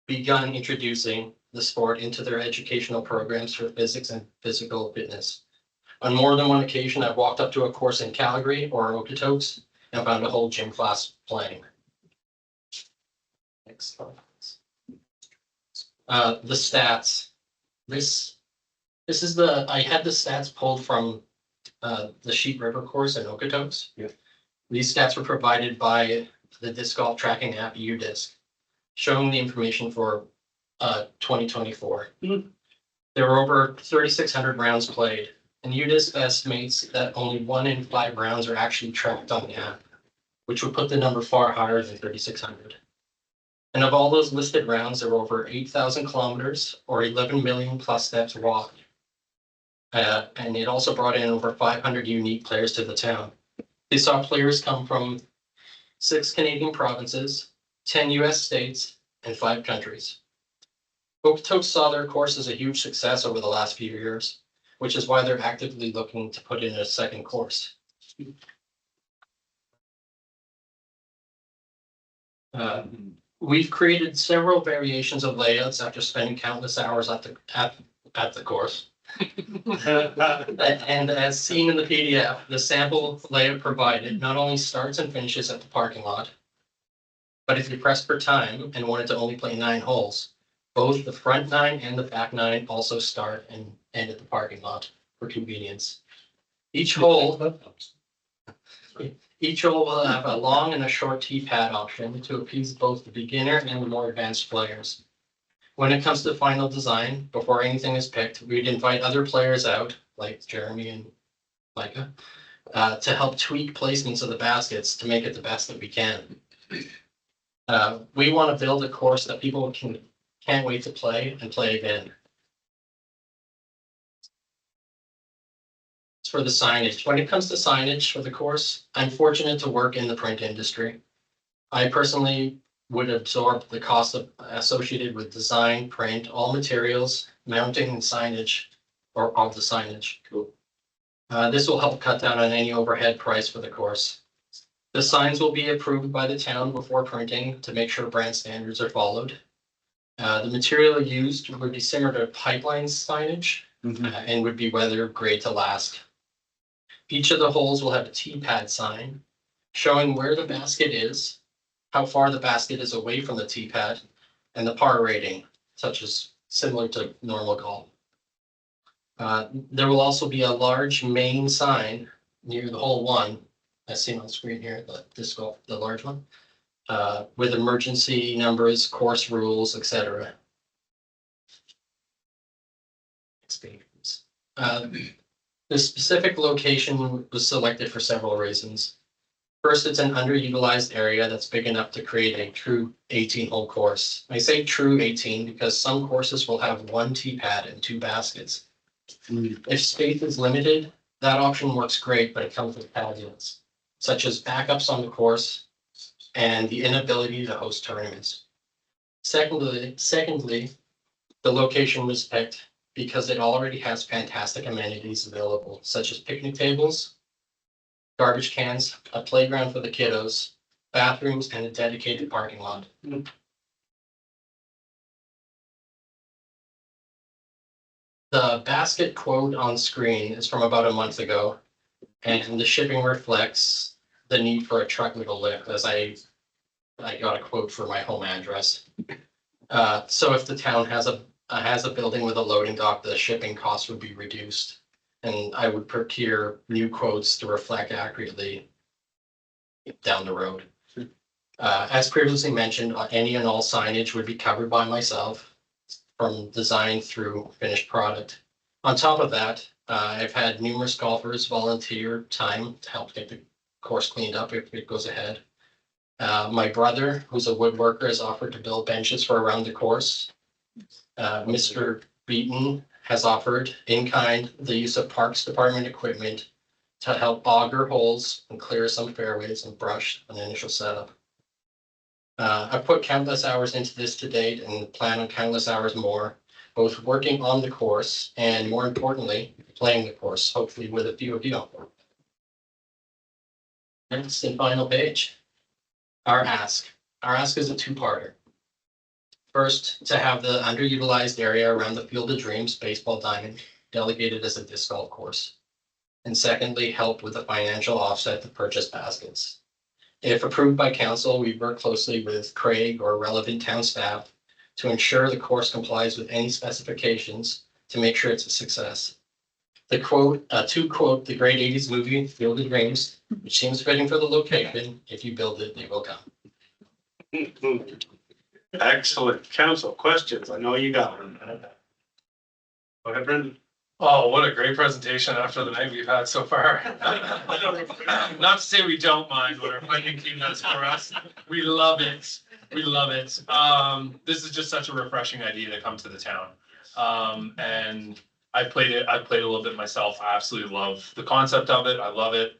begun introducing the sport into their educational programs for physics and physical fitness. On more than one occasion, I've walked up to a course in Calgary or Okotoks and found a whole gym class playing. Next slide. The stats. This is I had the stats pulled from the Sheep River course in Okotoks. Yeah. These stats were provided by the disc golf tracking app UDisc, showing the information for 2024. There were over 3,600 rounds played, and UDisc estimates that only 1 in 5 rounds are actually tracked on the app, which would put the number far higher than 3,600. And of all those listed rounds, there were over 8,000 kilometers or 11 million plus steps walked. And it also brought in over 500 unique players to the town. They saw players come from 6 Canadian provinces, 10 US states, and 5 countries. Okotoks saw their course as a huge success over the last few years, which is why they're actively looking to put in a second course. We've created several variations of layouts after spending countless hours at the course. And as seen in the PDF, the sample layout provided not only starts and finishes at the parking lot, but if you press for time and wanted to only play 9 holes, both the front 9 and the back 9 also start and end at the parking lot for convenience. Each hole will have a long and a short tee pad option to appease both the beginner and the more advanced players. When it comes to final design, before anything is picked, we'd invite other players out, like Jeremy and Micah, to help tweak placements of the baskets to make it the best that we can. We want to build a course that people can't wait to play and play again. As for the signage, when it comes to signage for the course, I'm fortunate to work in the print industry. I personally would absorb the cost associated with design, print, all materials, mounting, and signage, or all the signage. Cool. This will help cut down on any overhead price for the course. The signs will be approved by the town before printing to make sure brand standards are followed. The material used would be similar to pipeline signage and would be weather grade to last. Each of the holes will have a tee-pad sign showing where the basket is, how far the basket is away from the tee pad, and the par rating, such as similar to normal golf. There will also be a large main sign near the hole 1, as seen on screen here, the disc golf, the large one, with emergency numbers, course rules, etc. The specific location was selected for several reasons. First, it's an underutilized area that's big enough to create a true 18-hole course. I say true 18 because some courses will have 1 tee pad and 2 baskets. If space is limited, That option works great, but it comes with caveats, such as backups on the course and the inability to host tournaments. Secondly, the location was picked because it already has fantastic amenities available, such as picnic tables, garbage cans, a playground for the kiddos, bathrooms, and a dedicated parking lot. The basket quote on screen is from about a month ago, and the shipping reflects the need for a truckload of lift, as I got a quote for my home address. So if the town has a building with a loading dock, the shipping costs would be reduced, and I would procure new quotes to reflect accurately down the road. As previously mentioned, any and all signage would be covered by myself from design through finished product. On top of that, I've had numerous golfers volunteer time to help get the course cleaned up if it goes ahead. My brother, who's a woodworker, has offered to build benches for around the course. Mr. Beaton has offered in kind the use of Parks Department equipment to help auger holes and clear some fairways and brush an initial setup. I've put countless hours into this to date and plan on countless hours more, both working on the course and, more importantly, playing the course, hopefully with a few of you. Next and final page. Our ask. Our ask is a two-parter. First, to have the underutilized area around the Field of Dreams baseball diamond delegated as a disc golf course. And secondly, help with a financial offset to purchase baskets. If approved by council, we work closely with Craig or relevant town staff to ensure the course complies with any specifications to make sure it's a success. The quote, to quote the great 80s movie Field of Dreams, which seems fitting for the location, if you build it, they will come. Excellent. Council, questions? I know you got them. Go ahead, Brendan. Oh, what a great presentation after the night we've had so far. Not to say we don't mind what our funding team does for us. We love it. We love it. This is just such a refreshing idea to come to the town. And I played a little bit myself. I absolutely love the concept of it. I love it.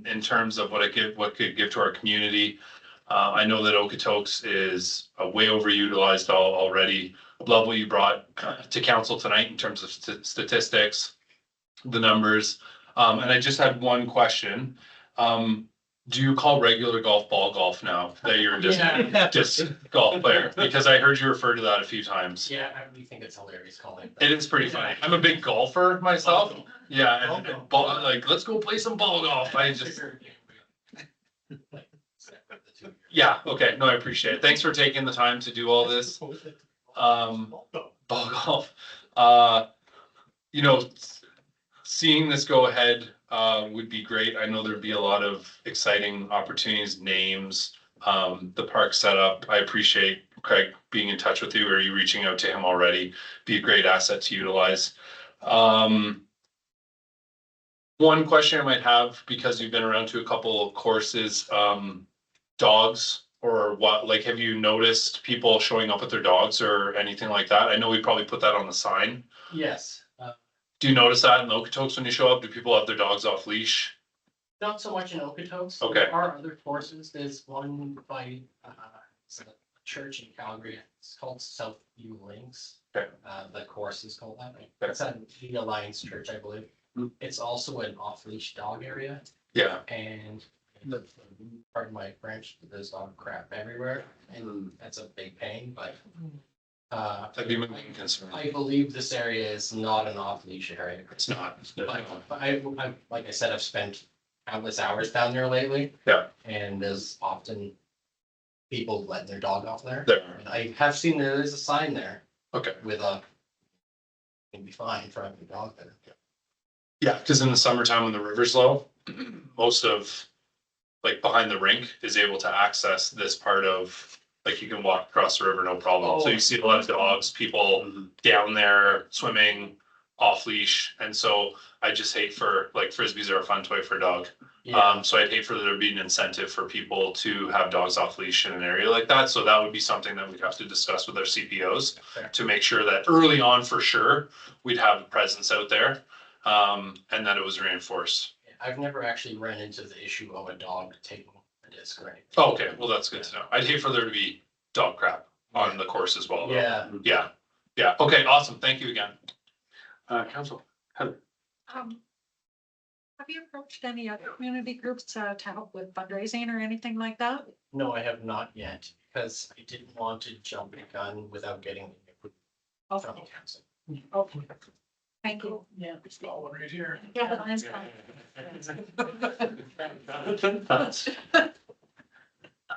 In terms of what could give to our community. I know that Okotoks is way overutilized already. Love what you brought to council tonight in terms of statistics, the numbers. And I just had one question. Do you call regular golf ball golf now that you're just golf player? Because I heard you refer to that a few times. Yeah, I really think it's hilarious calling it. It is pretty funny. I'm a big golfer myself. Yeah, and ball, like, let's go play some ball golf. I just. Yeah, okay. No, I appreciate it. Thanks for taking the time to do all this. Ball golf. You know, seeing this go ahead would be great. I know there'd be a lot of exciting opportunities, names, the park setup. I appreciate Craig being in touch with you. Or are you reaching out to him already? Be a great asset to utilize. One question I might have, because you've been around to a couple of courses, dogs or what, like, have you noticed people showing up with their dogs or anything like that? I know we probably put that on the sign. Yes. Do you notice that in Okotoks when you show up? Do people have their dogs off leash? Not so much in Okotoks. Okay. There are other courses. There's one by it's a church in Calgary. It's called Southview Links. Okay. The course is called that. It's at the Alliance Church, I believe. It's also an off-leash dog area. Yeah. And pardon my French, there's dog crap everywhere, and that's a big pain. But that'd be my main concern. I believe this area is not an off-leash area. It's not. But I like I said, I've spent countless hours down there lately. Yeah. And there's often people letting their dog off there. There. And I have seen there is a sign there. Okay. With a, it'd be fine for having a dog there. Yeah, because in the summertime when the river's low, most of like behind the rink is able to access this part of, like, you can walk across the river, no problem. So you see a lot of dogs, people down there swimming off leash. And so I just hate for, like, Frisbees are a fun toy for a dog. Yeah. So I'd hate for there to be an incentive for people to have dogs off leash in an area like that. So that would be something that we'd have to discuss with our CPOs to make sure that early on, for sure, we'd have a presence out there. and that it was reinforced. I've never actually ran into the issue of a dog taking a disc or anything. Oh, okay, well, that's good to know. I'd hate for there to be dog crap on the course as well. though. Yeah. Yeah, okay, awesome, thank you again. Council, Heather. Have you approached any other community groups to help with fundraising or anything like that? No, I have not yet, because I didn't want to jump the gun without getting input from the council. Okay. Thank you. Yeah. It's got one right here. Yeah, that's fine.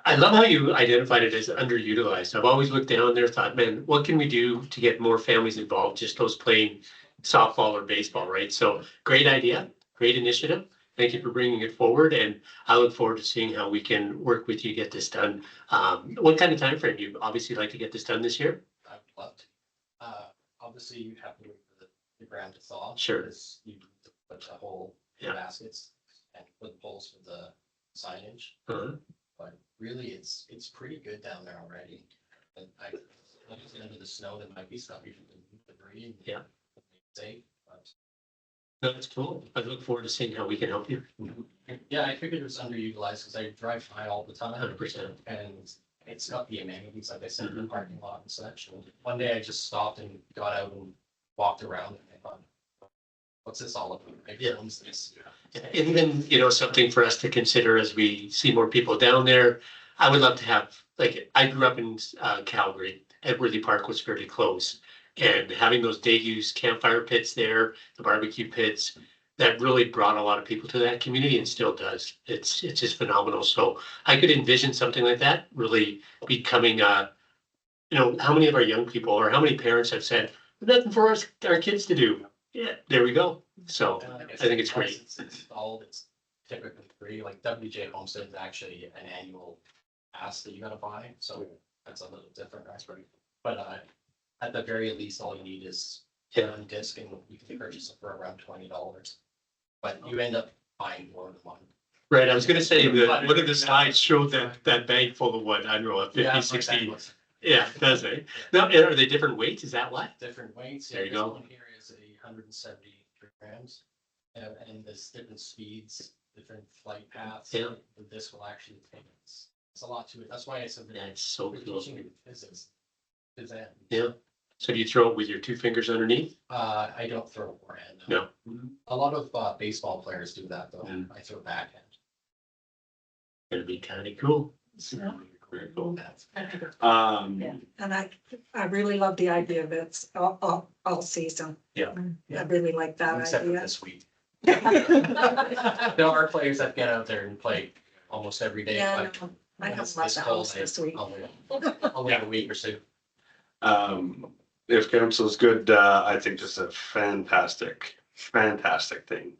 I love how you identified it as underutilized. I've always looked down there, thought, man, what can we do to get more families involved? Just those playing softball or baseball, right? So great idea, great initiative. Thank you for bringing it forward, and I look forward to seeing how we can work with you to get this done. What kind of time frame? You obviously like to get this done this year? I would love to. Obviously, you have to wait for the ground to thaw. Sure. Because you need to put the whole baskets and put poles for the signage. But really, it's pretty good down there already. And under the snow, there might be stuff you can debris. And Yeah. Safe, but No, that's cool. I look forward to seeing how we can help you. yeah, I figured it was underutilized because I drive by all the time. 100%. And it's got the amenities, like I said, in the parking lot and such. And one day I just stopped and got out and walked around and I thought, what's this all about? Maybe it owns this. And then, you know, something for us to consider as we see more people down there. I would love to have, like, I grew up in Calgary. Edworthy Park was fairly close. And having those day use campfire pits there, the barbecue pits, that really brought a lot of people to that community and still does. It's just phenomenal. So I could envision something like that really becoming, you know, how many of our young people or how many parents have said, nothing for our kids to do. Yeah, there we go. So And like I think it's once great. It's installed, it's typically free. Like WJ Homestead is actually an annual pass that you gotta buy, so that's a little different, that's right. But at the very least, all you need is one disc and you can purchase it for around $20. But you end up buying more than one. Right, I was gonna say that one of the slides showed that bag full of what, I don't know, 50, Yeah, 60. Yeah, does it? Now, are they different weights? Is that why? Different weights. There you This go. one here is 173 grams. And there's different speeds, different flight paths. Yeah. The disc will actually take, it's a lot to it. That's why I said. Yeah, it's so we're cool. teaching physics. Is that? Yeah. So do you throw it with your two fingers underneath? I don't throw forehand. No. A lot of baseball players do that though. I throw backhand. It'd be kind of cool. Very cool. Yeah, and I really love the idea of it's all season. Yeah. I really like that Except for idea. this week. There are players that get out there and play almost every day. Yeah, but no, I when have it's left this the cold, house this week. I'll wait a week or so. If council's good, I think this is a fantastic thing.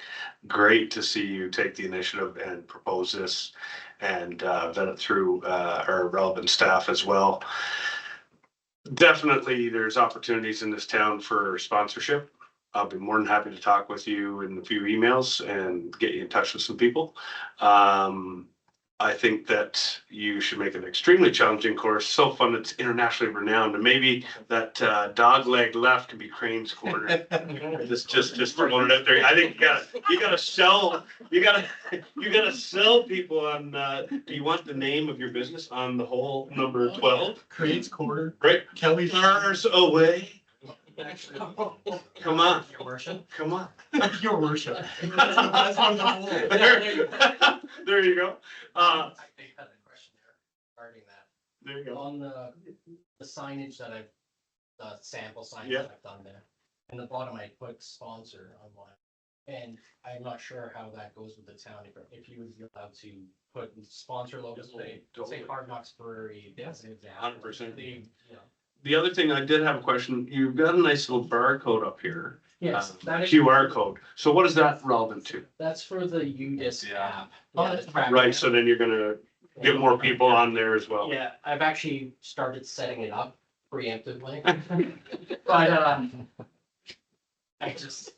Great to see you take the initiative and propose this and vet it through our relevant staff as well. Definitely, there's opportunities in this town for sponsorship. I'll be more than happy to talk with you in a few emails and get you in touch with some people. I think that you should make an extremely challenging course, so fun, it's internationally renowned, and maybe that dog leg left can be Crane's Corner. Just throwing it out there. I think you gotta sell people on, do you want the name of your business on the whole number 12? Crane's Corner. Right, Kelly. Stars away. Come on, Your worship. come on. Your worship. There you go. I had a question there regarding that. There you go. On the signage that I've, the sample signs Yeah. that I've done there. In the bottom, I put sponsor on one. And I'm not sure how that goes with the town, if you would be allowed to put sponsor logos, say Hard Knocks Brewery. As an example. 100%. You know. The other thing, I did have a question. You've got a nice little barcode up here. Yes, that is- QR code. So what is that relevant to? That's for the UDisc app. Oh, Yeah, the track Right, app. so then you're gonna get more people on there as well. Yeah, I've actually started setting it up preemptively. But, I just,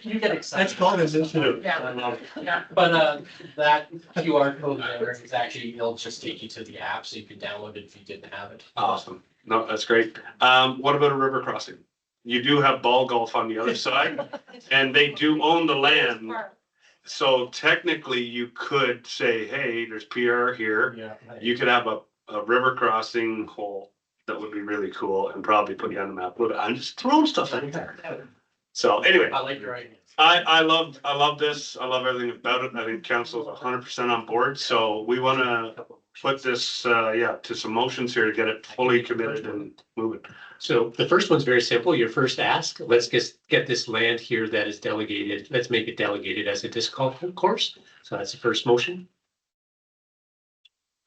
you get excited. That's called initiative. Yeah, but, that QR code there is actually, it'll just take you to the app, so you can download it if you didn't have it. Awesome. No, that's great. What about a river crossing? you do have ball golf on the other side, and they do own the land. So technically, you could say, hey, there's PR here. Yeah. You could have a river crossing hole that would be really cool and probably put you on the map. But I'm just throwing stuff out there. So anyway, I like your idea. I love this. I love everything about it. I think council's 100% on board. So we want to put this, to some motions here to get it fully committed and moving. So the first one's very simple. Your first ask, let's just get this land here that is delegated. Let's make it delegated as a disc golf course. So that's the first motion.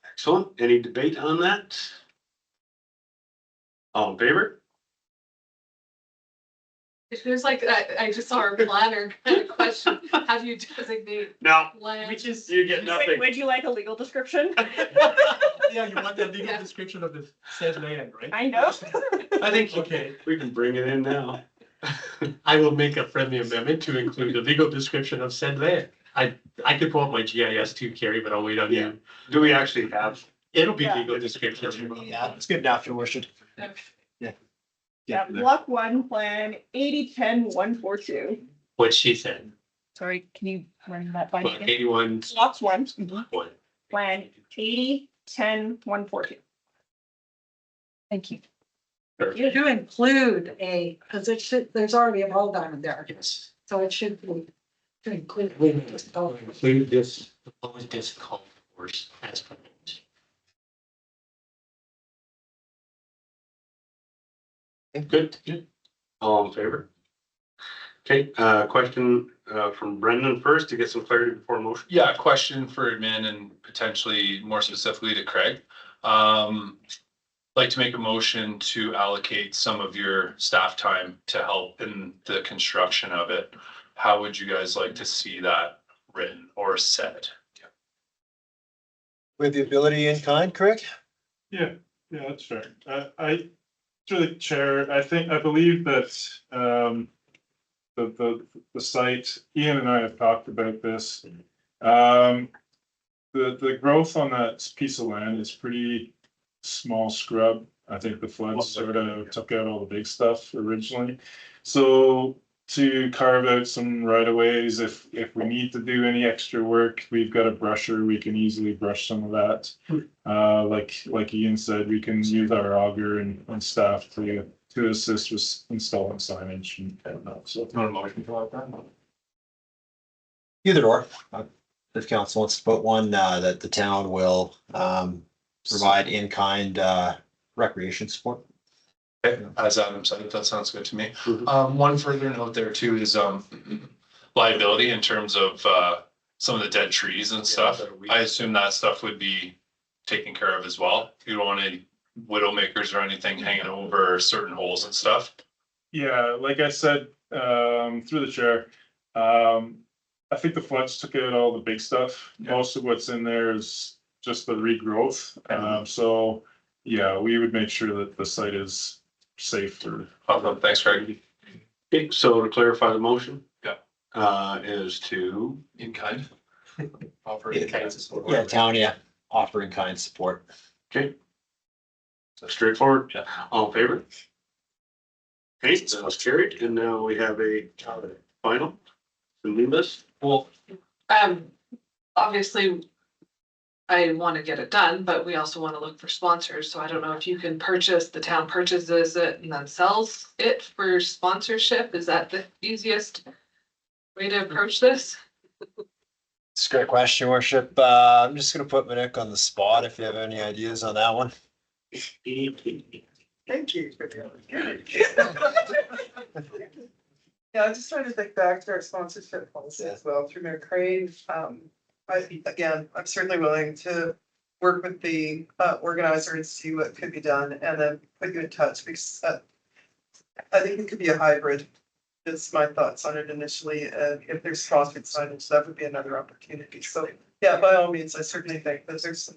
Excellent. Any debate on that? All in favor? It feels like I just saw a planner kind of question, how do you designate Now, land? you get nothing. Would you like a legal description? Yeah, you want the legal description of the said land, right? I know. I think Okay. we can bring it in now. I will make a friendly amendment to include a legal description of said land. I could pull up my GIS too, Carrie, but I'll wait on you. Do we actually have? It'll be Yeah. legal description. Yeah, it's good enough, your worship. Yeah, block one plan 8010-142. What she said. Sorry, can you run that by me Block again? 81. Blocks one, One. plan 8010-142. Thank you. You do include because it should, there's already a ball diamond there, Yes. so it should be to include. Include this proposed disc golf course as proposed. Good. All in favor? Okay, question from Brendan first to get some clarity before motion. Yeah, question for admin and potentially more specifically to Craig. Like to make a motion to allocate some of your staff time to help in the construction of it. How would you guys like to see that written or said? With the ability in kind, Craig? Yeah, that's fair. Through the chair, I believe that, the site, Ian and I have talked about this. The growth on that piece of land is pretty small scrub. I think the floods sort of took out all the big stuff originally. So to carve out some right of ways, if we need to do any extra work, we've got a brusher, we can easily brush some of that. Like Ian said, we can use our auger and staff to assist with installing signage and whatnot. So Not a motion for that. Either or. If council wants to put one, that the town will, provide in kind, recreation support. Okay, as Adam said, that sounds good to me. One further note there too is liability in terms of some of the dead trees and stuff. I assume that stuff would be taken care of as well. You don't want any widow makers or anything hanging over certain holes and stuff. yeah, like I said, through the chair, I think the floods took out all the big stuff. Yeah. Most of what's in there is just the regrowth. So yeah, we would make sure that the site is safe for. Awesome, thanks, Craig. Okay, so to clarify the motion. Yeah. Is to. In kind. Offer Yeah. in kind support. Yeah, town, offer in kind support. Okay. So straightforward. Yeah. All in favor? Okay, that was carried, and now we have a final. This. Well, Obviously, I want to get it done, but we also want to look for sponsors. So I don't know if you can the town purchases it and then sells it for sponsorship. Is that the easiest way to approach this? It's a great question, worship. I'm just gonna put Monique on the spot if you have any ideas on that one. Thank you. Yeah, I'm just trying to think back to our sponsorship policy as well through Mayor Crane. I'm certainly willing to work with the organizer and see what could be done and then put you in touch because I think it could be a hybrid. That's my thoughts on it initially. If there's sponsored signage, that would be another opportunity. So yeah, by all means, I certainly think that there's some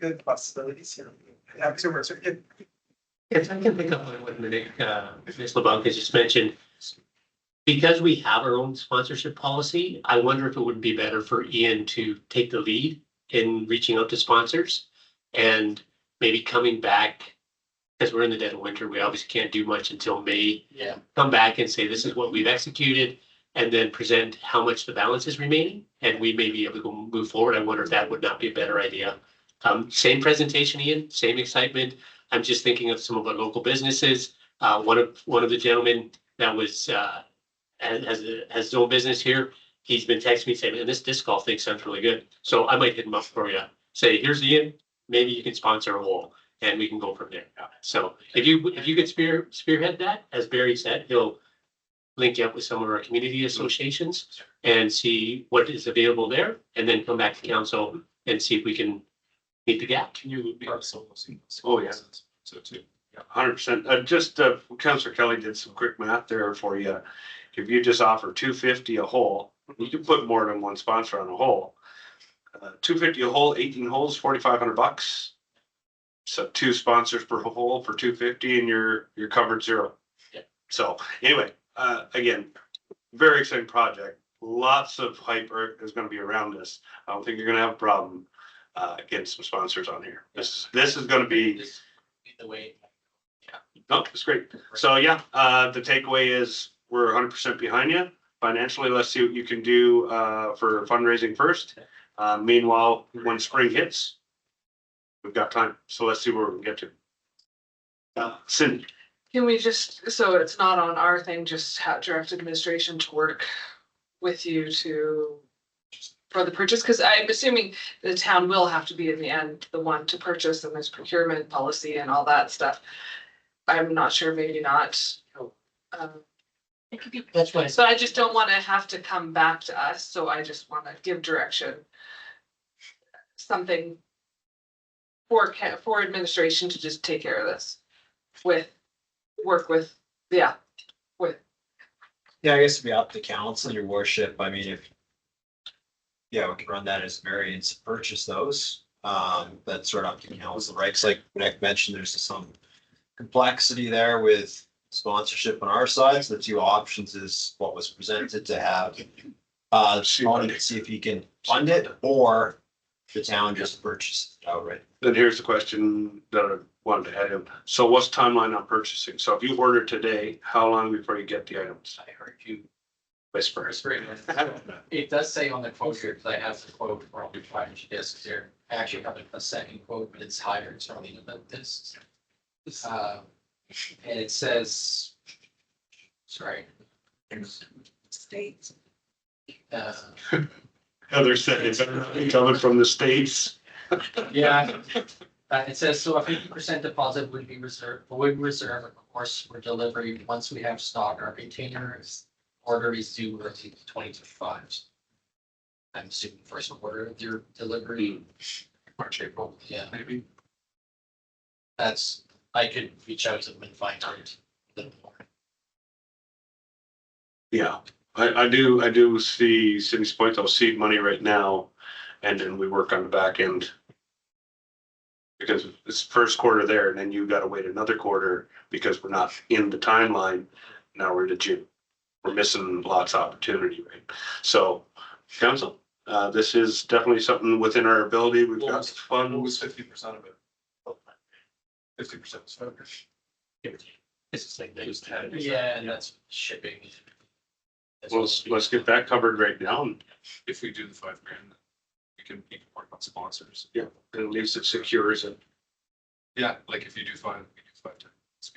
good possibilities here. Afterwards, If I can pick up on what Ms. LeBlanc has just mentioned, because we have our own sponsorship policy, I wonder if it would be better for Ian to take the lead in reaching out to sponsors and maybe coming back because we're in the dead of winter, we obviously can't do much until May. Yeah. Come back and say, this is what we've executed, and then present how much the balance is remaining, and we may be able to go move forward. I wonder if that would not be a better idea. Same presentation, Ian, same excitement. I'm just thinking of some of our local businesses. One of the gentlemen that was, has his own business here, he's been texting me saying, man, this disc golf thing sounds really good. So I might hit him up for you. Say, here's Ian, maybe you can sponsor a hole and we can go from there. So if you could spearhead that, as Barry said, he'll link you up with some of our community associations and see what is available there, and then come back to council and see if we can meet the gap. Can you be so? Oh, yeah. So too. 100%. Just, Councillor Kelly did some quick math there for you. If you just offer $250 a hole, you can put more than one sponsor on a hole. $250 a hole, 18 holes, $4,500. So 2 sponsors per hole for $250, and you're covered zero. Yeah. So anyway, again, very exciting project. Lots of hype is going to be around this. I don't think you're going to have a problem getting some sponsors on here. This is going to be The way. no, it's great. So yeah, the takeaway is we're 100% behind you financially. Let's see what you can do for fundraising first. Meanwhile, when spring hits, we've got time. So let's see where we can get to. Cindy. Can we just, so it's not on our thing, just have direct administration to work with you for the purchase? Because I'm assuming the town will have to be in the end, the one to purchase, and there's procurement policy and all that stuff. I'm not sure, maybe not. That's why. So I just don't want to have to come back to us, so I just want to give direction. Something for administration to just take care of this work with, Yeah, I guess it'd be up to council, your worship. I mean, we could run that as variance, purchase those. That's sort of up to council, right? Cause like Nick mentioned, there's some complexity there with sponsorship on our side. So the 2 options is what was presented to have. To see if you can fund it, or the town just purchase it outright. Then here's the question that I wanted to add in. So what's timeline on purchasing? So if you order today, how long before you get the items? I heard you Whisper. whispering. It does say on the quote here, because I have the quote for all the 5-inch discs here. I actually have a second quote, but it's higher. It's from the event discs. And it says, sorry. States. Heather said it's coming from the States. Yeah, it says, so a 50% deposit would reserve, of course, for delivery once we have stock. Our containers order is due early 2025. I'm assuming first quarter of your delivery. March, April. Yeah, Maybe. I could reach out to them and find out a little more. Yeah, I do see Cindy's point, I'll seed money right now, and then we work on the back end. Because it's first quarter there, and then you gotta wait another quarter because we're not in the timeline. Now we're to June. We're missing lots of opportunity, right? So, council, this is definitely something within our ability. We've got fun. What was 50% of it? 50% was funded. It's just like they Just had. Yeah, and that's shipping. Well, let's get that covered right now. And If we do the $5,000, we can work on sponsors. yeah, at least it secures it. Yeah, like if you do 5, we do 5 times.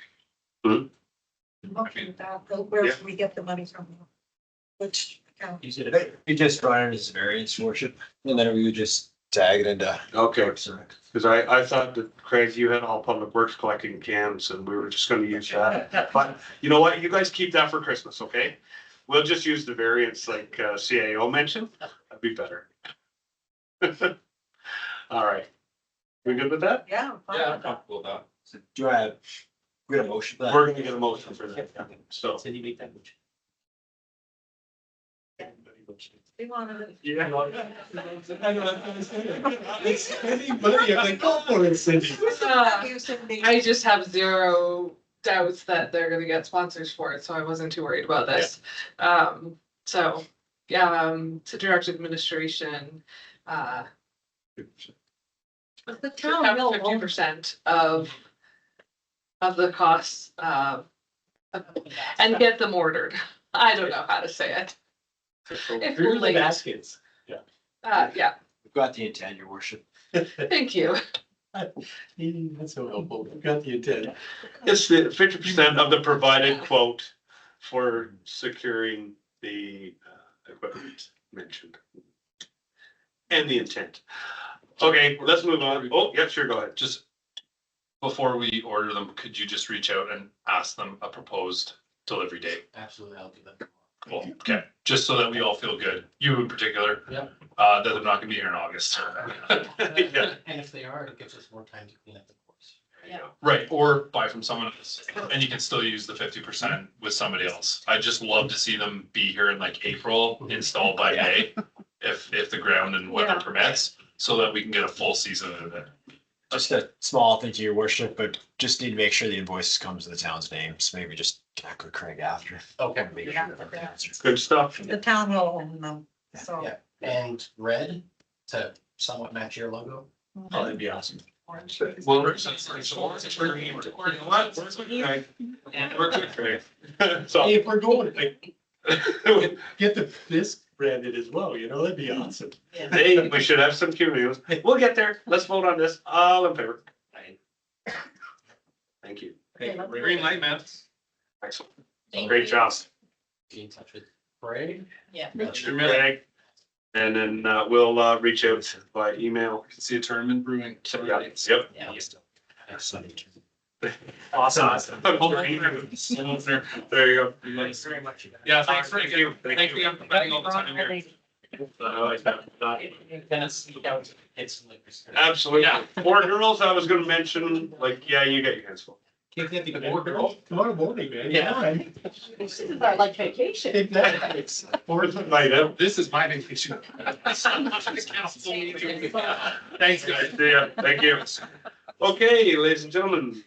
Hmm? Okay, where can we get the money from? Which account? You just run it as variance, worship, and then we would just tag it into. Okay, because I thought that Craig, you had all Public Works collecting cans and we were just gonna use that. But you know what? You guys keep that for Christmas, okay? We'll just use the variants like CAO mentioned. That'd be better. All right. We good with that? Yeah. I'm fine with that. Comfortable with that. So do I have, we got a motion for that? We're gonna get a motion for that. So. Cindy, make that motion. We wanted it. Yeah. I just have zero doubts that they're gonna get sponsors for it, so I wasn't too worried about this. So, to direct administration, But the town will own 50% of of the costs, and get them ordered. I don't know how to say it. If we're late. baskets. Yeah, We've got the intent, your worship. thank you. That's so helpful. We've got the intent. It's the 50% of the provided quote for securing the equipment mentioned. And the intent. Okay, let's move on. Oh, yeah, sure, go ahead. Just before we order them, could you just reach out and ask them a proposed delivery date? Absolutely, I'll do that. Cool, okay, just so that we all feel good, you in particular. Yep. That they're not gonna be here in August. Yeah. And if they are, it gives us more time to clean up the course. Right, or buy from someone else, and you can still use the 50% with somebody else. I'd just love to see them be here in like April, installed by May. If the ground and weather Yeah. permits, so that we can get a full season out of it. Just a small thing to your worship, but just need to make sure the invoice comes to the town's name. So maybe just connect with Craig after. Okay. Make sure that everything's- Good stuff. The town will own them, so. Yeah, and red to somewhat match your logo. Oh, that'd be awesome. Well, works with Craig. So, Hey, if we're going, like, get the this branded as well, you know, that'd be awesome. hey, we should have some cumulus. We'll get there. Let's vote on this. All in favor? Thank you. Green light, man. Excellent. Thank Great you. job. Be in touch with Craig. Yeah. Greg. And then we'll reach out by email. I can see a tournament brewing. Yeah, yep. Yeah. Awesome. There you go. Thanks very much. Yeah, thanks for, Thank you. thank you for spending all the time here. I like that. Gonna sneak out, get some liquor. Absolutely. Yeah. Four girls, I was gonna mention, like, yeah, you get your hands full. Can't get the more girls tomorrow morning, man. Yeah. This is our like vacation. Exactly. Fourth night out. This is my vacation. Thanks, guys. Yeah, thank you. Okay, ladies and gentlemen,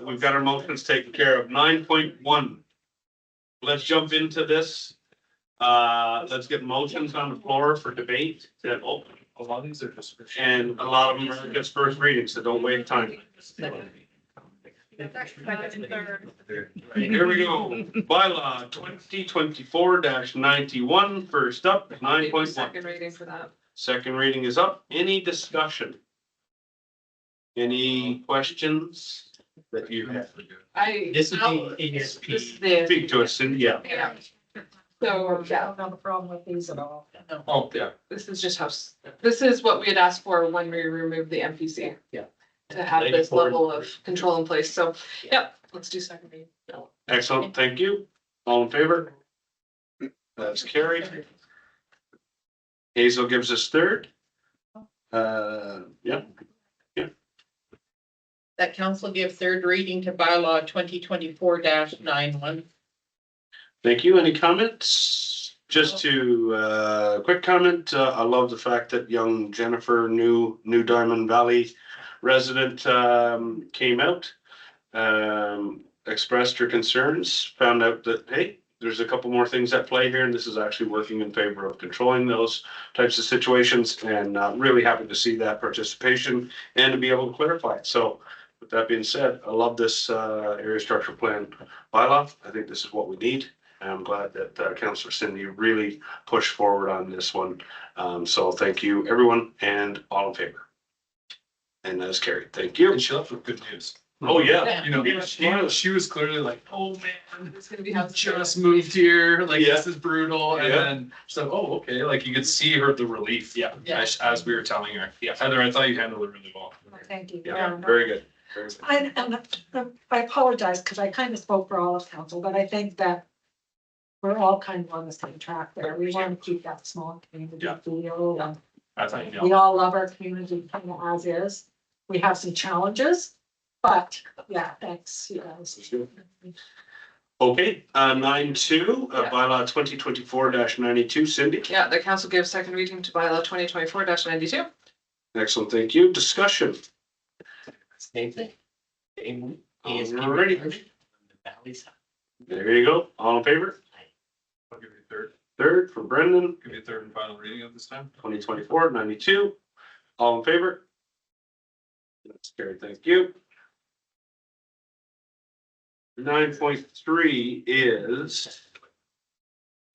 we've got our motions taken care of. 9.1. Let's jump into this. Let's get motions on the floor for debate. Then open. A lot of these are just. And a lot of them are just first readings, so don't wait time. Here we go. Bylaw 2024-91. First up, 9.1. Second reading for that. Second reading is up. Any discussion? Any questions that you have? This would be ASP. This is the, Speak to us, Cindy. Yeah. yeah. So, I yeah, don't have a problem with these at all. Oh, yeah. this is just how, this is what we had asked for when we removed the MPC. Yeah. To have this level of control in place. So, yep, let's do second reading. Excellent. Thank you. All in favor? That's carried. Hazel gives us third. Yeah. That council give third reading to bylaw 2024-91. Thank you. Any comments? Just to, quick comment, I love the fact that young Jennifer, new Diamond Valley resident, came out, expressed her concerns, found out that, hey, there's a couple more things at play here, and this is actually working in favor of controlling those types of situations, and really happy to see that participation and to be able to clarify it. So with that being said, I love this area structure plan bylaw. I think this is what we need. And I'm glad that Councillor Cindy really pushed forward on this one. So thank you, everyone, and all in favor. And that's carried. Thank you. And she left with good news. Oh, yeah. You know, she was clearly like, oh man, It's gonna be how. just moved here, like Yeah. this is brutal, and Yeah. then she's like, oh, okay, like you could see her, the relief. Yeah. As we were telling her. Yeah, Heather, I thought you handled it really well. Thank you. Yeah, very good. Very good. I apologize because I kind of spoke for all of council, but I think that we're all kind of on the same track there. We want to keep that small community Yeah. feel. And I thought you we know. all love our community kind of as is. We have some challenges, but yeah, thanks. Yeah. Okay, 9.2, bylaw 2024-92, Cindy. Yeah, the council gives second reading to bylaw 2024-92. Excellent, thank you. Discussion. Same thing. ASP. Alrighty. The valleys. There you go. All in favor? I'll give you a third, Third for Brendan, give you a third and final reading of this time. 2024-92. All in favor? That's carried, thank you. 9.3 is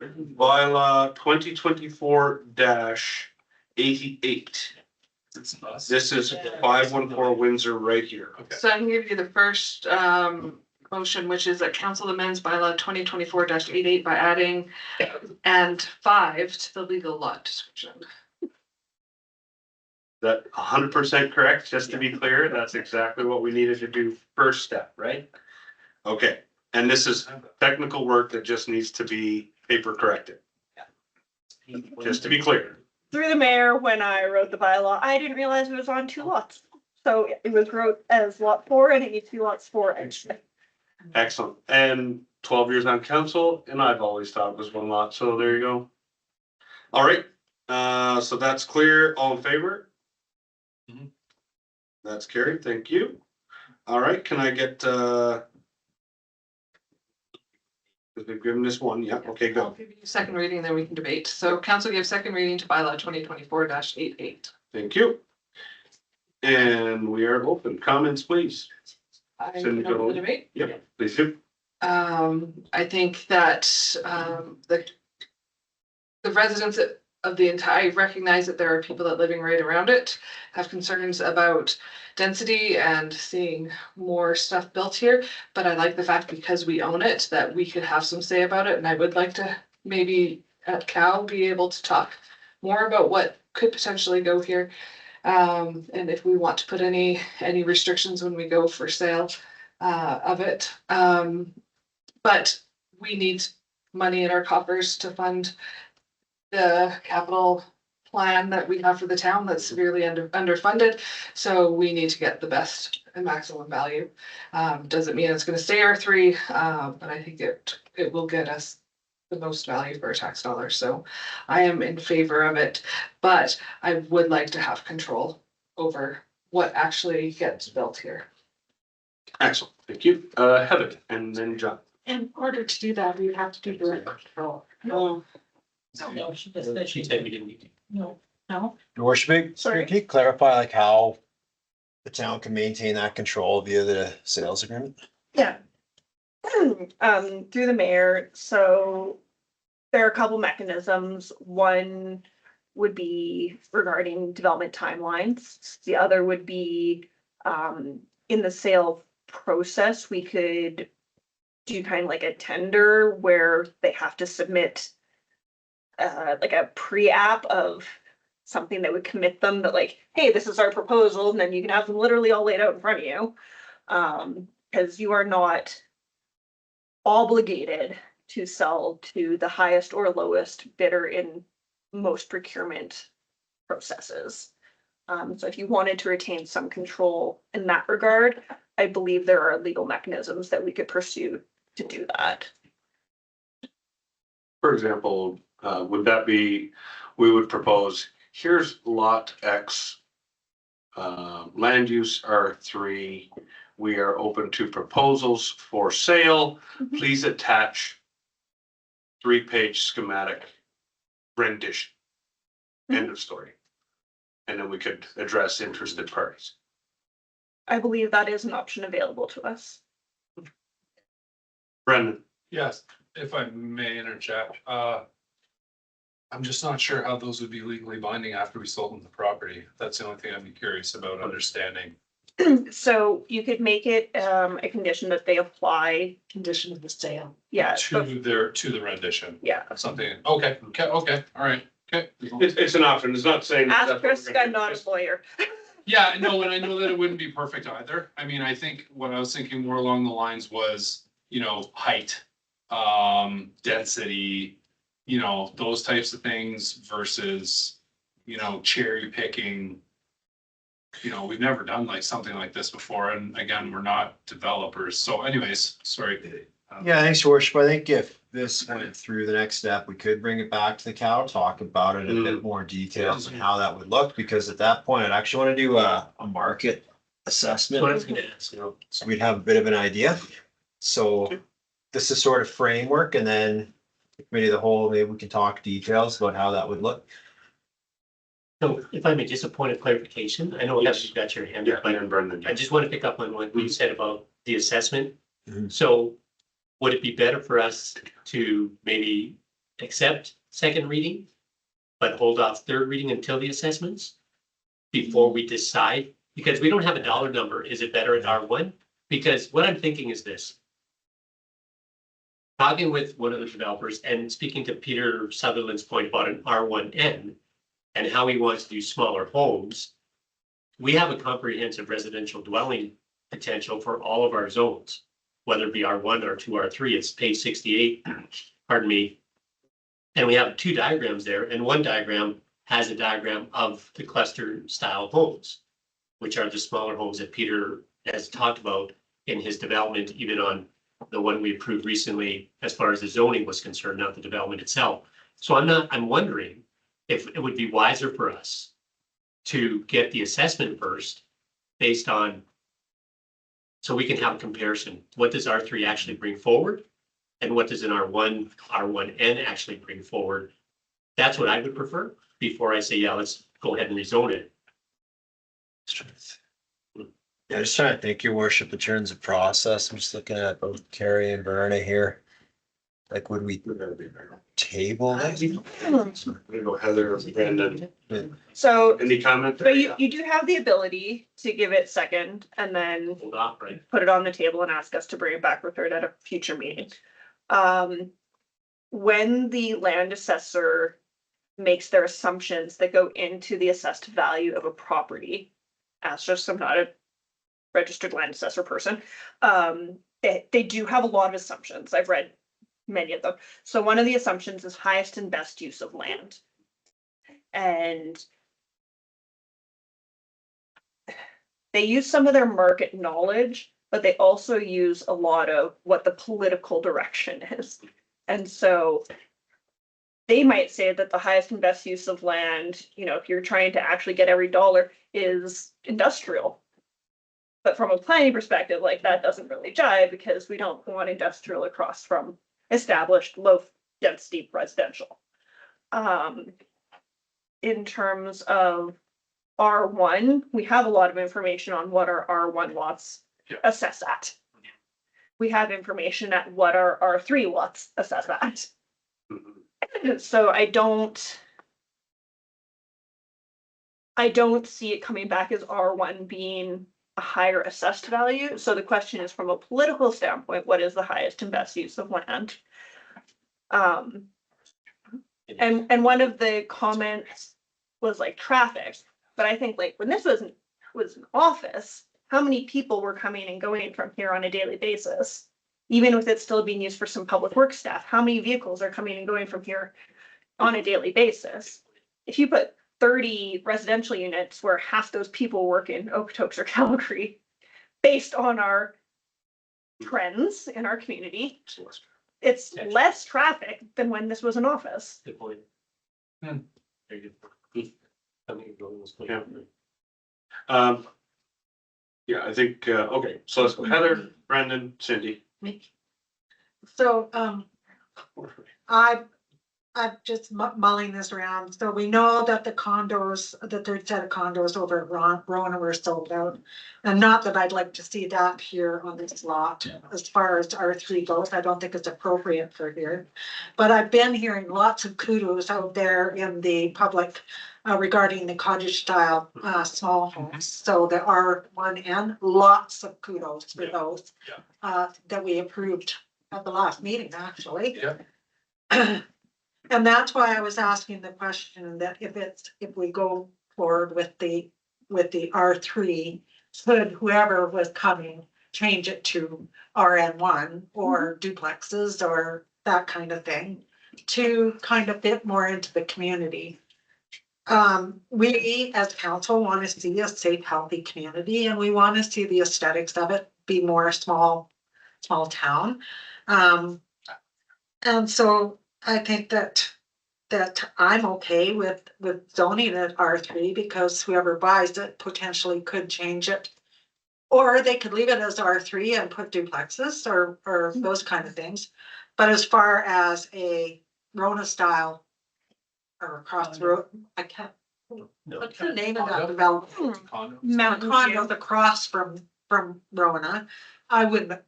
bylaw 2024-88. This is 514 Windsor right here. So I can give you the first motion, which is that council amends bylaw 2024-88 by adding and 5 to the legal lot description. That 100% correct, just to be clear, that's exactly what we needed to do first step, right? Okay, and this is technical work that just needs to be paper corrected. Just to be clear. Through the mayor, when I wrote the bylaw, I didn't realize it was on 2 lots. So it was wrote as lot 4 and it needs to be lots 4 and 6. Excellent. And 12 years on council, and I've always thought it was 1 lot, so there you go. All right, so that's clear. All in favor? That's carried. Thank you. All right, can I get we've given this one, yeah, okay, I'll go. give you second reading, then we can debate. So council gives second reading to bylaw 2024-88. Thank you. And we are open. Comments, please. I can open the debate. Yep, please do. I think that the residents of the entire, I recognize that there are people that living right around it have concerns about density and seeing more stuff built here. But I like the fact because we own it, that we could have some say about it. And I would like to maybe at Cal be able to talk more about what could potentially go here. And if we want to put any restrictions when we go for sale of it. But we need money in our coffers to fund the capital plan that we have for the town that's severely underfunded. So we need to get the best and maximum value. Doesn't mean it's gonna stay R3, but I think it will get us the most value for our tax dollars. So I am in favor of it, but I would like to have control over what actually gets built here. Excellent, thank you. Heather, and then John. In order to do that, we have to do direct control. No, she said we didn't need to. No. No, Your worship, Sorry. can you clarify like how the town can maintain that control via the sales agreement? Yeah. Through the mayor, so there are a couple mechanisms. One would be regarding development timelines. The other would be in the sale process, we could do kind of like a tender where they have to submit like a pre-app of something that would commit them that like, hey, this is our proposal, and then you can have them literally all laid out in front of you. Because you are not obligated to sell to the highest or lowest bidder in most procurement processes. So if you wanted to retain some control in that regard, I believe there are legal mechanisms that we could pursue to do that. For example, would that be, we would propose, here's lot X, land use R3. We are open to proposals for sale. Please attach 3-page schematic rendition. End of story. And then we could address interested parties. I believe that is an option available to us. Brendan. Yes, if I may interject, I'm just not sure how those would be legally binding after we sold them the property. That's the only thing I'd be curious about understanding. So you could make it a condition that they apply. Condition of the sale. Yeah. To the rendition. Yeah. Something, okay, all right, okay. It's an option. It's not saying. Ask that's what Chris, we're gonna I'm do. not a lawyer. Yeah, no, and I know that it wouldn't be perfect either. I mean, I think what I was thinking more along the lines was, height, density, those types of things versus, cherry picking. We've never done like something like this before. And again, we're not developers. So anyways, sorry. Yeah, thanks, your worship. I think if this went through the next step, we could bring it back to the cow, talk about it in a bit more details and how that would look, because at that point, I'd actually want to do a market assessment. What I was gonna ask, So we'd have a bit of an idea. So this is sort of framework, and then committee of the whole, maybe we can talk details about how that would look. So if I may, just a point of clarification, I know you've got your hand up, but And Brendan. I just want to pick up on what you said about the assessment. So would it be better for us to maybe accept second reading, but hold off third reading until the assessments before we decide? Because we don't have a dollar number. Is it better at R1? Because what I'm thinking is this. Talking with one of the developers and speaking to Peter Sutherland's point about an R1N and how he wants to do smaller homes, we have a comprehensive residential dwelling potential for all of our zones, whether it be R1, R2, R3. It's page 68, pardon me. And we have 2 diagrams there, and one diagram has a diagram of the cluster style homes, which are the smaller homes that Peter has talked about in his development, even on the one we approved recently as far as the zoning was concerned, not the development itself. So I'm wondering if it would be wiser for us to get the assessment first based on, so we can have a comparison. What does R3 actually bring forward? And what does an R1N actually bring forward? That's what I would prefer before I say, yeah, let's go ahead and rezone it. Yeah, just trying to think, your worship, in terms of process. I'm just looking at both Carrie and Verna here. Like, would we table this? Heather, Brandon, So, any comment? but you do have the ability to give it second and then Hold off, right? put it on the table and ask us to bring it back for third at a future meeting. When the land assessor makes their assumptions that go into the assessed value of a property, as just, I'm not a registered land assessor person, they do have a lot of assumptions. I've read many of them. So one of the assumptions is highest and best use of land. And they use some of their market knowledge, but they also use a lot of what the political direction is. And so they might say that the highest and best use of land, you know, if you're trying to actually get every dollar, is industrial. But from a planning perspective, like, that doesn't really jive because we don't want industrial across from established low density residential. In terms of R1, we have a lot of information on what our R1 lots assess at. We have information at what our R3 lots assess at. So I don't see it coming back as R1 being a higher assessed value. So the question is, from a political standpoint, what is the highest and best use of land? And one of the comments was like traffic, but I think, like, when this was an office, how many people were coming and going from here on a daily basis? Even with it still being used for some public works staff, how many vehicles are coming and going from here on a daily basis? If you put 30 residential units where half those people work in Okotoks or Calgary, based on our trends in our community, it's less traffic than when this was an office. Good point. Hmm. Very good. Yeah, I think, okay, so let's go Heather, Brandon, Cindy. So, I'm just mulling this around. So we know that the condos, the third set of condos over at Rona were sold out. And not that I'd like to see that here on this lot. As far as R3 goes, I don't think it's appropriate for here. But I've been hearing lots of kudos out there in the public regarding the cottage style small homes. So there are R1N, lots of kudos for those that we approved at the last meeting, actually. Yeah. And that's why I was asking the question that if we go forward with the R3, should whoever was coming change it to RN1 or duplexes or that kind of thing to kind of fit more into the community. We as council want to see a safe, healthy community, and we want to see the aesthetics of it be more small town. And so I think that I'm okay with zoning at R3 because whoever buys it potentially could change it. Or they could leave it as R3 and put duplexes or those kind of things. But as far as a Rona style or across the road, I can't. What's the name of that development? Mount Condos across from Rona. I would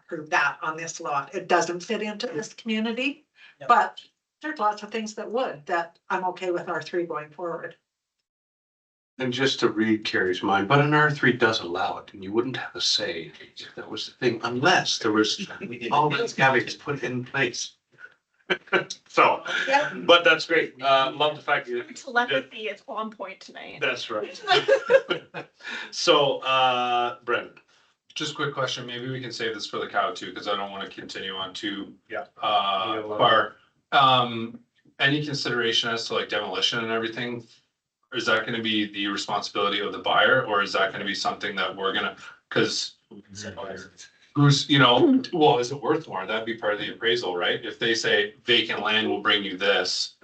approve that on this lot. It doesn't fit into this community, but there's lots of things that would, that I'm okay with R3 going forward. And just to read Carrie's mind, but an R3 does allow it, and you wouldn't have a say if that was the thing, unless there was all these caveats put in place. So, but that's great. Love the fact you. Telepathy is on point tonight. That's right. So, Brendan. Just a quick question, maybe we can save this for the cow too, because I don't want to continue on to Yeah. far. Any consideration as to like demolition and everything? Or is that gonna be the responsibility of the buyer, or is that gonna be something that we're gonna, cause who's, you know, well, is it worth more? That'd be part of the appraisal, right? If they say vacant land will bring you this.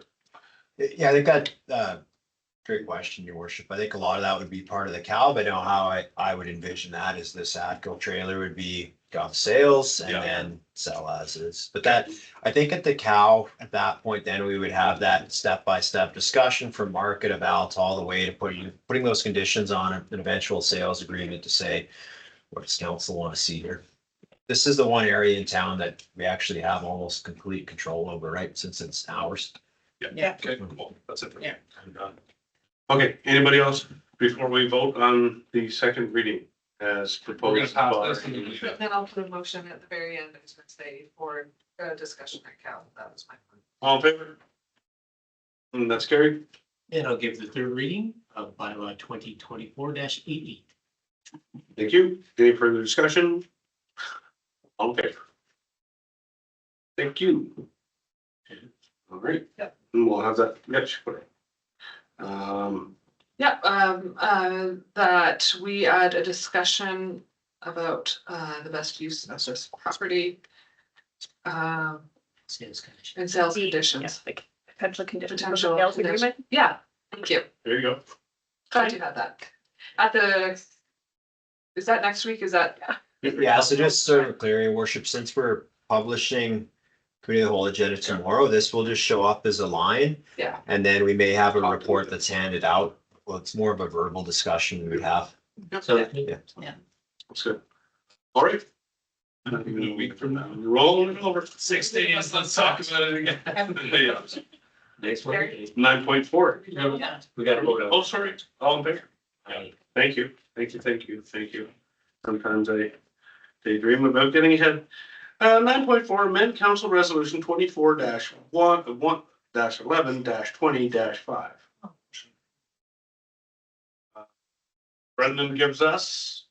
Yeah, I think that, great question, your worship. I think a lot of that would be part of the cow, but I know how I would envision that is this ATCO trailer would be got sales and then sell as is. But that, I think at the cow, at that point, then we would have that step-by-step discussion from market eval all the way to putting those conditions on an eventual sales agreement to say, what does council want to see here? This is the one area in town that we actually have almost complete control over, right? Since it's ours. Yeah. Okay, cool. That's it for me. I'm done. Okay, anybody else before we vote on the second reading as proposed? by- Then I'll put a motion at the very end, I was gonna say, for discussion at Cal. That was my point. All in favor? And that's carried. And I'll give the third reading of bylaw 2024-88. Thank you. Any further discussion? All in favor? Thank you. All right. Yep. And we'll have that next. That we add a discussion about the best use of this property. Sales condition. And sales conditions. Like potential conditions. of the Potential sales condition. agreement. Yeah, thank you. There you go. Glad you had that. At the, is that next week? Is that? Yeah, so just sort of clear, your worship, since we're publishing committee of the whole agenda tomorrow, this will just show up as a line. Yeah. And then we may have a report that's handed out. Well, it's more of a verbal discussion we would have. So, Yeah. That's good. All right. Not even a week from now. Rolling it over. 6 days, let's talk about it again. next one. 9.4. We got to vote on. Oh, sorry. All in favor? Aye. Thank you. Thank you. Thank you. Thank you. Sometimes I daydream about getting ahead. 9.4, amend council resolution 24-11-20-5. Brendan gives us,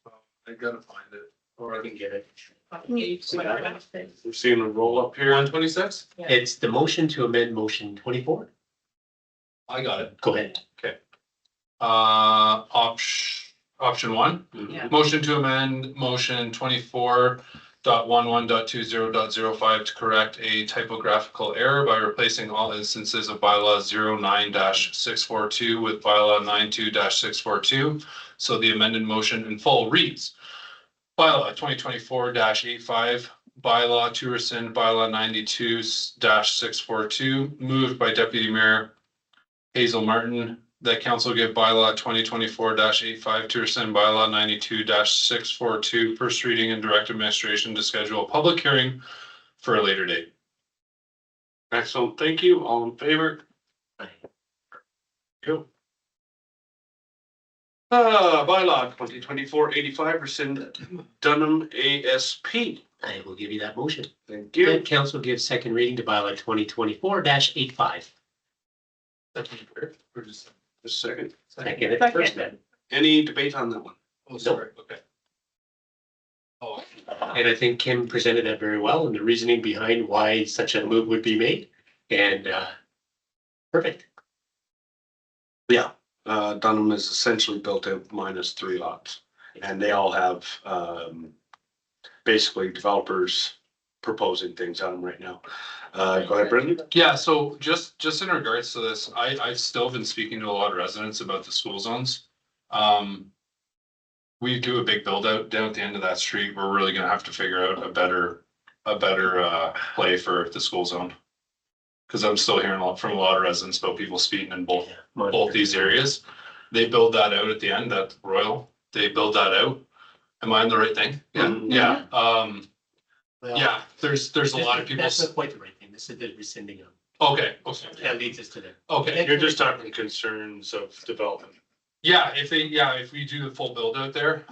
I gotta find it. Or I can get it. we're seeing a roll up here. 126? It's the motion to amend motion 24. I got it. Go ahead. Option one. Yeah. Motion to amend motion 24.11.20.05 to correct a typographical error by replacing all instances of bylaw 09-642 with bylaw 92-642. So the amended motion in full reads: bylaw 2024-85, bylaw to rescind bylaw 92-642, moved by Deputy Mayor Hazel Martin, that council give bylaw 2024-85 to rescind bylaw 92-642 first reading and direct administration to schedule a public hearing for a later date. Excellent. Thank you. All in favor? Go. Bylaw 2024-85, rescind Dunham ASP. I will give you that motion. Thank you. Then council gives second reading to bylaw 2024-85. Or just a second. Second it first then. Any debate on that one? Oh, sorry. Okay. Oh, And I think Kim presented that very well and the reasoning behind why such a move would be made. And perfect. Yeah, Dunham is essentially built out minus 3 lots. And they all have basically developers proposing things on them right now. Go ahead, Brendan. yeah, so just in regards to this, I've still been speaking to a lot of residents about the school zones. We do a big build out down at the end of that street. We're really gonna have to figure out a better play for the school zone. Cause I'm still hearing a lot from a lot of residents about people speeding in both these areas. They build that out at the end, that Royal, they build that out. Am I on the right thing? Yeah, yeah. Yeah, there's a lot of people. That's not quite the right thing. This is the rescinding of. Okay, That leads us to there. okay. You're just talking concerns of development. Yeah, if we do the full build out there,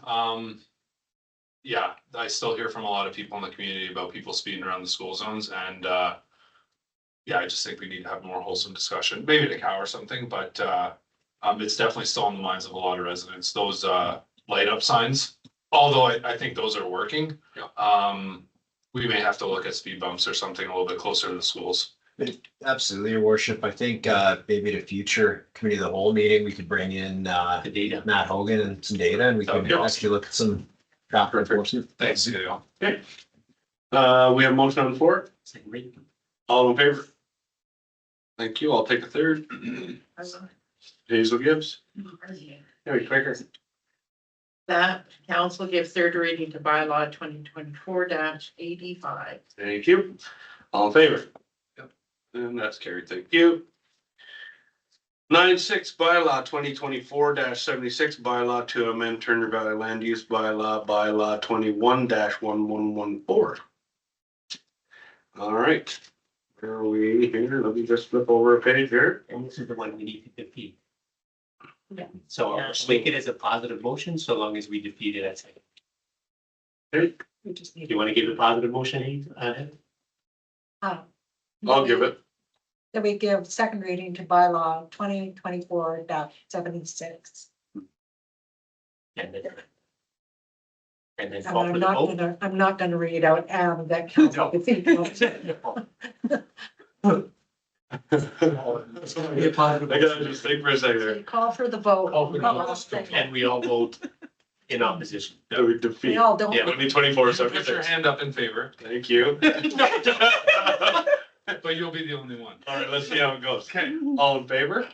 yeah, I still hear from a lot of people in the community about people speeding around the school zones and, yeah, I just think we need to have more wholesome discussion, maybe at a cow or something, but, it's definitely still on the minds of a lot of residents, those, light up signs. Although I think those are working. We may have to look at speed bumps or something a little bit closer to the schools. Absolutely, your worship. I think maybe at a future committee of the whole meeting, we could bring in The data. Matt Hogan and some data and we That would can be awesome. actually look at some traffic enforcement. Thanks, Gail. Okay. We have a motion on the floor. Second reading. All in favor? Thank you. I'll take a third. Hazel Gibbs. There, quicker. That council gives third reading to bylaw 2024-85. Thank you. All in favor? Yep. And that's carried. Thank you. 9.6 bylaw 2024-76 bylaw to amend Turner Valley Land Use bylaw 21-1114. All right. Where are we here? Let me just flip over a page here. And this is the one we need to defeat. So I'll make it as a positive motion, so long as we defeat it at second. Okay. Do you want to give a positive motion, Heath? I'll give it. That we give second reading to bylaw 2024-76. And then And call for the vote. I'm not gonna read out that council. I gotta just think for a second there. Call for the vote. And we all vote in opposition. That we defeat. We all don't. Yeah. 2024, Put your hand up in favor, Thank you. but you'll be the only one. All right, let's see how it goes. Okay, all in favor?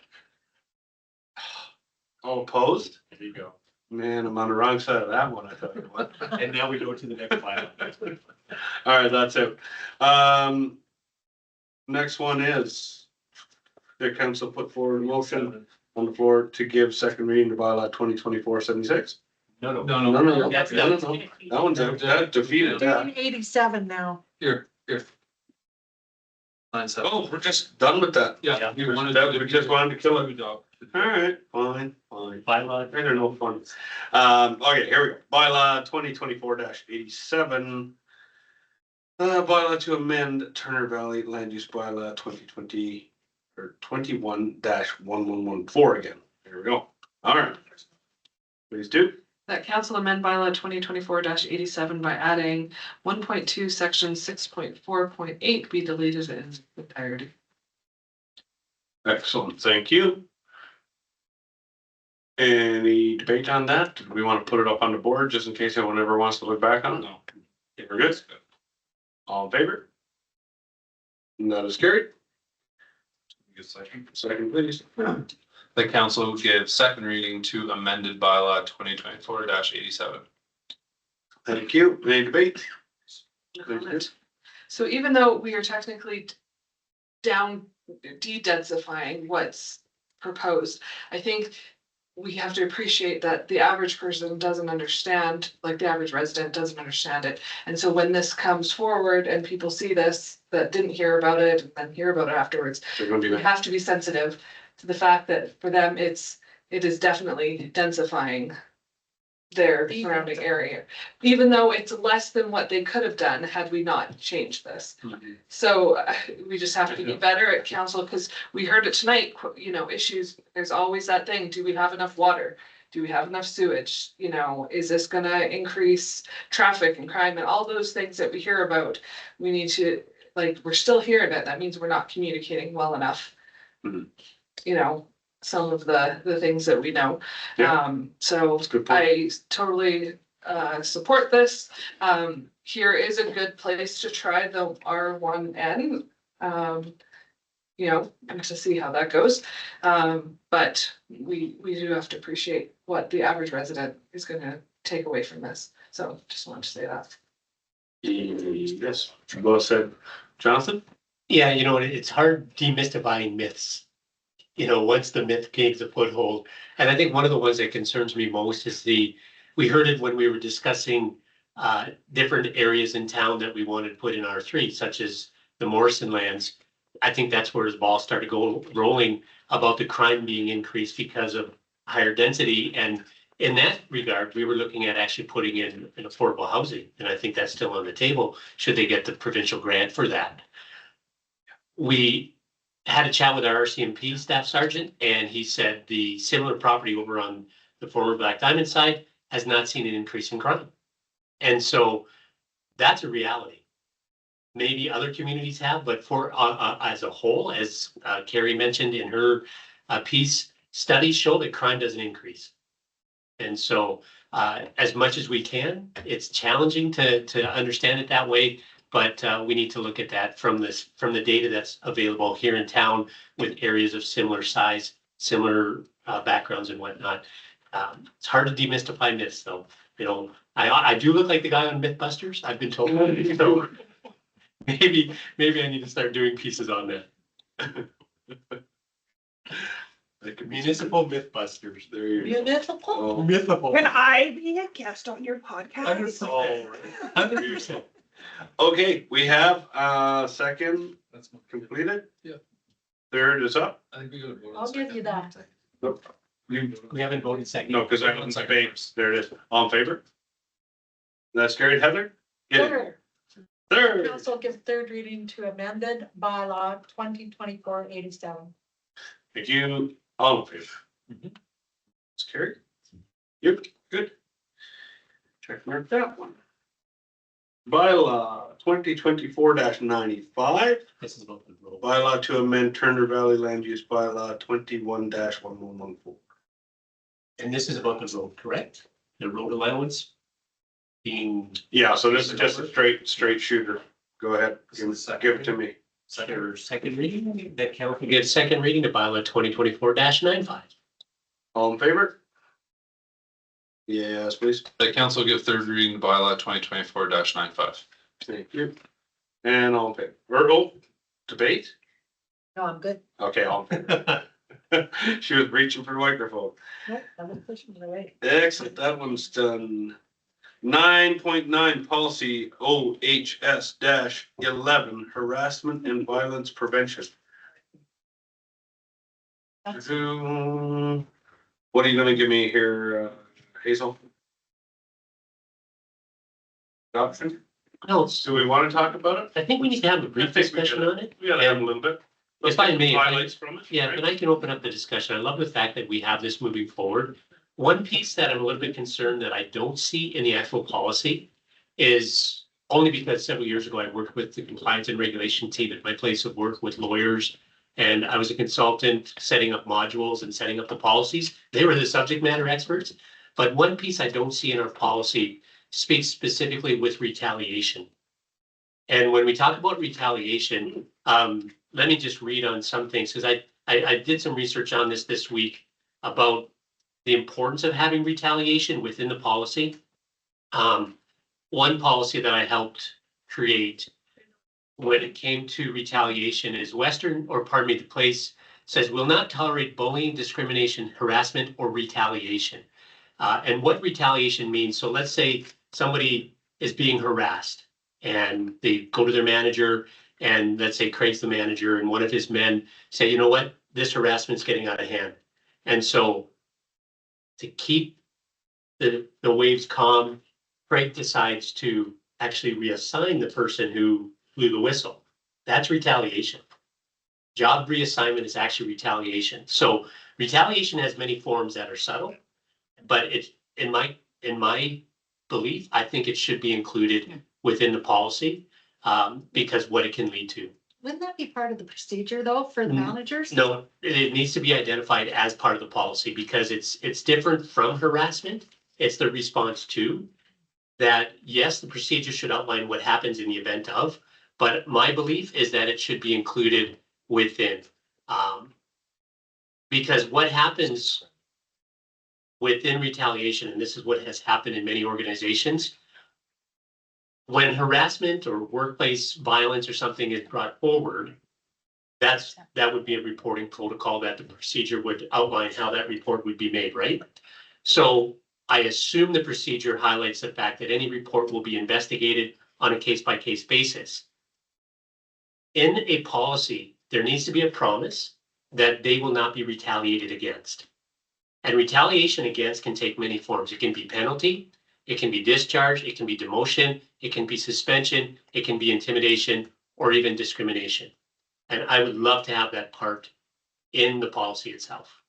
All opposed? There you go. Man, I'm on the wrong side of that one, I tell you what. And now we go to the next bylaw. All right, that's it. Next one is the council put forward a motion on the floor to give second reading to bylaw 2024-76. No. No. That's No. done. That one's that defeated that. 87 now. Here. 9-7. Oh, we're just done with that. Yeah. We You wanted just wanted to kill it. Dog. All right, fine. Bylaw. They're no fun. Okay, here we go. Bylaw 2024-87. Bylaw to amend Turner Valley Land Use Bylaw 2020 or 21-1114 again. There we go. All right. Please do. That council amend bylaw 2024-87 by adding 1.2 section 6.4.8 be deleted in entirety. Excellent, thank you. Any debate on that? Do we want to put it up on the board just in case anyone ever wants to look back on it? No. We're good. All in favor? And that is carried. Good second. Second, please. The council will give second reading to amended bylaw 2024-87. Thank you. Any debate? No comment. So even though we are technically de-densifying what's proposed, I think we have to appreciate that the average person doesn't understand, like the average resident doesn't understand it. And so when this comes forward and people see this, that didn't hear about it and then hear about it afterwards, They're gonna be we have to be sensitive to the fact that for them, it is definitely densifying their surrounding area, even though it's less than what they could have done had we not changed this. So we just have to be better at council, because we heard it tonight, issues, there's always that thing, do we have enough water? Do we have enough sewage? Is this gonna increase traffic and crime and all those things that we hear about? We need to, we're still hearing it, that means we're not communicating well enough. Some of the things that we know. So I totally support this. Here is a good place to try the R1N. And to see how that goes. But we do have to appreciate what the average resident is gonna take away from this. So just wanted to say that. Yes, well said. Jonathan? Yeah, it's hard demystifying myths. Once the myth gains a foothold. And I think one of the ones that concerns me most is we heard it when we were discussing different areas in town that we wanted to put in R3, such as the Morrison lands. I think that's where his ball started rolling about the crime being increased because of higher density. And in that regard, we were looking at actually putting in an affordable housing. And I think that's still on the table, should they get the provincial grant for that. We had a chat with our RCMP staff sergeant, and he said the similar property over on the former Black Diamond side has not seen an increase in crime. And so that's a reality. Maybe other communities have, but for as a whole, as Carrie mentioned in her piece, studies show that crime doesn't increase. And so as much as we can, it's challenging to understand it that way, but we need to look at that from the data that's available here in town with areas of similar size, similar backgrounds and whatnot. It's hard to demystify myths, though. You know, I do look like the guy on Mythbusters, I've been told. So maybe I need to start doing pieces on that. Like municipal Mythbusters. There you go. Municipal? Mythical. Can I be a guest on your podcast? 100%. Okay, we have second That's completed. Yeah. Third is up. I think we go to vote on I'll give you that. We haven't voted second. No, because I haven't debate. There it is. All in favor? That's carried, Heather? Get it. Third. Council gives third reading to amended bylaw 2024-87. Thank you. All in favor? It's carried. Yep, good. Check mark that one. Bylaw 2024-95. This is about the rule. Bylaw to amend Turner Valley Land Use Bylaw 21-1114. And this is about the road, correct? The road allowance being. Yeah, so this is just a straight shooter. Go ahead, give it to me. Second reading, that council get second reading to bylaw 2024-95. All in favor? Yes, please. The council give third reading to bylaw 2024-95. Thank you. And all in favor, or debate? No, I'm good. Okay, all in favor. She was reaching for the microphone. Nope, I was pushing it away. Excellent, that one's done. 9.9 policy OHS-11 harassment and violence prevention. What are you gonna give me here, Hazel? Adoption? No, Do we want to talk about it? I think we need to have a brief discussion on it. We gotta have a little bit. If I may, Highlights from it. Yeah, right? but I can open up the discussion. I love the fact that we have this moving forward. One piece that I'm a little bit concerned that I don't see in the actual policy is only because several years ago I worked with the compliance and regulation team at my place of work with lawyers. And I was a consultant setting up modules and setting up the policies. They were the subject matter experts. But one piece I don't see in our policy speaks specifically with retaliation. And when we talk about retaliation, let me just read on some things, because I did some research on this week about the importance of having retaliation within the policy. One policy that I helped create when it came to retaliation is the place says will not tolerate bullying, discrimination, harassment, or retaliation. And what retaliation means, so let's say somebody is being harassed and they go to their manager, and let's say Craig's the manager and one of his men say, you know what, this harassment's getting out of hand. And so to keep the waves calm, Craig decides to actually reassign the person who blew the whistle. That's retaliation. Job reassignment is actually retaliation. So retaliation has many forms that are subtle, but it's in my belief, I think it should be included within the policy because what it can lead to. Wouldn't that be part of the procedure though for the managers? No, it needs to be identified as part of the policy because it's different from harassment. It's the response to that. Yes, the procedure should outline what happens in the event of, but my belief is that it should be included within. Because what happens within retaliation, and this is what has happened in many organizations, when harassment or workplace violence or something is brought forward, that would be a reporting protocol that the procedure would outline how that report would be made, right? So I assume the procedure highlights the fact that any report will be investigated on a case-by-case basis. In a policy, there needs to be a promise that they will not be retaliated against. And retaliation against can take many forms. It can be penalty, it can be discharge, it can be demotion, it can be suspension, it can be intimidation, or even discrimination. And I would love to have that part in the policy itself.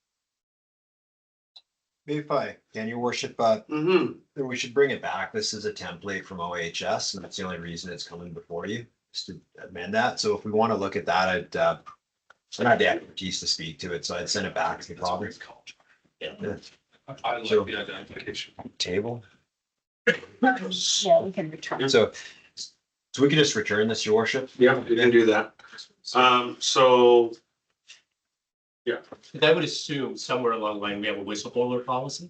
Maybe if I can, your worship, we should bring it back. This is a template from OHS, and that's the only reason it's coming before you, is to amend that. So if we want to look at that, I'd, I don't have the expertise to speak to it, so I'd send it back to the province. Yeah. I like the identification. Table. Yeah, we can return. So we can just return this, your worship? Yeah, you can do that. So. Yeah. I would assume somewhere along the line, we have a whistleblower policy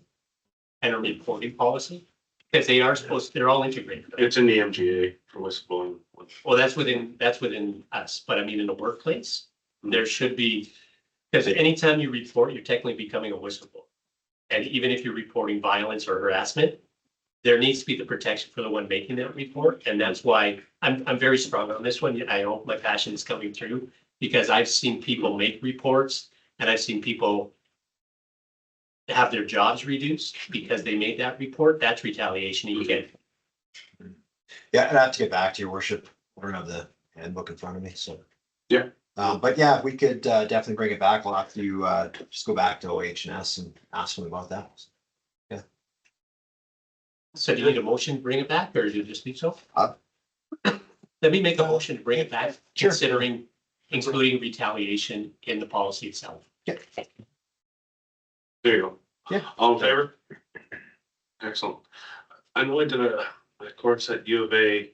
and a reporting policy, because they are supposed, they're all integrated. It's in the MGA for whistleblowing. Well, that's within us, but I mean, in the workplace, there should be, because anytime you report, you're technically becoming a whistleblower. And even if you're reporting violence or harassment, there needs to be the protection for the one making that report. And that's why I'm very strong on this one. I hope my passion is coming through, because I've seen people make reports and I've seen people have their jobs reduced because they made that report. That's retaliation. You get. Yeah, and I have to get back to your worship. I don't have the handbook in front of me, so. Yeah. But yeah, we could definitely bring it back. We'll have to just go back to OHS and ask them about that. Yeah. So do you need a motion to bring it back, or do you just need so? Let me make a motion to bring it back, Sure. considering including retaliation in the policy itself. Yeah. There you go. Yeah. All in favor? Excellent. I know I did a course at U of A.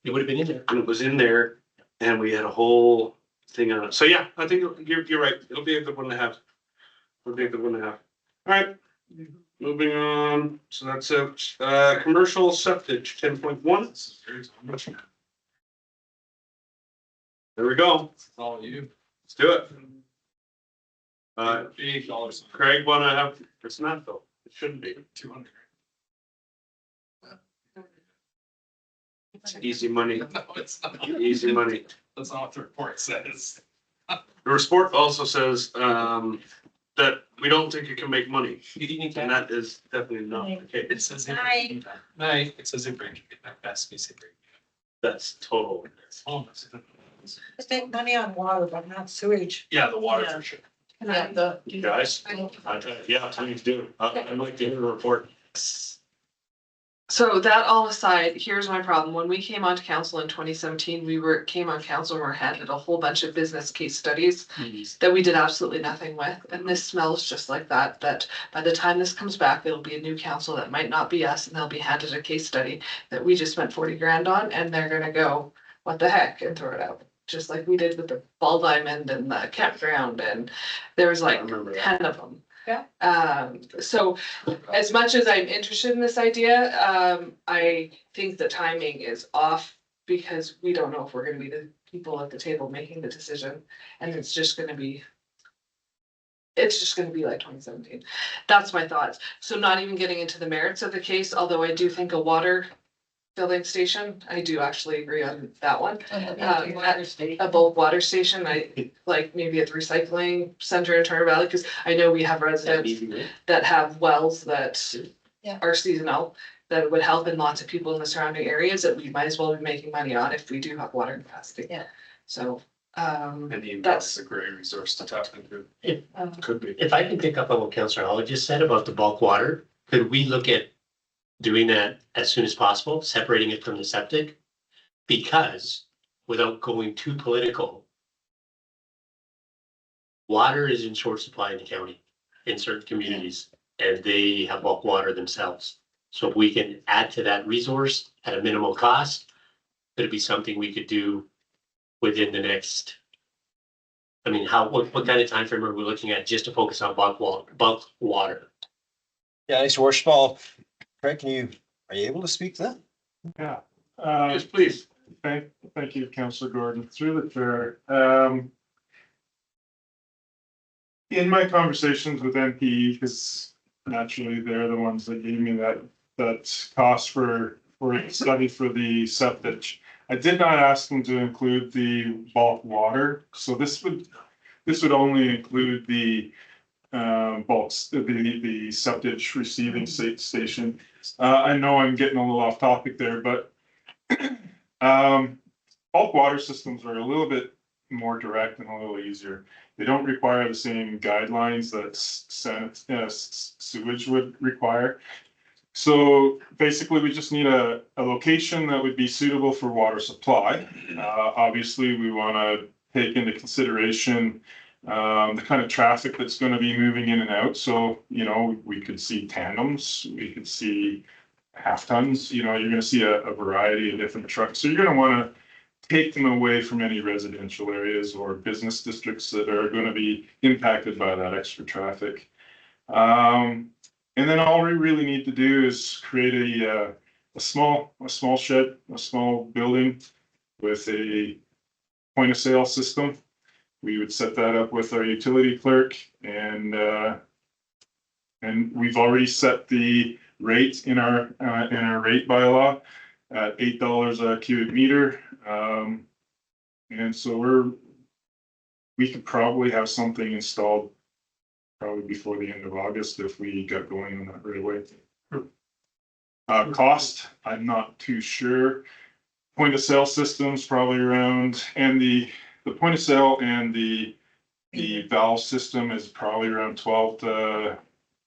It would have been in there. And it was in there and we had a whole thing on it. So yeah, I think you're right. It'll be a good one to have. It'll be a good one to have. All right. Moving on. So that's it. Commercial septic 10.1. There we go. It's all you. Let's do it. $8. Craig, wanna have, it's not though. It shouldn't be. 200. Easy money. No, it's not. Easy money. That's not what the report says. The report also says that we don't think you can make money. And that is definitely not the case. It says. Night. Night. It says it break. Best case it break. That's total. Almost. Just make money on water, but not sewage. Yeah, the water for sure. Guys, yeah, please do. I'd like to hear a report. So that all aside, here's my problem. When we came onto council in 2017, came on council and were handed a whole bunch of business case studies that we did absolutely nothing with. And this smells just like that, that by the time this comes back, it'll be a new council that might not be us, and they'll be handed a case study that we just spent 40 grand on, and they're gonna go, what the heck, and throw it out. Just like we did with the ball diamond and the campground, and there was like 10 of them. Yeah. So as much as I'm interested in this idea, I think the timing is off, because we don't know if we're gonna be the people at the table making the decision, and it's just gonna be like 2017. That's my thoughts. So not even getting into the merits of the case, although I do think a water filling station, I do actually agree on that one. A bulk water station, I like maybe at the recycling center in Turner Valley, because I know we have residents that have wells that are seasonal, that would help, and lots of people in the surrounding areas that we might as well be making money on if we do have water capacity. Yeah. So, And the that's a great resource to tap into. Could be. If I can pick up on what Councillor Holly just said about the bulk water, could we look at doing that as soon as possible, separating it from the septic? Because without going too political, water is in short supply in the county, in certain communities, and they have bulk water themselves. So if we can add to that resource at a minimal cost, could it be something we could do within the next, I mean, what kind of time frame are we looking at just to focus on bulk water? Yeah, nice worship. Craig, are you able to speak to that? Yeah. Yes, please. Thank you, Councillor Gordon. Through the chair. In my conversations with MPE, because naturally, they're the ones that gave me that cost for study for the septic. I did not ask them to include the bulk water, so this would only include the bulks, the septic receiving station. I know I'm getting a little off topic there, but bulk water systems are a little bit more direct and a little easier. They don't require the same guidelines that sewage would require. So basically, we just need a location that would be suitable for water supply. Obviously, we want to take into consideration the kind of traffic that's going to be moving in and out. So, you know, we could see tandems, we could see half tons, you know, you're going to see a variety of different trucks. So you're going to want to take them away from any residential areas or business districts that are going to be impacted by that extra traffic. And then all we really need to do is create a small shed, a small building with a point of sale system. We would set that up with our utility clerk, and we've already set the rate in our rate bylaw at $8 a cubic meter. And so we could probably have something installed probably before the end of August if we got going on that right away. Cost, I'm not too sure. Point of sale systems probably around, and the point of sale and the valve system is probably around $12,000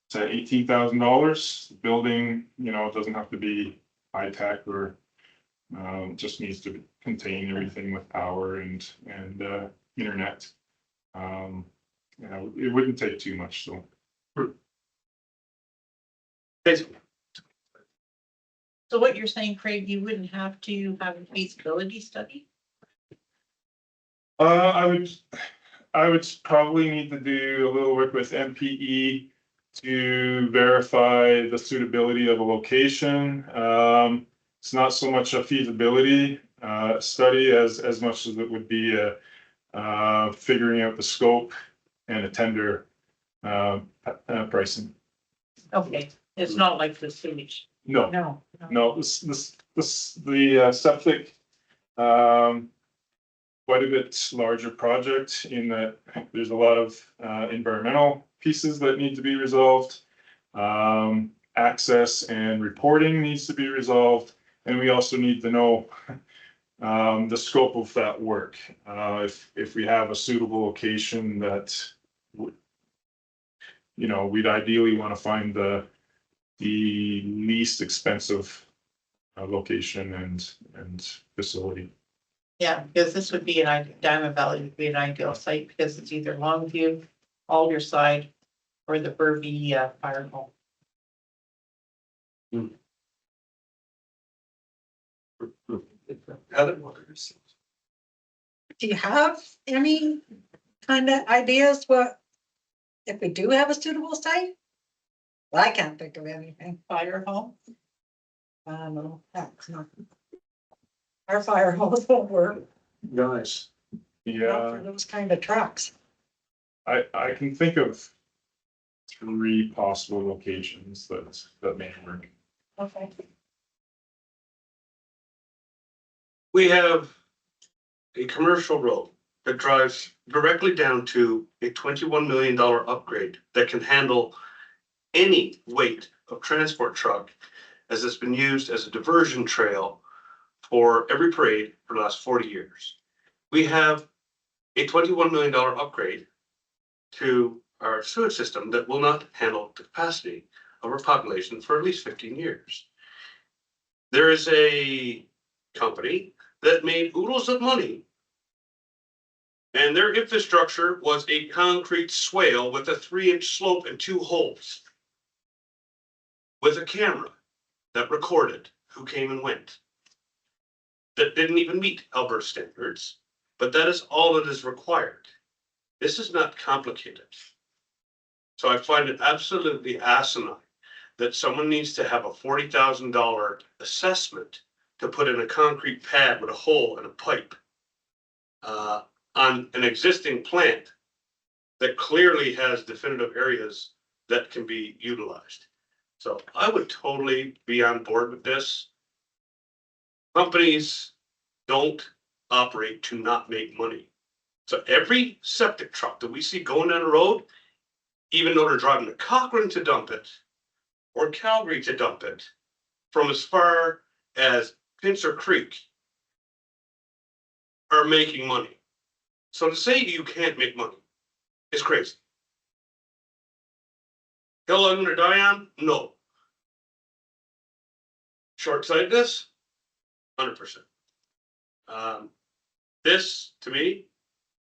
to $18,000. The building, you know, it doesn't have to be high tech, or just needs to contain everything with power and internet. You know, it wouldn't take too much, so. So what you're saying, Craig, you wouldn't have to have a feasibility study? I would probably need to do a little work with MPE to verify the suitability of a location. It's not so much a feasibility study as much as it would be figuring out the scope and a tender pricing. Okay, it's not like the sewage. No, the septic, quite a bit larger project in that there's a lot of environmental pieces that need to be resolved. Access and reporting needs to be resolved, and we also need to know the scope of that work. If we have a suitable location that you know, we'd ideally want to find the least expensive location and facility. Yeah, because this would be Diamond Valley would be an ideal site because it's either Longview, Alderside, or the Burby fire hall. Other waters. Do you have any kind of ideas what, if we do have a suitable site? Well, I can't think of anything. Fire hall? No, that's not. Our fire halls won't work, Nice. not Yeah, for those kind of trucks. I can think of 3 possible locations that may work. Okay. We have a commercial road that drives directly down to a $21 million upgrade that can handle any weight of transport truck, as it's been used as a diversion trail for every parade for the last 40 years. We have a $21 million upgrade to our sewage system that will not handle the capacity of our population for at least 15 years. There is a company that made oodles of money, and their infrastructure was a concrete swale with a 3-inch slope and 2 holes, with a camera that recorded who came and went. That didn't even meet Alberta standards, but that is all that is required. This is not complicated. So I find it absolutely asinine that someone needs to have a $40,000 assessment to put in a concrete pad with a hole and a pipe on an existing plant that clearly has definitive areas that can be utilized. So I would totally be on board with this. Companies don't operate to not make money. So every septic truck that we see going down the road, even though they're driving to Cochrane to dump it, or Calgary to dump it, from as far as Pincer Creek, are making money. So to say you can't make money is crazy. Hill I'm gonna die on? No. Short-sightedness? 100%. This, to me,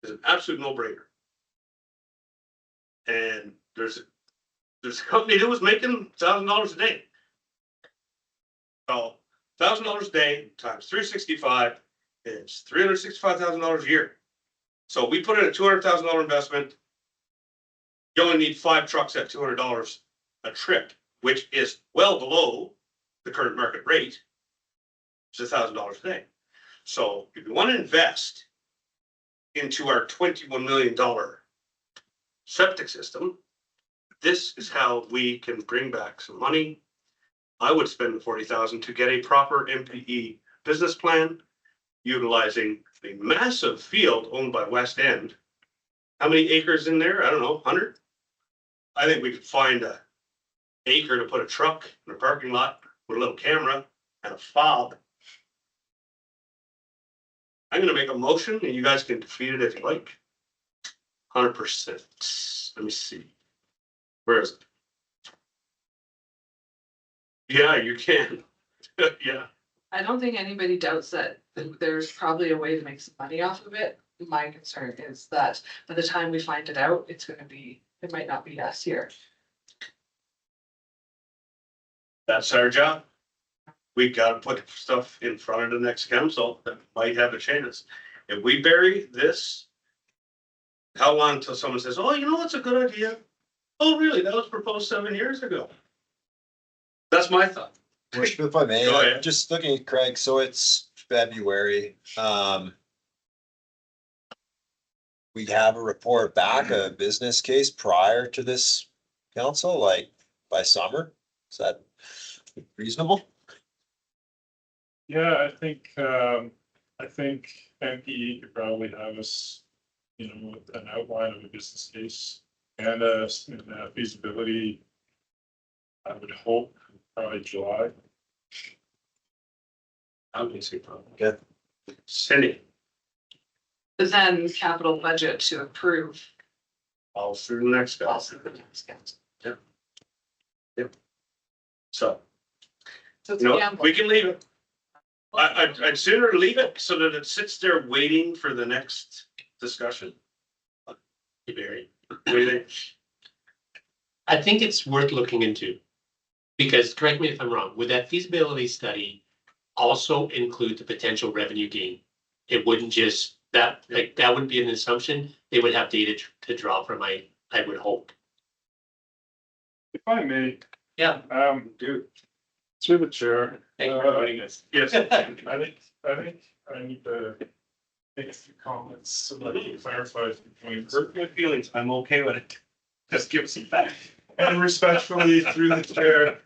is an absolute no-brainer. And there's a company that was making $1,000 a day. So $1,000 a day times 365 is $365,000 a year. So we put in a $200,000 investment. You only need 5 trucks at $200 a trip, which is well below the current market rate. It's $1,000 a day. So if you want to invest into our $21 million septic system, this is how we can bring back some money. I would spend the $40,000 to get a proper MPE business plan, utilizing a massive field owned by West End. How many acres in there? I don't know, 100? I think we could find an acre to put a truck in a parking lot with a little camera and a fob. I'm gonna make a motion and you guys can defeat it if you like. 100%. Let me see. Where is it? Yeah, you can. Yeah. I don't think anybody doubts that there's probably a way to make some money off of it. My concern is that by the time we find it out, it might not be us here. That's our job. We gotta put stuff in front of the next council that might have a chance. If we bury this, how long until someone says, oh, you know, that's a good idea? Oh, really? That was proposed 7 years ago. That's my thought. Worship, if I may, Go ahead. just looking at Craig, so it's February. We have a report back, a business case prior to this council, like by summer. Is that reasonable? Yeah, I think MPE could probably have us, you know, an outline of a business case and a feasibility. I would hope probably July. Good. Cindy. But then capital budget to approve. All through the next guy. Yep. Yep. So, So it's you a know, gamble. we can leave it. I'd sooner leave it so that it sits there waiting for the next discussion. Barry, what do you think? I think it's worth looking into. Because correct me if I'm wrong, would that feasibility study also include the potential revenue gain? It wouldn't just, that wouldn't be an assumption. They would have data to draw from, I would hope. If I may. Yeah. Dude. Through the chair. Thank you for joining us. Yes. I think I need to make a few comments so that you clarify a few points. Hurt my feelings. I'm okay with it. Just give us some facts. And respectfully, through the chair,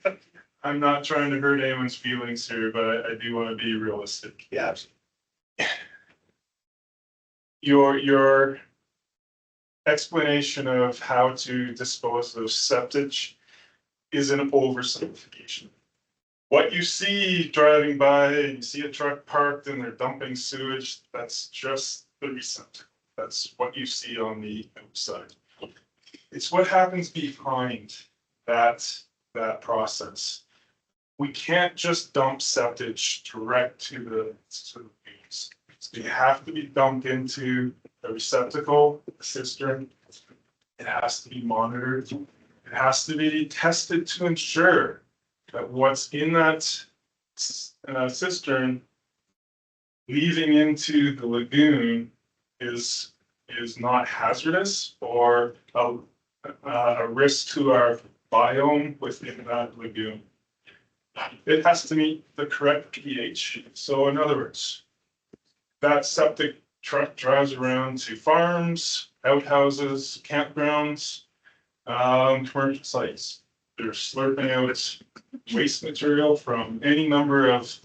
I'm not trying to hurt anyone's feelings here, but I do want to be realistic. Yeah. Your explanation of how to dispose of septic is an oversimplification. What you see driving by, and you see a truck parked and they're dumping sewage, that's just the receptacle. That's what you see on the outside. It's what happens behind that process. We can't just dump septic direct to the beans. They have to be dumped into a receptacle, a cistern. It has to be monitored. It has to be tested to ensure that what's in that cistern leaving into the lagoon is not hazardous or a risk to our biome within that lagoon. It has to meet the correct pH. So in other words, that septic truck drives around to farms, outhouses, campgrounds. Commercial sites. They're slurping out waste material from any number of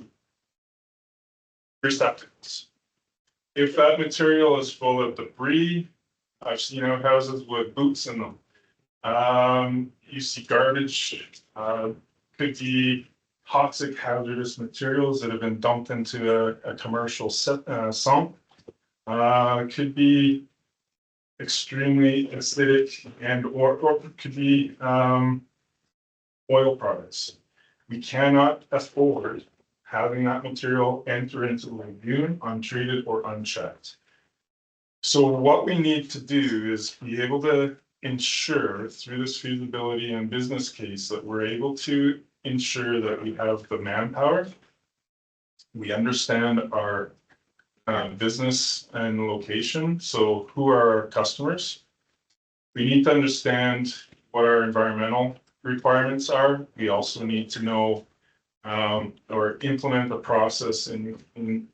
receptacles. If that material is full of debris, I've seen outhouses with boots in them. You see garbage, could be toxic hazardous materials that have been dumped into a commercial sump. Could be extremely acidic and or could be oil products. We cannot afford having that material enter into the lagoon untreated or unchecked. So what we need to do is be able to ensure through this feasibility and business case that we're able to ensure that we have the manpower. We understand our business and location. So who are our customers? We need to understand what our environmental requirements are. We also need to know or implement a process in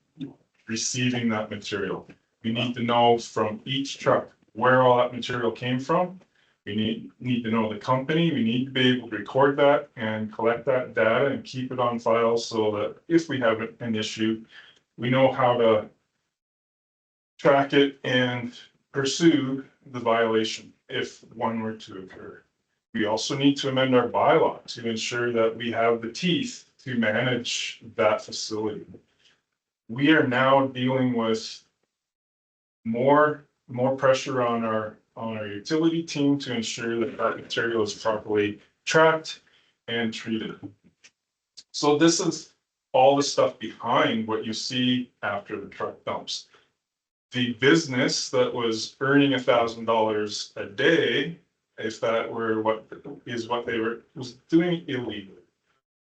receiving that material. We need to know from each truck where all that material came from. We need to know the company. We need to be able to record that and collect that data and keep it on file so that if we have an issue, we know how to track it and pursue the violation if one were to occur. We also need to amend our bylaw to ensure that we have the teeth to manage that facility. We are now dealing with more pressure on our utility team to ensure that that material is properly tracked and treated. So this is all the stuff behind what you see after the truck dumps. The business that was earning $1,000 a day, if that were what they was doing illegally.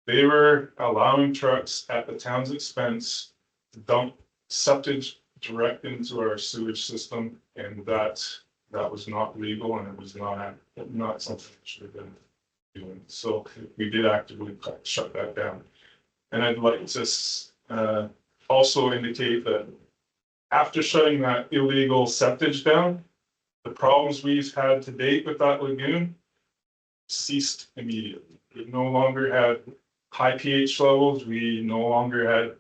They were allowing trucks at the town's expense to dump septic direct into our sewage system, and that was not legal and it was not something we should have been doing. So we did actively shut that down. And I'd like to also indicate that after shutting that illegal septage down, the problems we've had to date with that lagoon ceased immediately. We no longer had high pH levels. We no longer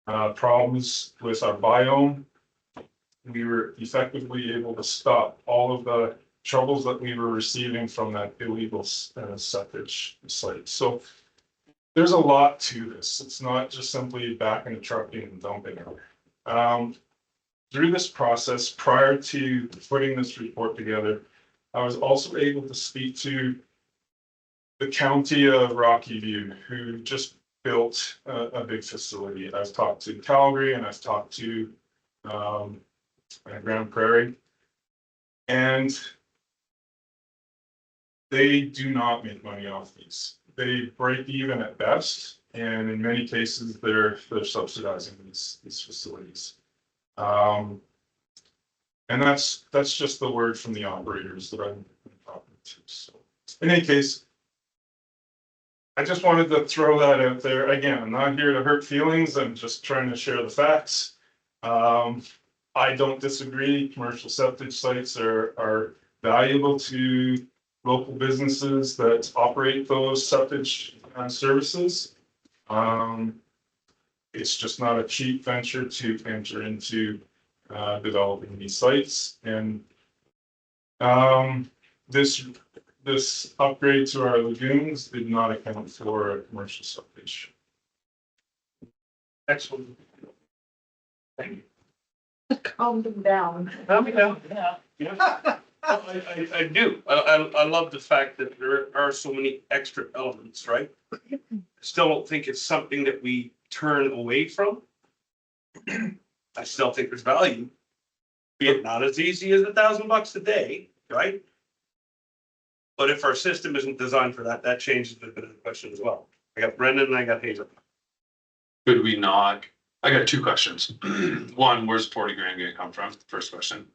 had problems with our biome. We were effectively able to stop all of the troubles that we were receiving from that illegal septage site. So there's a lot to this. It's not just simply backing a truck in and dumping it. Through this process, prior to putting this report together, I was also able to speak to the county of Rocky View, who just built a big facility. I've talked to Calgary and I've talked to Grand Prairie, and they do not make money off these. They break even at best, and in many cases, they're subsidizing these facilities. And that's just the word from the operators that I'm talking to. So in any case, I just wanted to throw that out there. Again, I'm not here to hurt feelings. I'm just trying to share the facts. I don't disagree. Commercial septic sites are valuable to local businesses that operate those septic services. It's just not a cheap venture to enter into developing these sites. And this upgrade to our lagoons did not account for a commercial septic. Excellent. Thank you. Calm them down. Calm me down. Yeah. I do. I love the fact that there are so many extra elements, right? I still don't think it's something that we turn away from. I still think there's value. Be it not as easy as $1,000 a day, right? But if our system isn't designed for that, that changes the question as well. I got Brendan and I got Hazel. Could we not, I got two questions. One, where's 40 grand gonna come from? First question.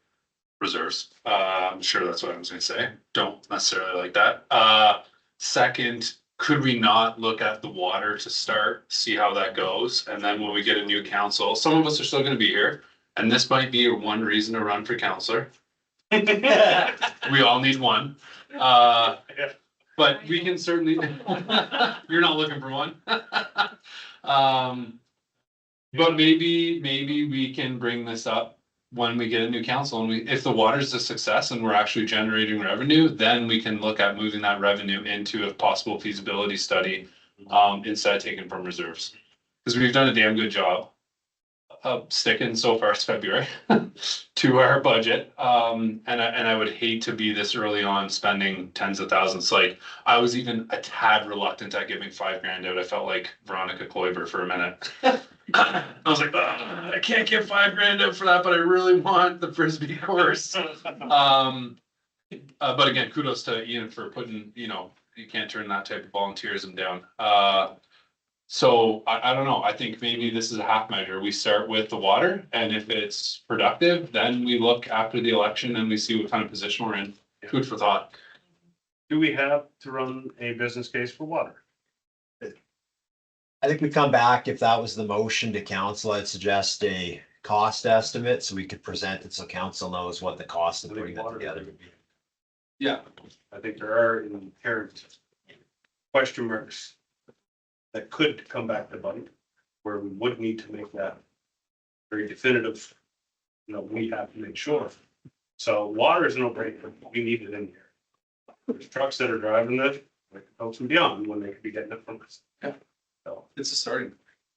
Reserves. I'm sure that's what I was gonna say. Don't necessarily like that. Second, could we not look at the water to start, see how that goes? And then when we get a new council, some of us are still gonna be here. And this might be one reason to run for councillor. We all need one. But we can certainly, you're not looking for one. But maybe we can bring this up when we get a new council and if the water's a success and we're actually generating revenue, then we can look at moving that revenue into a possible feasibility study instead of taking from reserves. Because we've done a damn good job of sticking so far as February to our budget. And I would hate to be this early on spending tens of thousands. Like I was even a tad reluctant at giving $5,000 out. I felt like Veronica Kloiber for a minute. I was like, I can't give $5,000 out for that, but I really want the Frisbee course. But again, kudos to Ian for putting, you can't turn that type of volunteerism down. So I don't know. I think maybe this is a half measure. We start with the water, and if it's productive, then we look after the election and we see what kind of position we're in. Food for thought. Do we have to run a business case for water? I think we come back, if that was the motion to council, I'd suggest a cost estimate so we could present it so council knows what the cost of putting that together would be. Yeah. I think there are inherent question marks that could come back to bite, where we would need to make that very definitive. We have to make sure. So water is no brainer. We need it in here. There's trucks that are driving it, like the folks from beyond, when they could be getting it from us. Yeah. So It's a starting.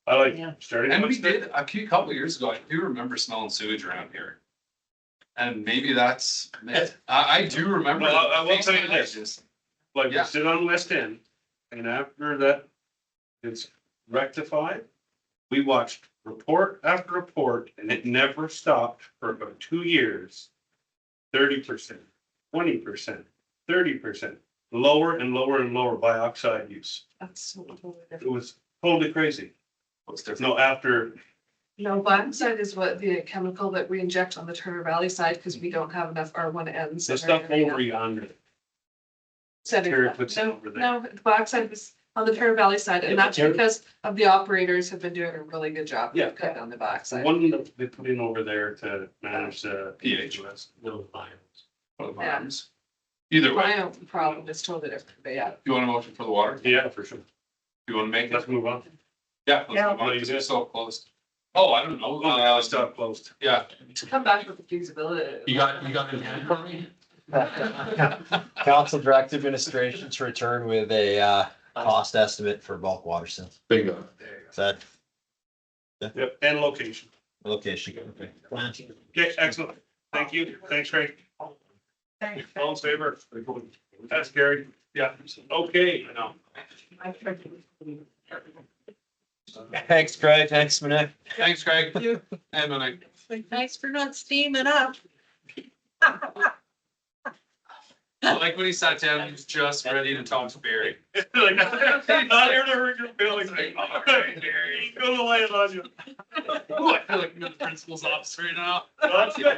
I like starting. And we did a couple of years ago, I do remember smelling sewage around here. And maybe that's, I do remember. Well, I will tell you this. this, like we sit on West End, and after that it's rectified, we watched report after report, and it never stopped for about 2 years. 30%, 20%, 30%, lower and lower and lower bioxide use. That's so totally It different. was totally crazy. What's different? No, after, No, blackside is what the chemical that we inject on the Turner Valley side, because we don't have enough R1Ns. the stuff over yonder. Terry puts it No, over there. no, the blackside was on the Turner Valley side, and that's because of the operators have been doing a really good job. Yeah. Cut down the backside. One that they put in over there to manage the pH. No fires. Yeah. Either way, My own problem is totally different, but yeah. you want a motion for the water? Yeah, for sure. You want to make Let's it? move on. Yeah. let's Yeah. move on, 'cause it's so closed. Oh, I don't know. Let's stop closed. Yeah, To come back with the feasibility. you got in hand for me? Council direct administration to return with a cost estimate for bulk water sales. Bingo. Is that Yep, and location. location? Okay. Okay, excellent. Thank you. Thanks, Craig. Thanks. All in favor? That's carried. Yeah, okay. Now, Thanks, Craig. Thanks, Manette. Thanks, Craig. And Monique. Thanks for not steaming up. I like when he sat down, he was just ready to talk to Barry. like, not here to hurt your feelings. Like, all right, Barry, he's gonna lay it on you. Ooh, I feel like I'm in the principal's office right now. That's good.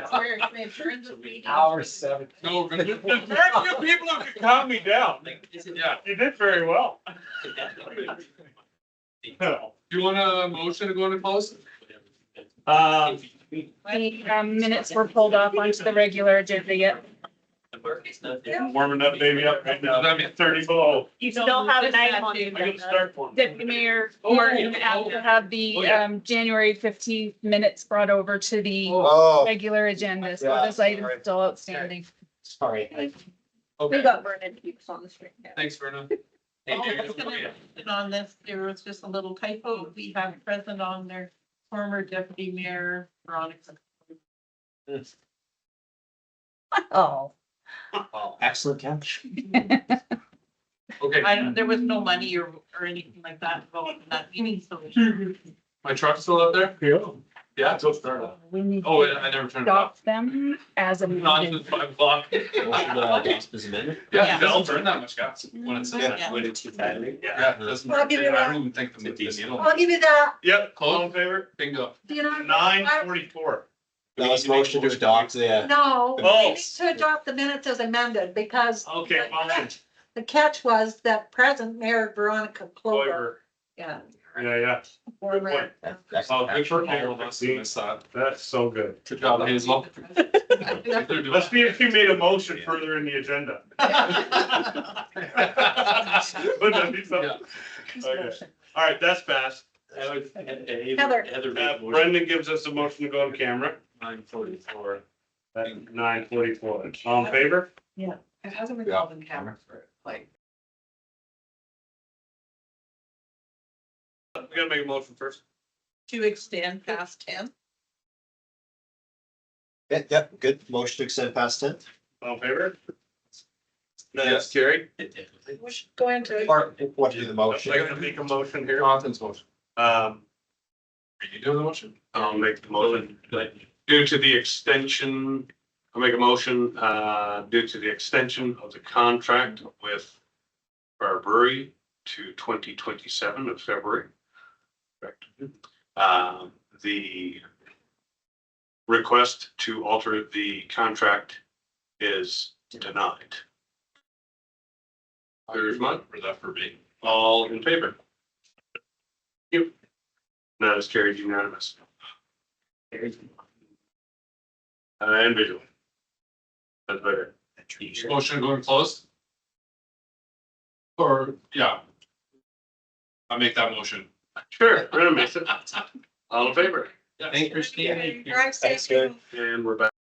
Hour 7. No, we're gonna. Very few people who can calm me down. Yeah. You did very well. You want a motion to go into close? The minutes were pulled off onto the regular agenda yet. Warming that baby up right now. That'd be 30 below. You still have an item on the I gotta agenda. start for Deputy Mayor Martin asked to have the January 15th minutes brought over to the Oh, regular agenda. So Yeah, this item sorry. is still outstanding. sorry. We Okay, got Vernon Hughes on the screen. thanks, Verna. And on this, there was just a little typo. We have present on there, former deputy mayor Veronica. Oh. Excellent catch. Okay, There was no money or anything like that involved in that meeting, so. my truck's still out there? Yeah. Yeah, it's started. We need Oh, to I never turned it off. adopt them as Not amended. until 5 o'clock. This amendment. Yeah, it doesn't burn that much gas when it's. Yeah. Yeah, it doesn't. I'll give you I that. don't even think the needle. I'll give you that. Yep, all in favor? Bingo. Do you know? 9:44. That was motion to adopt the, No, Oh. we need to adopt the minutes as amended because. Okay, fine. The catch was that present Mayor Veronica Clover. Clover. Yeah. Yeah. former- Oh, good for all of us who missed that. That's so good. Good job, Hazel. Let's see if he made a motion further in the agenda. Wouldn't that be something? Okay. All right, that's passed. Heather. Brendan gives us a motion to go on camera. 9:44. At 9:44. All in favor? It hasn't been called in camera for like. We gotta make a motion first. To extend past 10. Yep, good. Motion to extend past 10. All in favor? That's carried. We should go into. Or what to do the motion? I'm gonna make a motion here. Jonathan's motion. Um, Are you doing the motion? I'll make the motion. Due to the extension, I'll make a motion, due to the extension of the contract with our brewery to 2027 of February. Correct. The request to alter the contract is denied. There's one. For that for me. All in favor? Yep. That is carried unanimous. And visual. That's better. Motion going closed? Or, yeah. I make that motion. Sure, Brandon makes it. All in favor? Thank you, Christine. Drive Thanks, good. And we're back.